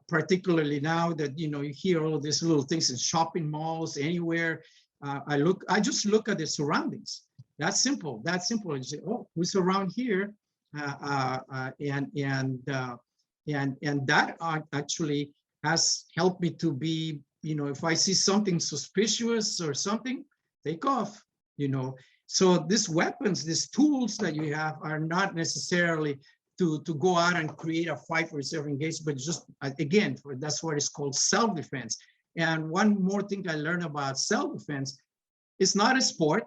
particularly now that, you know, you hear all these little things in shopping malls, anywhere. I just look at the surroundings. That's simple. That's simple. You say, oh, who's around here? And that actually has helped me to be, you know, if I see something suspicious or something, take off, you know. So these weapons, these tools that you have are not necessarily to go out and create a fight for self-engagement, but just, again, that's what it's called, self-defense. And one more thing I learned about self-defense, it's not a sport.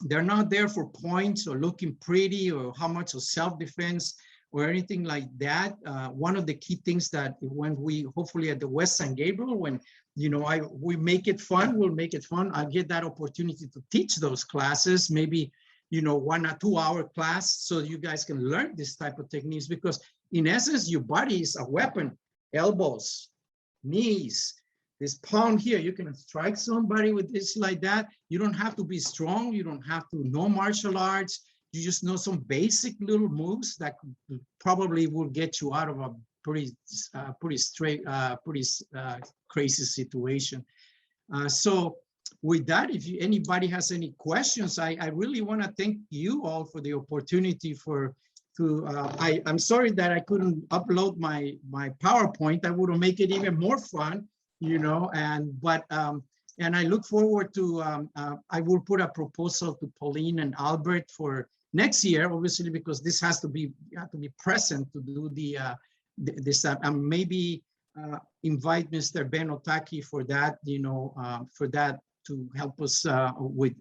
They're not there for points or looking pretty or how much of self-defense or anything like that. One of the key things that when we, hopefully at the West San Gabriel, when, you know, we make it fun, we'll make it fun. I'll get that opportunity to teach those classes, maybe, you know, 1 or 2 hour class, so you guys can learn this type of techniques, because in essence, your body is a weapon. Elbows, knees, this palm here, you can strike somebody with this like that. You don't have to be strong. You don't have to know martial arts. You just know some basic little moves that probably will get you out of a pretty crazy situation. So with that, if anybody has any questions, I really want to thank you all for the opportunity I'm sorry that I couldn't upload my PowerPoint. I would have made it even more fun, you know, and I look forward to, I will put a proposal to Pauline and Albert for next year, obviously, because this has to be, you have to be present to do this, and maybe invite Mr. Ben Otaki for that, you know, for that to help us with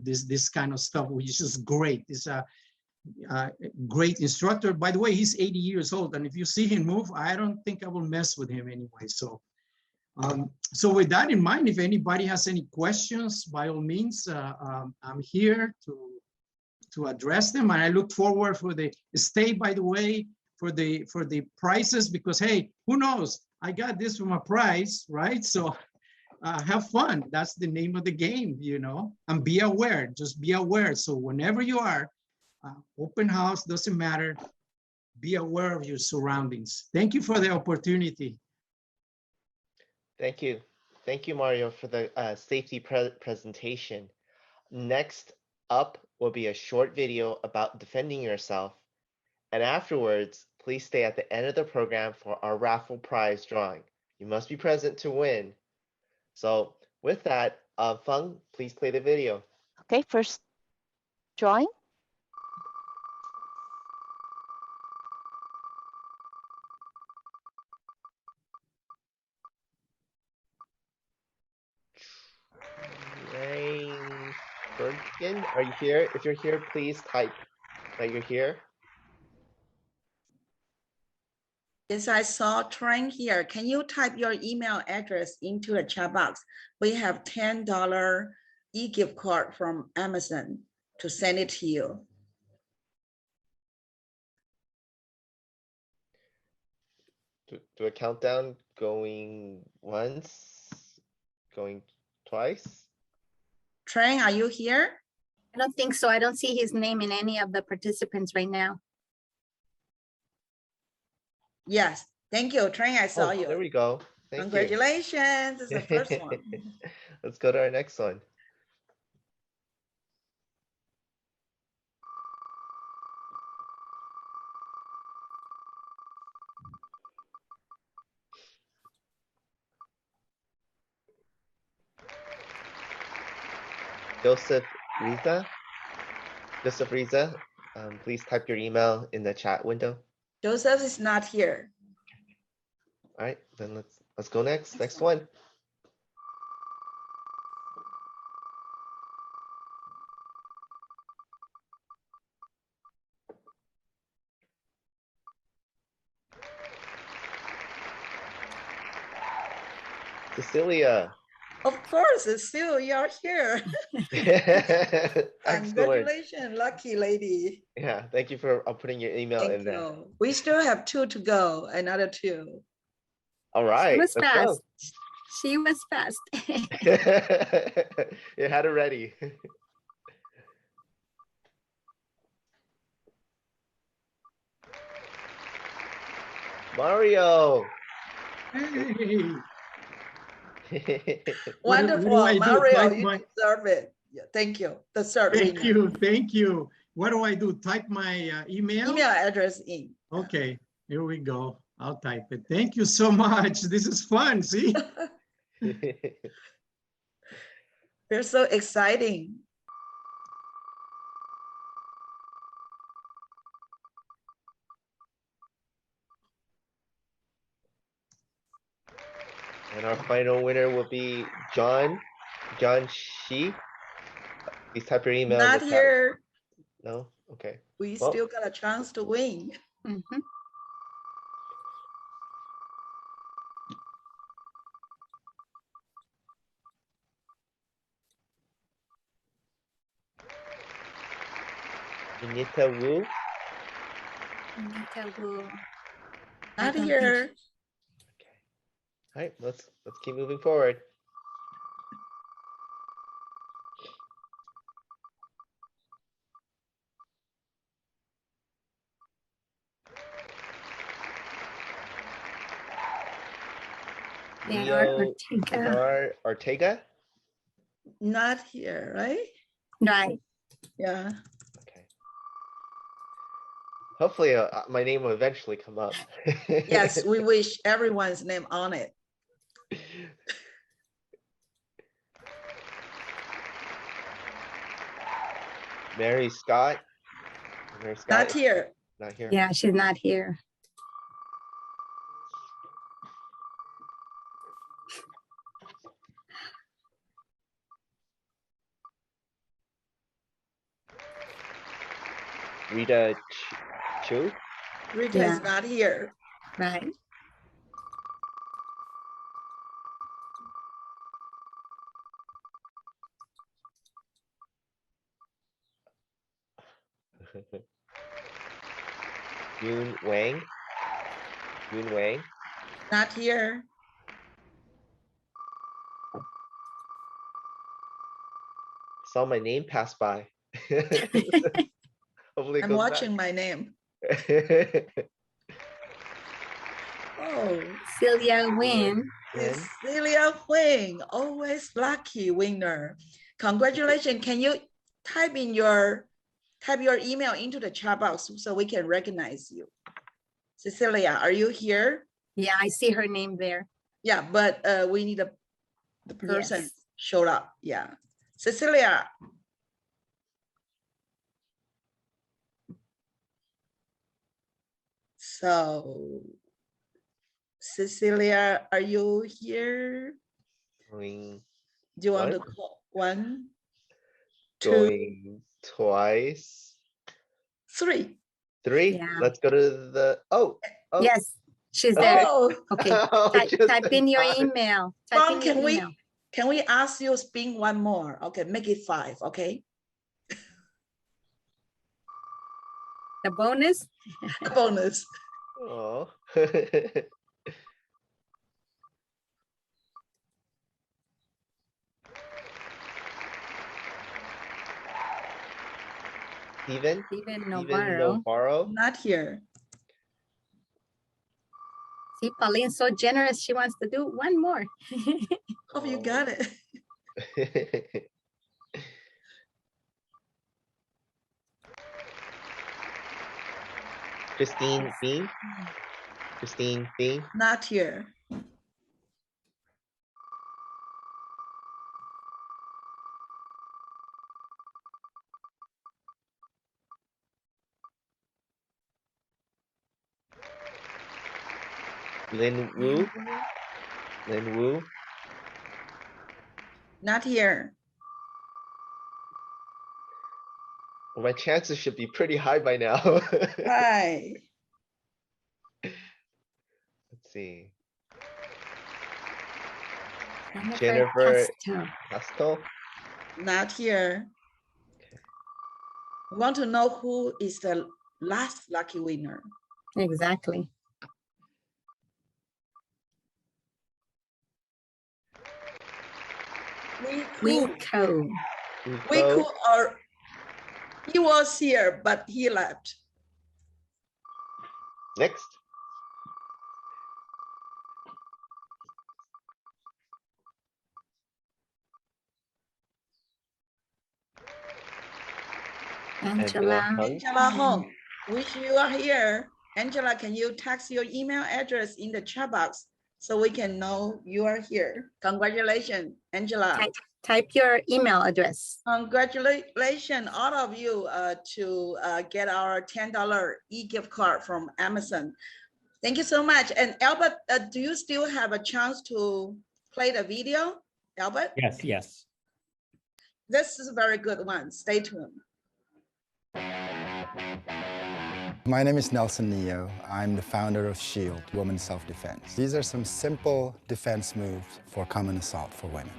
this kind of stuff, which is great. It's a great instructor. By the way, he's 80 years old, and if you see him move, I don't think I will mess with him anyway. So, so with that in mind, if anybody has any questions, by all means, I'm here to address them, and I look forward for the stay, by the way, for the prizes, because hey, who knows? I got this from a prize, right? So have fun. That's the name of the game, you know, and be aware, just be aware. So whenever you are, open house, doesn't matter, be aware of your surroundings. Thank you for the opportunity. Thank you. Thank you, Mario, for the safety presentation. Next up will be a short video about defending yourself. And afterwards, please stay at the end of the program for our raffle prize drawing. You must be present to win. So with that, Feng, please play the video. Okay, first drawing. Bergen, are you here? If you're here, please type that you're here. Yes, I saw Tran here. Can you type your email address into the chat box? We have $10 e-gift card from Amazon to send it to you. Do a countdown, going once, going twice. Tran, are you here? I don't think so. I don't see his name in any of the participants right now. Yes, thank you, Tran. I saw you. There we go. Thank you. Congratulations. This is the first one. Let's go to our next one. Joseph Riza, please type your email in the chat window. Joseph is not here. All right, then let's go next. Next one. Cecilia. Of course, it's still you're here. Congratulations, lucky lady. Yeah, thank you for putting your email in there. We still have 2 to go, another 2. All right. She was fast. She was fast. You had it ready. Mario. Hey. Wonderful, Mario, you deserve it. Yeah, thank you. The third winner. Thank you. What do I do? Type my email? Email address in. Okay, here we go. I'll type it. Thank you so much. This is fun, see? They're so exciting. And our final winner will be John Shi. Please type your email. Not here. No? Okay. We still got a chance to win. Anita Wu. Not here. All right, let's keep moving forward. Leo Ortega. Not here, right? Right. Yeah. Okay. Hopefully my name will eventually come up. Yes, we wish everyone's name on it. Mary Scott. Not here. Not here. Yeah, she's not here. Rita Chu. Rita is not here. Right. Yun Wang. Not here. Saw my name pass by. Hopefully I'm watching my name. Oh, Celia Wynn. Celia Wynn, always lucky winner. Congratulations. Can you type your email into the chat box so we can recognize you? Cecilia, are you here? Yeah, I see her name there. Yeah, but we need the person Yes. showed up. Yeah. Cecilia. So, Cecilia, are you here? Going Do you want to what? call 1, 2, Going twice. 3? 3? Yeah. Let's go to the, oh. Yes, she's there. Oh, Okay, Oh, just type in your email. Type Mom, in your email. can we ask you spin one more? Okay, make it 5, okay? The bonus? The bonus. Oh. Steven Navarro. Not here. See, Pauline's so generous. She wants to do one more. Hope you got it. Christine Bean. Christine Bean. Not here. Lin Wu. Lin Wu. Not here. Well, my chances should be pretty high by now. Hi. Let's see. Jennifer Castle. Not here. We want to know who is the last lucky winner. Exactly. Wico, or he was here, but he left. Next. Angela Hong, wish you are here. Angela, can you text your email address in the chat box so we can know you are here? Congratulations, Angela. Type your email address. Congratulations, all of you, to get our $10 e-gift card from Amazon. Thank you so much. And Albert, do you still have a chance to play the video, Albert? Yes, yes. This is a very good one. Stay tuned. My name is Nelson Neo. I'm the founder of SHIELD, Women's Self-Defense. These are some simple defense moves for common assault for women.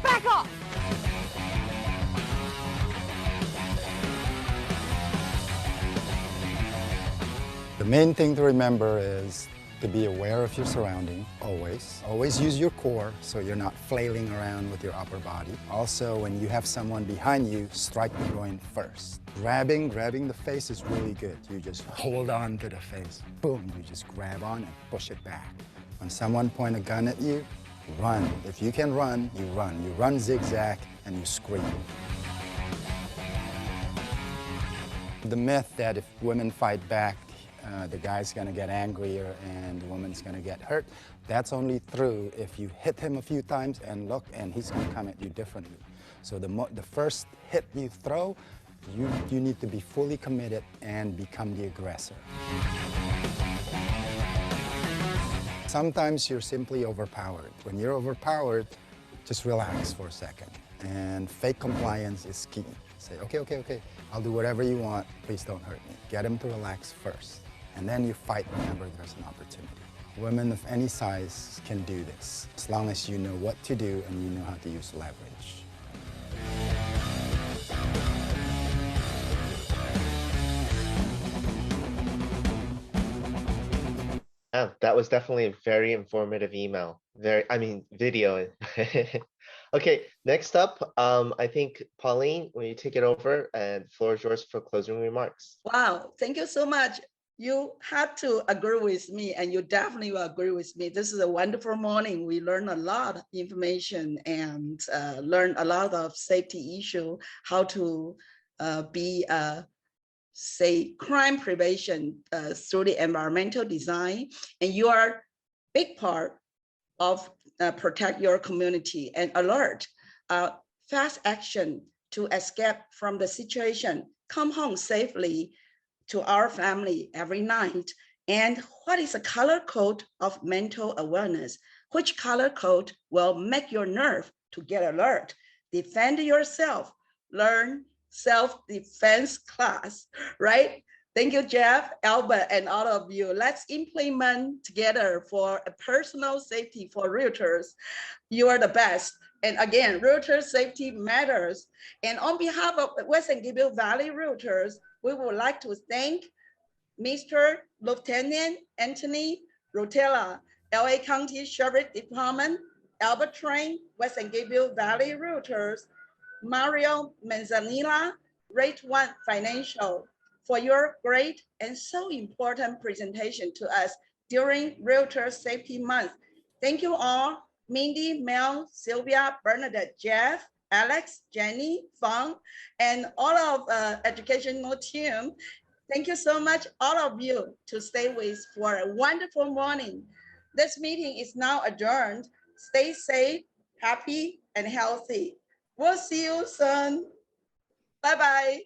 Back off! The main thing to remember is to be aware of your surrounding, always. Always use your core so you're not flailing around with your upper body. Also, when you have someone behind you, strike the groin first. Grabbing the face is really good. You just hold on to the face. Boom, you just grab on and push it back. When someone point a gun at you, run. If you can run, you run. You run zigzag and you scream. The myth that if women fight back, the guy's gonna get angrier and the woman's gonna get hurt, that's only true if you hit him a few times and look, and he's gonna come at you differently. So the first hit you throw, you need to be fully committed and become the aggressor. Sometimes you're simply overpowered. When you're overpowered, just relax for a second. And fake compliance is key. Say, okay, I'll do whatever you want, please don't hurt me. Get them to relax first. And then you fight whenever there's an opportunity. Women of any size can do this, as long as you know what to do and you know how to use leverage. Yeah, that was definitely a very informative video. Okay, next up, I think Pauline, will you take it over, and the floor is yours for closing remarks. Wow, thank you so much. You had to agree with me, and you definitely will agree with me. This is a wonderful morning. We learned a lot of information and learned a lot of safety issue, how to be say crime prevention through the environmental design, and you are big part of protect your community and alert fast action to escape from the situation, come home safely to our family every night. And what is a color code of mental awareness? Which color code will make your nerve to get alert? Defend yourself, learn self-defense class, right? Thank you, Jeff, Albert, and all of you. Let's implement together for a personal safety for realtors. You are the best. And again, realtor safety matters. And on behalf of West and Gabriel Valley Realtors, we would like to thank Mr. Lieutenant Anthony Rotella, LA County Sheriff Department, Albert Tran, West and Gabriel Valley Realtors, Mario Manzanilla, Rate 1 Financial, for your great and so important presentation to us during Realtor Safety Month. Thank you all, Mindy, Mel, Sylvia, Bernadette, Jeff, Alex, Jenny, Fong, and all of educational team. Thank you so much, all of you, to stay with for a wonderful morning. This meeting is now adjourned. Stay safe, happy, and healthy. We'll see you soon. Bye-bye.